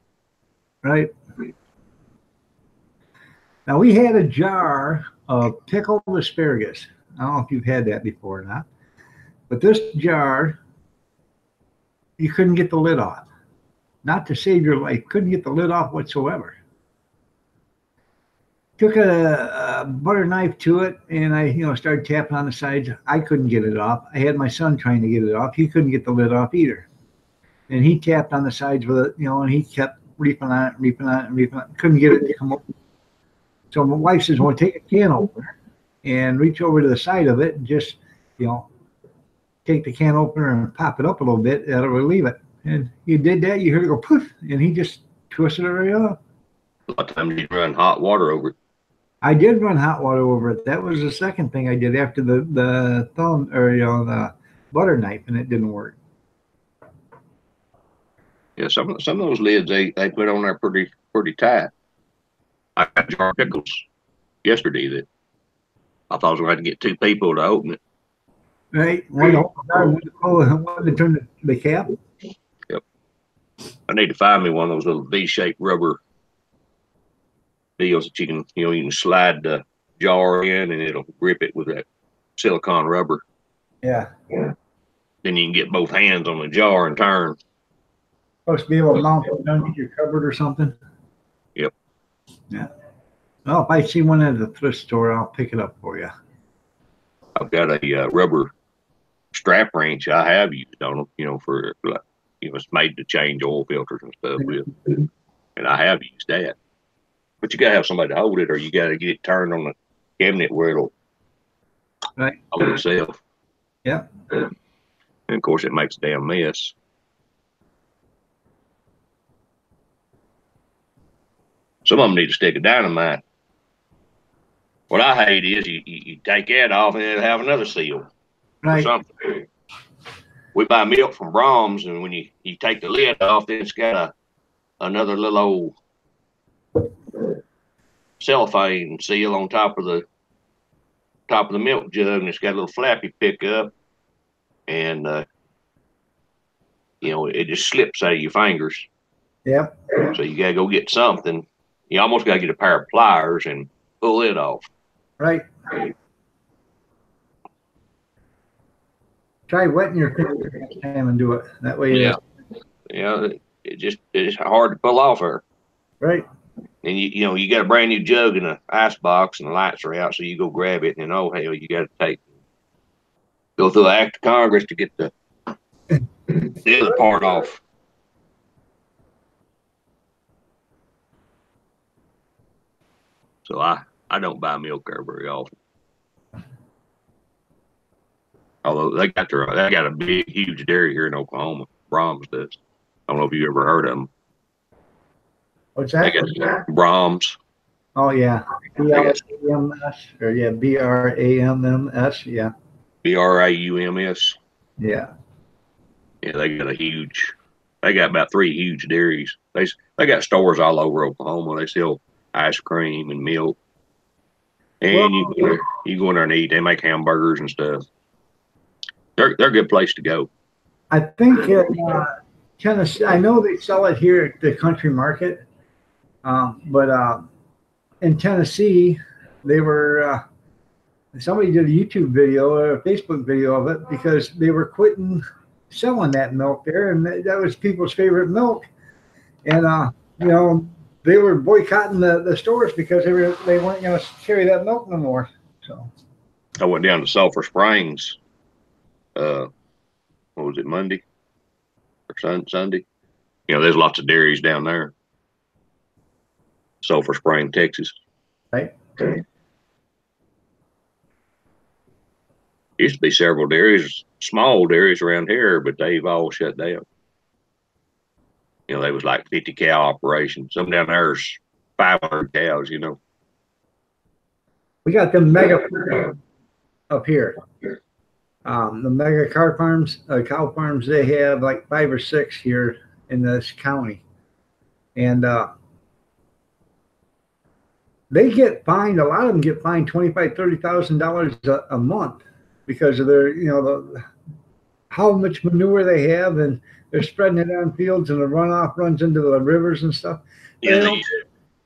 Right. Now we had a jar of pickled asparagus. I don't know if you've had that before or not, but this jar, you couldn't get the lid off. Not to save your life, couldn't get the lid off whatsoever. Took a butter knife to it, and I, started tapping on the sides. I couldn't get it off. I had my son trying to get it off. He couldn't get the lid off either. And he tapped on the sides with it, and he kept reefing on it. Couldn't get it to come open. So my wife says, well, take a can opener and reach over to the side of it and just, take the can opener and pop it up a little bit. That'll relieve it. And he did that. You heard it go poof, and he just twisted it right off. A lot of times you run hot water over it. I did run hot water over it. That was the second thing I did after the thumb or the butter knife, and it didn't work. Yeah, some of those lids they put on there pretty tight. I got a jar of pickles yesterday that I thought I was going to have to get 2 people to open it. Right, one to turn the cap. Yep. I need to find me one of those little V-shaped rubber deals that you can slide the jar in and it'll grip it with that silicone rubber. Yeah. Then you can get both hands on the jar and turn. Supposed to be able to mount it underneath your cupboard or something. Yep. Yeah. Well, if I see one at the thrift store, I'll pick it up for you. I've got a rubber strap wrench I have used on them, for it's made to change oil filters and stuff with, and I have used that. But you gotta have somebody to hold it, or you gotta get it turned on the cabinet where it'll hold itself. Yeah. And of course, it makes a damn mess. Some of them need a stick of dynamite. What I hate is you take that off and it'll have another seal. Right. Or something. We buy milk from Brahms, and when you take the lid off, then it's got another little old cellophane seal on top of the milk jug, and it's got a little flap you pick up, and it just slips out of your fingers. Yep. So you gotta go get something. You almost gotta get a pair of pliers and pull it off. Right. Try wetting your finger next time and do it. That way. Yeah. It's hard to pull off her. Right. And you got a brand new jug in an ice box and the lights are out, so you go grab it, and then hell, you got to go through an act of Congress to get the other part off. So I don't buy milk there very often. Although they got a big, huge dairy here in Oklahoma. Brahms does. I don't know if you ever heard of them. What's They that? got Brahms. Oh yeah, got- BRAMS or yeah, BRAMMS. Yeah, BRAUMS. yeah. Yeah, they got a huge. They got about 3 huge dairies. They got stores all over Oklahoma. They sell ice cream and milk. And Well, you go in there and eat. They make hamburgers and stuff. They're a good place to go. I think Tennessee. I know they sell it here at the country market, but in Tennessee, they were. Somebody did a YouTube video or a Facebook video of it because they were quitting selling that milk there, and that was people's favorite milk. And you know, they were boycotting the stores because they weren't going to carry that milk no more. So I went down to Sulphur Springs. What was it, Monday or Sunday? You know, there's lots of dairies down there. Sulphur Spring, Texas. right. Used to be several dairies, small dairies around here, but they've all shut down. You know, they was like 50 cow operation. Some down there's 500 cows, you know. We got the mega farms up here. The mega cow farms, they have like 5 or 6 here in this county. And they get fined, a lot of them get fined $25,000, $30,000 a month because of their, you know, how much manure they have, and they're spreading it on fields, and the runoff runs into the rivers and stuff. Yeah, They they don't- used to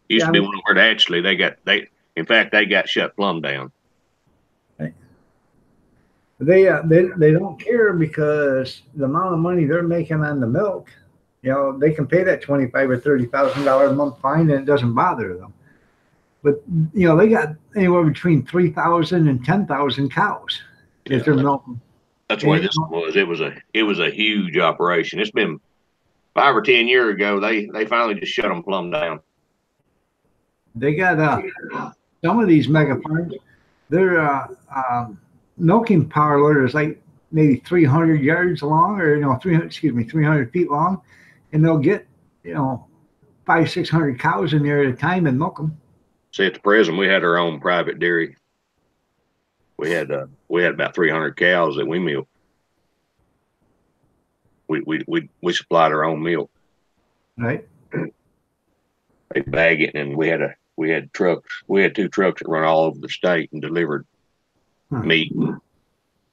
yeah, be one where actually they got shut plumb down. They don't care because the amount of money they're making on the milk, you know, they can pay that $25,000 or $30,000 a month fine, and it doesn't bother them. But you know, they got anywhere between 3,000 and 10,000 cows that they're milking. That's the way this was. It was a huge operation. It's been 5 or 10 years ago. They finally just shut them plumb down. They got some of these mega farms. Their milking parlor is like maybe 300 yards long, or 300 feet long, and they'll get 500-600 cows in there at a time and milk them. See, at the prison, we had our own private dairy. We had about 300 cows that we milked. We supplied our own milk. Right. They bag it, and we had trucks. We had 2 trucks that run all over the state and delivered meat. We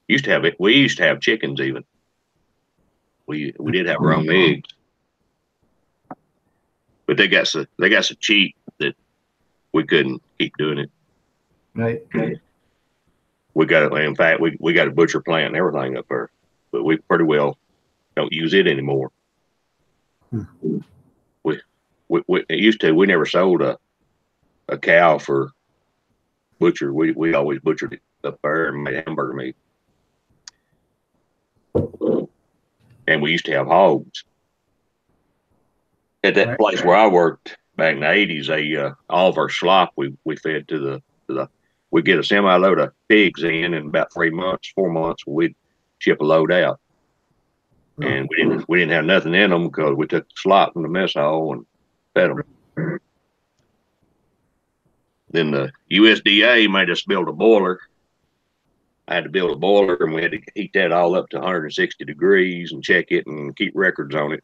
used to have chickens even. We did have our own eggs, but they got so cheap that we couldn't keep doing it. Right. We got it. In fact, we got a butcher plant and everything up there, but we pretty well don't use it anymore. We never sold a cow for butcher. We always butchered it up there and made hamburger meat. And we used to have hogs. At that place where I worked back in the 80s, all of our slop we fed to the we'd get a semi load of pigs in about 4 months, we'd ship a load out. And we didn't have nothing in them because we took the slop from the mess hall and fed them. Then the USDA made us build a boiler. I had to build a boiler, and we had to heat that all up to 160 degrees and check it and keep records on it.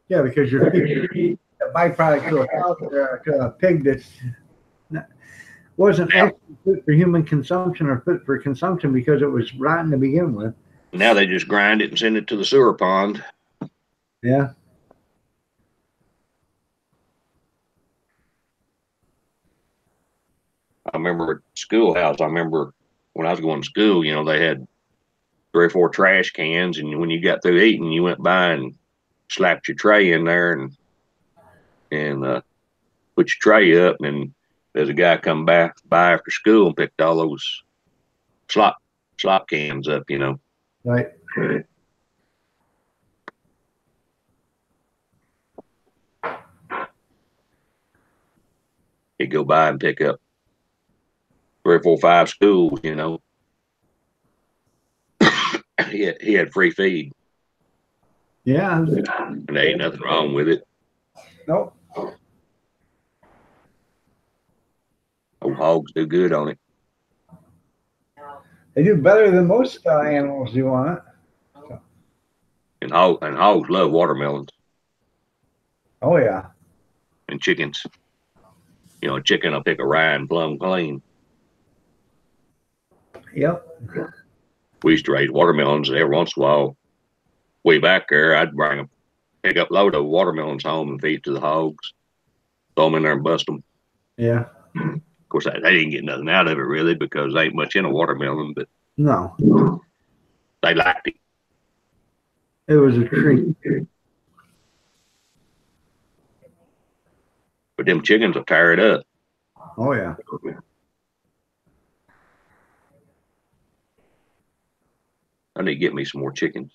Yeah, because you're feeding a byproduct to a cow, to a pig that's wasn't actually fit for human consumption or fit for consumption because it was rotten to begin with. Now they just grind it and send it to the sewer pond. Yeah. I remember at schoolhouse, I remember when I was going to school, they had 3 or 4 trash cans, and when you got through eating, you went by and slapped your tray in there and put your tray up, and there's a guy come by after school and picked all those slop cans up, Right. He'd go by and pick up 3 or 4 or 5 schools, he had free feed. Yeah. And there ain't nothing wrong with it. Nope. Old hogs do good on it. They do better than most animals do on it. And hogs love watermelons Oh yeah. and chickens. You know, a chicken will pick a rind plumb clean. Yep. We used to raise watermelons, and every once in a while, way back there, I'd bring a pickup load of watermelons home and feed to the hogs. Throw them in there and bust them. Yeah. Of course, they didn't get nothing out of it really because there ain't much in a watermelon, but No. they liked it. It was a treat. But them chickens will tear it up. Oh yeah. I need to get me some more chickens.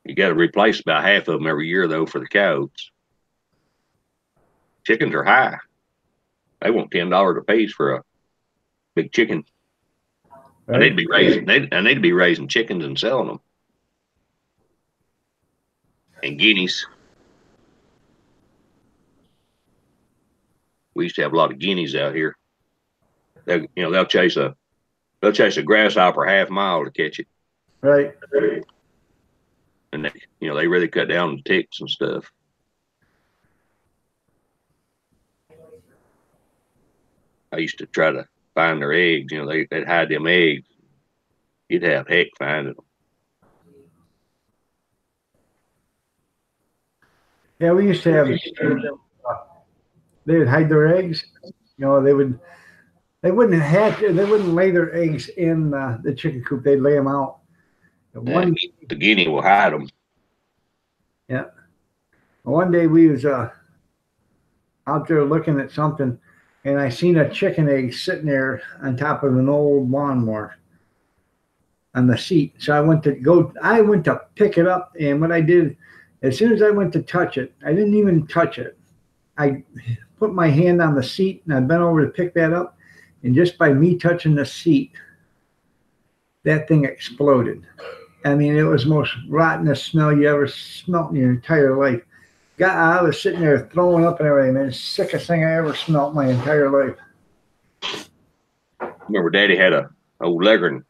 You got to replace about half of them every year, though, for the cows. Chickens are high. They want $10 a piece for a big chicken. Right? I need to be raising chickens and selling them. And guineas. We used to have a lot of guineas out here. They'll chase a grasshopper half mile to catch it. Right. And they really cut down the ticks and stuff. I used to try to find their eggs. They'd hide them eggs. You'd have heck finding them. Yeah, we used to have. They would hide their eggs. They wouldn't lay their eggs in the chicken coop. They'd lay them out. The guinea will hide them. Yeah. One day we was out there looking at something, and I seen a chicken egg sitting there on top of an old lawnmower on the seat. So I went to pick it up, and what I did, as soon as I went to touch it, I didn't even touch it. I put my hand on the seat, and I bent over to pick that up, and just by me touching the seat, that thing exploded. I mean, it was the most rottenest smell you ever smelt in your entire life. I was sitting there throwing up and everything, man. It's the sickest thing I ever smelt in my entire life. Remember, Daddy had a old Leghorn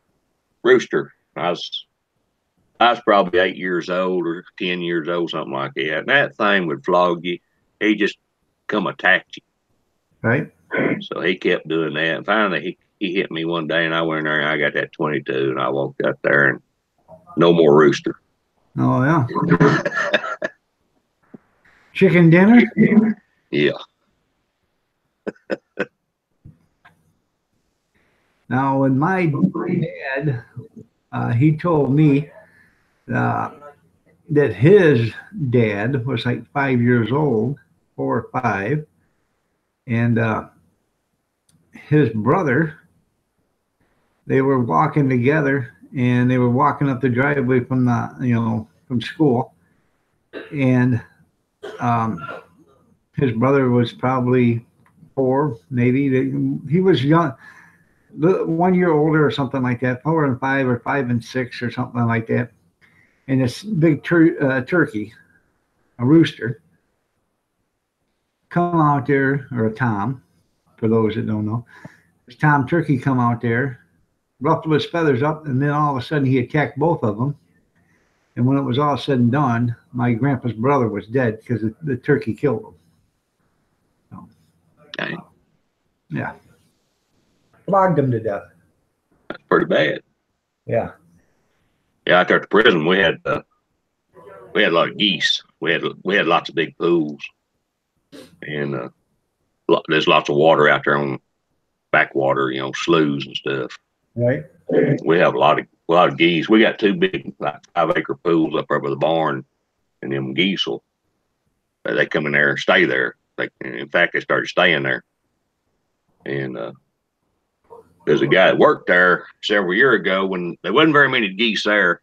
rooster. I was probably 8 years old or 10 years old, something like that. And that thing would flog you. He just come attack you. Right. So he kept doing that. And finally, he hit me one day, and I went in there and I got that 22, and I walked out there and no more rooster. Oh yeah. Chicken dinner? Yeah. Now, when my dad, he told me that his dad was like 5 years old, 4 or 5, and his brother, they were walking together, and they were walking up the driveway from from school, and his brother was probably 4, maybe. He was young, 1 year older or something like that, 4 and 5 or 5 and 6 or something like that. And this big turkey, a rooster, come out there, or a tom, for those that don't know. This tom turkey come out there, ruffled his feathers up, and then all of a sudden he attacked both of them. And when it was all said and done, my grandpa's brother was dead because the turkey killed him. So, Dang. yeah. Flogged him to death. That's pretty bad. Yeah. Yeah, out there at the prison, we had a lot of geese. We had lots of big pools, and there's lots of water out there on backwater, sloughs and stuff. Right. We have a lot of geese. We got 2 big, like 5-acre pools up there by the barn, and them geese they come in there and stay there. In fact, they started staying there. And there's a guy that worked there several years ago when there wasn't very many geese there,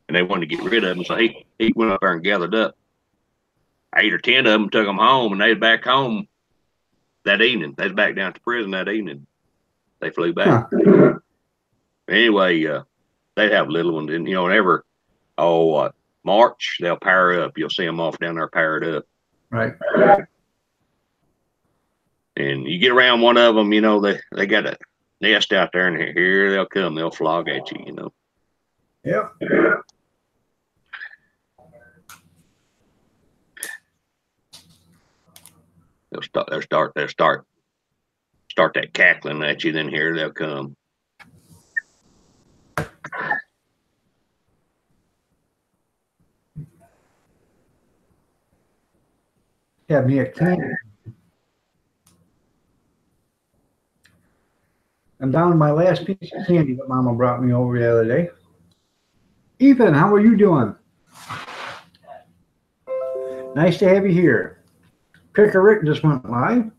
and they wanted to get rid of them. So he went up there and gathered up 8 or 10 of them, took them home, and they was back home that evening. They was back down to prison that evening. They flew back. Huh. Anyway, they'd have little ones, and March, they'll power up. You'll see them off down there powered up. Right. And you get around one of them, you know, they got a nest out there, and here they'll come. They'll flog at you, you know. Yep. They'll start that cackling at you. Then here they'll come. Yeah, me a candy. I'm down to my last piece of candy that Mama brought me over the other day. Ethan, how are you doing? Nice to have you here. Picker Rick just went live.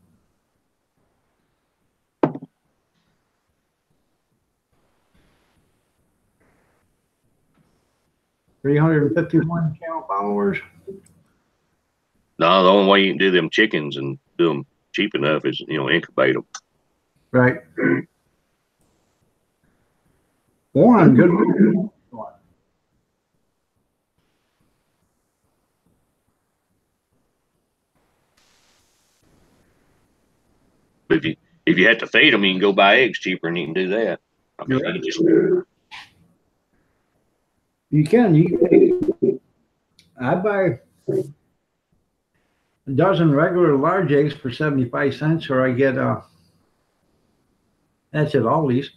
$351 channel followers. No, the only way you can do them chickens and do them cheap enough is, you know, incubate them. Right. Warren, good. But if you have to feed them, you can go buy eggs cheaper, and you can do that. I mean, Right. you just, You can. I buy a dozen regular large eggs for 75 cents, or I get that's at Aldi's.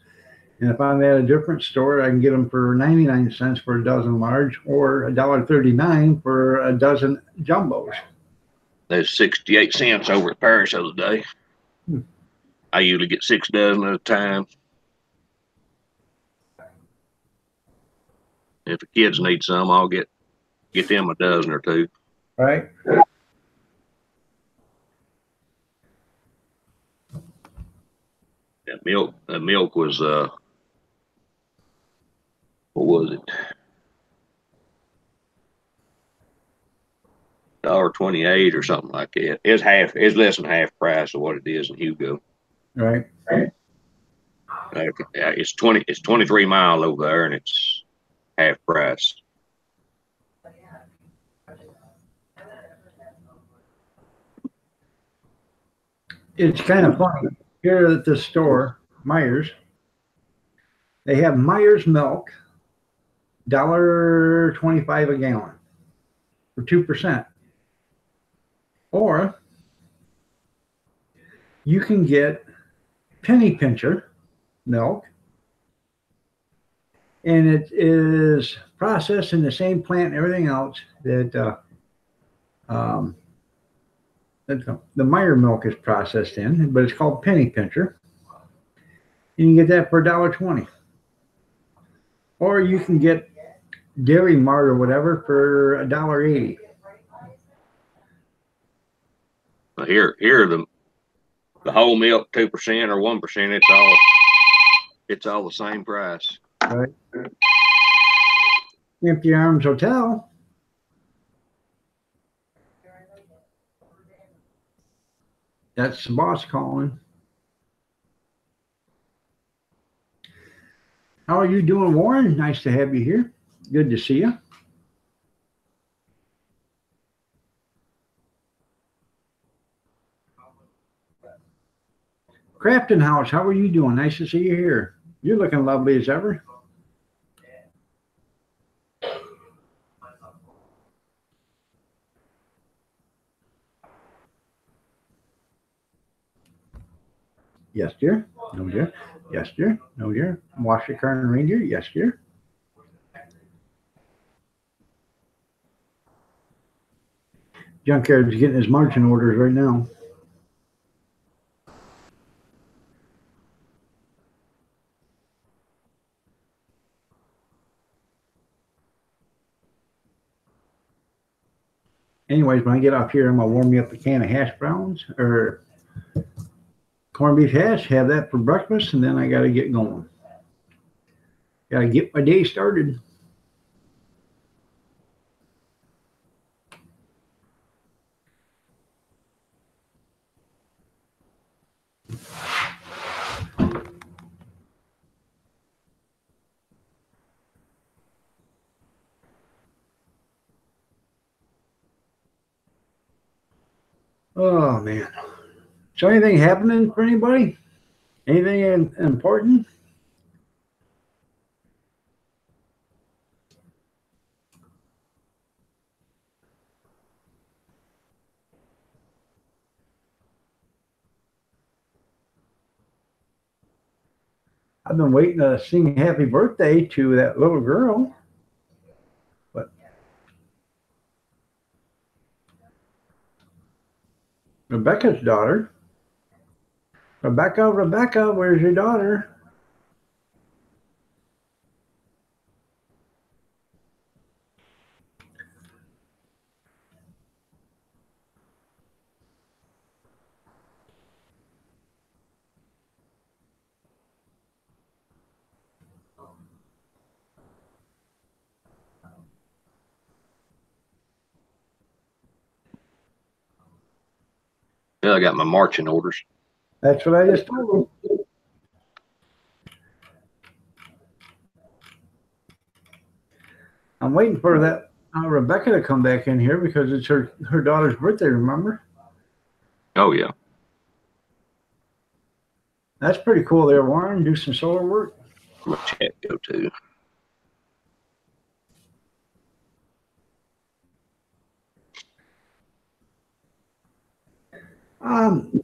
And if I'm at a different store, I can get them for 99 cents for a dozen large, or $1.39 for a dozen jumbos. there's 68 cents over at Paris the other day. I usually get 6 dozen at a time. If the kids need some, I'll get them a dozen or two. Right. That milk was what was it? $1.28 or something like that. It's less than half price of what it is in Hugo. Right. It's 23 mile over there, and it's half price. It's kind of funny. Here at the store, Myers, they have Myers milk, $1.25 a gallon for 2%. Or you can get Penny Pincher milk, and it is processed in the same plant and everything else that the Meyer milk is processed in, but it's called Penny Pincher. And you get that for $1.20. Or you can get Dairy Mart or whatever for $1.80. Here the whole milk 2% or 1%. It's all the same price. Right. Empty Arms Hotel. That's the boss calling. How are you doing, Warren? Nice to have you here. Good to see you. Crafton House, how are you doing? Nice to see you here. You're looking lovely as ever. Yes, dear. No, dear. Yes, dear. No, dear. Wash your car and reindeer. Yes, dear. Junkyard's getting his marching orders right now. Anyways, when I get off here, I'm gonna warm me up a can of hash browns or corned beef hash, have that for breakfast, and then I gotta get going. Gotta get my day started. Oh man. So anything happening for anybody? Anything important? I've been waiting to sing happy birthday to that little girl. But Rebecca's daughter. Rebecca, where's your daughter? Yeah, I got my marching orders. That's what I just told him. I'm waiting for that Rebecca to come back in here because it's her daughter's birthday, remember? Oh yeah. That's pretty cool there, Warren. Do some solar work. My chat go to.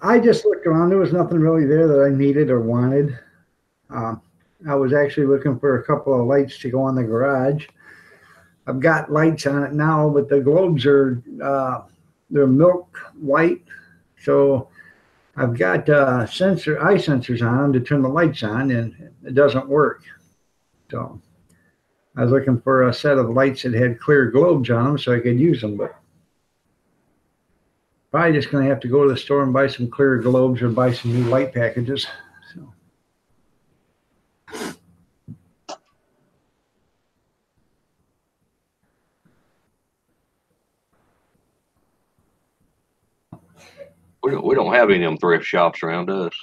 I just looked around. There was nothing really there that I needed or wanted. I was actually looking for a couple of lights to go on the garage. I've got lights on it now, but the globes are they're milk white. So I've got eye sensors on them to turn the lights on, and it doesn't work. So I was looking for a set of lights that had clear globes on them so I could use them, but probably just going to have to go to the store and buy some clear globes or buy some new light packages. So. We don't have any of them thrift shops around us.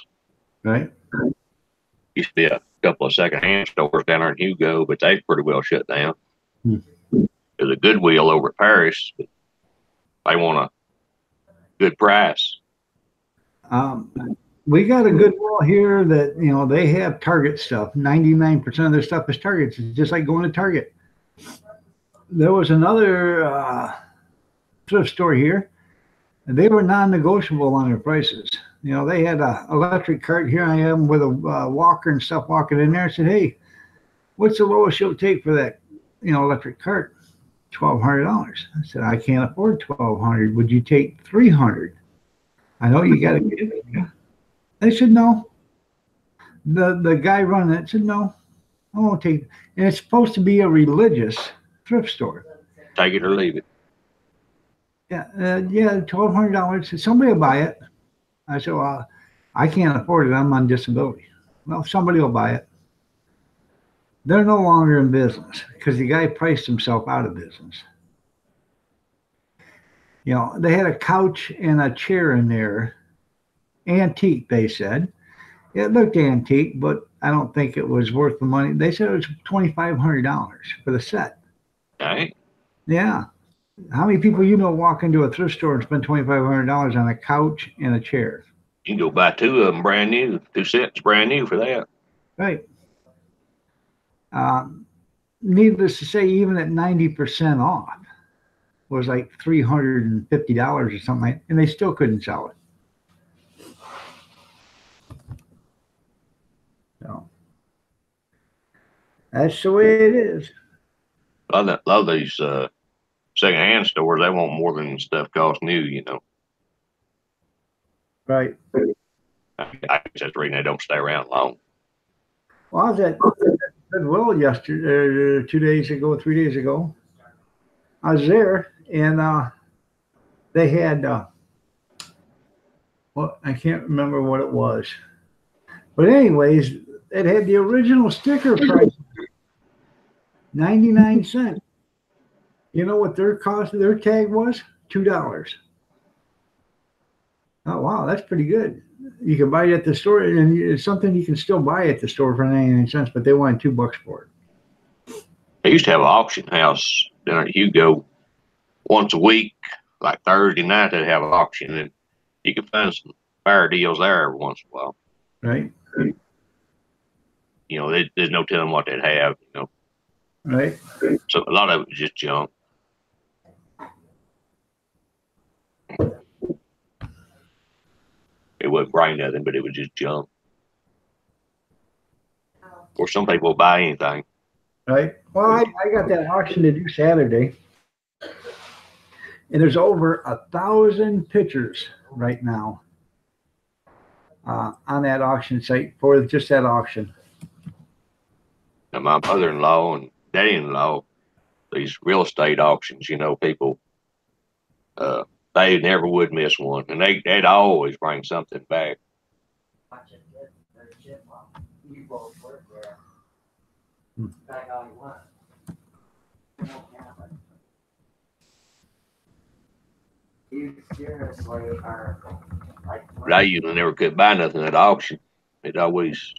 Right. Used to be a couple of secondhand stores down there in Hugo, but they've pretty well shut down. There's a Goodwill over at Paris, but they want a good price. We got a Goodwill here that, you know, they have Target stuff. 99% of their stuff is Target. It's just like going to Target. There was another thrift store here, and they were non-negotiable on their prices. You know, they had an electric cart. Here I am with a walker and stuff walking in there. I said, hey, what's the lowest you'll take for that, you know, electric cart? $1,200. I said, I can't afford $1,200. Would you take $300? I know you got to get it. They said, no. The guy running it said, no, I won't take it. And it's supposed to be a religious thrift store. Take it or leave it. Yeah, $1,200. Somebody will buy it. I said, well, I can't afford it. I'm on disability. Well, somebody will buy it. They're no longer in business because the guy priced himself out of business. You know, they had a couch and a chair in there. Antique, they said. It looked antique, but I don't think it was worth the money. They said it was $2,500 for the set. Right. Yeah. How many people you know walk into a thrift store and spend $2,500 on a couch and a chair? You can go buy two of them brand new, 2 sets brand new for that. Right. Needless to say, even at 90% off, was like $350 or something like that, and they still couldn't sell it. So that's the way it is. A lot of these secondhand stores, they want more than stuff costs new, you know. Right. I guess that's the reason they don't stay around long. Well, I was at Goodwill yesterday, 3 days ago. I was there, and they had, well, I can't remember what it was. But anyways, it had the original sticker price, 99 cents. You know what their tag was? $2. Oh, wow, that's pretty good. You can buy it at the store, and it's something you can still buy at the store for 99 cents, but they wanted $2 for it. They used to have an auction house down at Hugo once a week, like Thursday night, they'd have an auction, and You can find some fire deals there every once in a while. Right, You know, there's no telling what they'd have. You know, right. so a lot of it was just junk. It wouldn't bring nothing, but it was just junk. Or some people will buy anything. Right. Well, I got that auction to do Saturday, and there's over 1,000 pictures right now on that auction site for just that auction. And my mother-in-law and daddy-in-law, these real estate auctions, you know, people, they never would miss one, and they'd always bring something back. But I usually never could buy nothing at auction. It always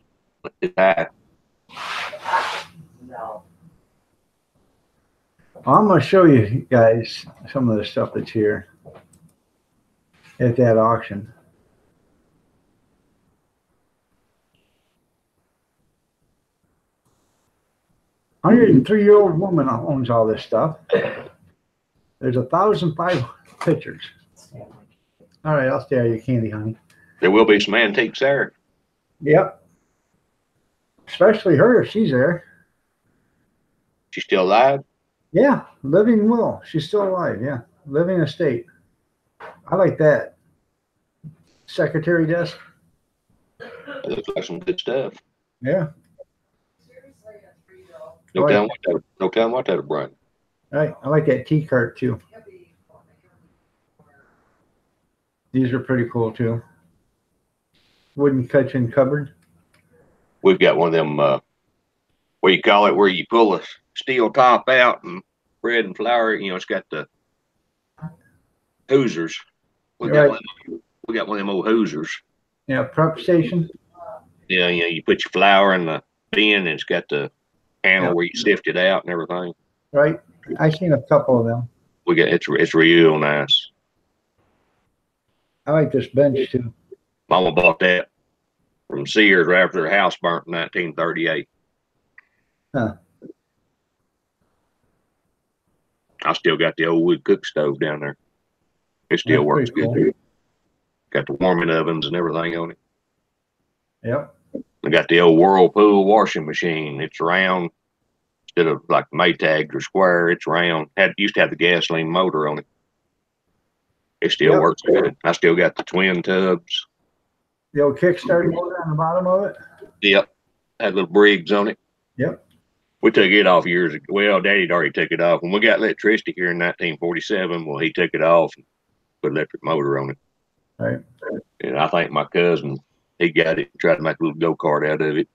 it's high. No. I'm going to show you guys some of the stuff that's here at that auction. 103-year-old woman owns all this stuff. There's 1,005 pictures. All right, I'll stay out of your candy, honey. There will be some antiques there. Yep. Especially her if she's there. She's still alive. Yeah, living will. She's still alive. Yeah, living estate. I like that. Secretary desk. It looks like some good stuff. Yeah. No telling what that'll bring. Right. I like that tea cart too. These are pretty cool too. Wooden kitchen cupboard. We've got one of them, what do you call it, where you pull a steel top out and bread and flour. You know, it's got the Hoosers. We got one of them old Hoosers. Yeah, prep station. Yeah, you put your flour in the bin, and it's got the handle where you sift it out and everything. Right. I've seen a couple of them. We got it's real nice. I like this bench too. Mama bought that from Sears right after her house burnt in 1938. Huh. I still got the old wood cook stove down there. It still works good. Cool. Got the warming ovens and everything on it. Yep. I got the old Whirlpool washing machine. It's round instead of like Maytags or square. It's round. Used to have the gasoline motor on it. It still works good. I still got the twin tubs. The old kickstart motor on the bottom of it. Yep. Had little Briggs on it. Yep. We took it off years ago. Well, Daddy'd already took it off. When we got electricity here in 1947, well, he took it off and put electric motor on it. Right. And I think my cousin, he got it and tried to make a little go-kart out of it.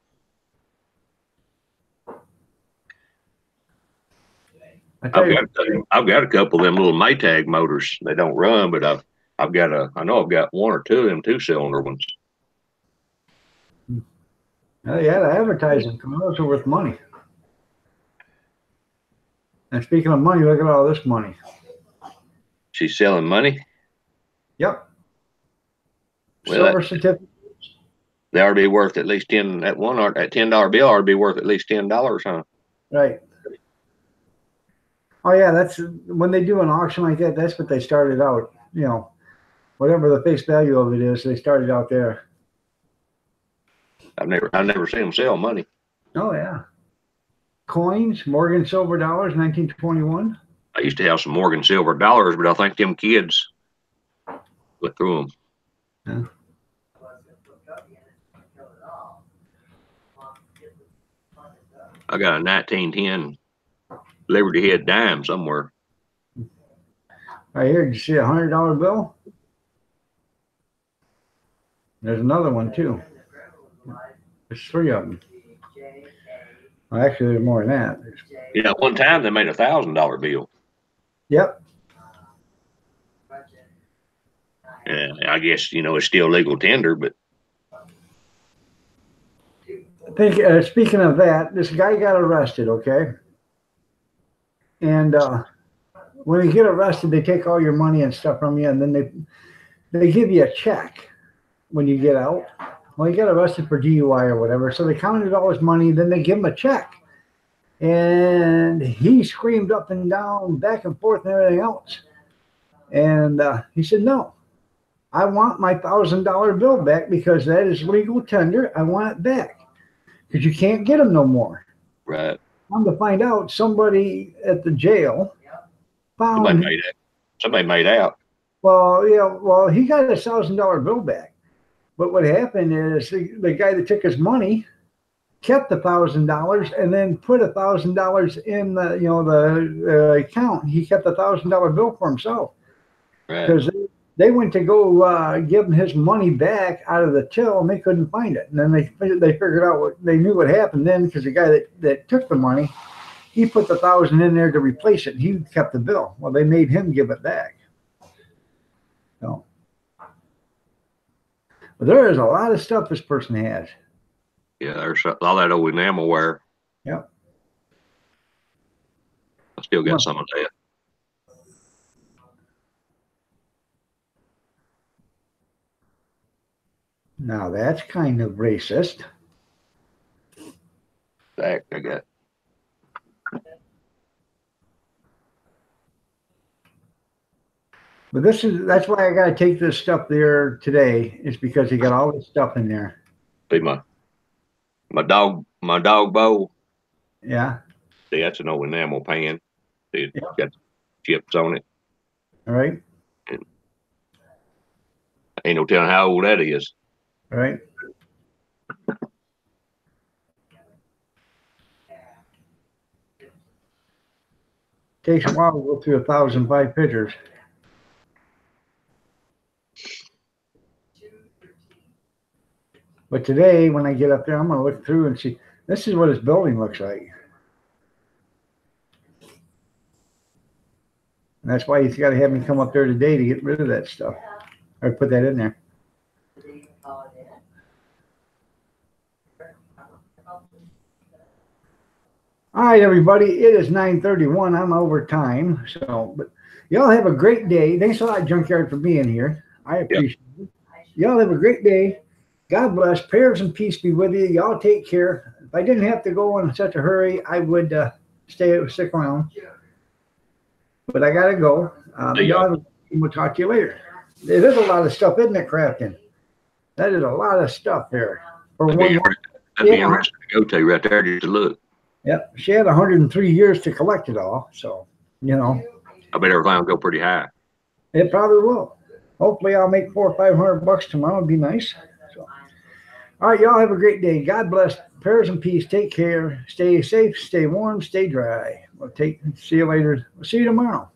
I've got a couple of them little Maytag motors. They don't run, but I know I've got one or two of them 2-cylinder ones. Oh, yeah, the advertising. Those are worth money. And speaking of money, look at all this money. She's selling money? Yep. Well, Silver certificate. They ought to be worth at least 10. That $10 bill ought to be worth at least $10, huh? Right. Oh yeah, that's when they do an auction like that. That's what they started out. You know, whatever the face value of it is, they started out there. I've never seen them sell money. Oh yeah. Coins, Morgan silver dollars, 1921. I used to have some Morgan silver dollars, but I think them kids went through them. Yeah. I got a 1910 Liberty Head dime somewhere. Right here, did you see a $100 bill? There's another one too. There's three of them. Well, actually, there's more than that. Yeah, one time they made a $1,000 bill. Yep. And I guess, it's still legal tender, but I think, speaking of that, this guy got arrested, okay? And when you get arrested, they take all your money and stuff from you, and then they give you a check when you get out. Well, he got arrested for DUI or whatever. So they counted all his money. Then they give him a check. And he screamed up and down, back and forth and everything else. And he said, no, I want my $1,000 bill back because that is legal tender. I want it back because you can't get them no more. Right. Come to find out, somebody at the jail found. Somebody made out. Well, yeah, well, he got his $1,000 bill back. But what happened is the guy that took his money kept the $1,000 and then put $1,000 in the account. He kept a $1,000 bill for himself because they went to go give him his money back out of the till and they couldn't find it. And then they figured out they knew what happened then because the guy that took the money, he put the $1,000 in there to replace it. He kept the bill. Well, they made him give it back. So, but there is a lot of stuff this person has. Yeah, there's all that old enamelware. Yep. I still got some of that. Now that's kind of racist. That I got. But that's why I got to take this stuff there today, is because he got all this stuff in there. See my dog bowl. Yeah. See, that's an old enamel pan. See, it's got chips on it. All right. And ain't no telling how old that is. All right. Takes a while to go through 1,005 pictures. But today, when I get up there, I'm going to look through and see. This is what his building looks like. And that's why he's got to have me come up there today to get rid of that stuff. Or put that in there. All right, everybody. It is 9:31. I'm over time. So, but y'all have a great day. Thanks a lot, Junkyard, for being here. I appreciate it. Y'all have a great day. God bless. Prayers and peace be with you. Y'all take care. If I didn't have to go in such a hurry, I would stick around. But I got to go. We'll talk to you later. It is a lot of stuff, isn't it, Crafton? That is a lot of stuff there. That'd be interesting to go to right there just to look. Yep. She had 103 years to collect it all. So, I bet everything will go pretty high. It probably will. Hopefully I'll make $400 or $500 tomorrow. It'd be nice. So, all right, y'all have a great day. God bless. Prayers and peace. Take care. Stay safe. Stay warm. Stay dry. See you later. We'll see you tomorrow.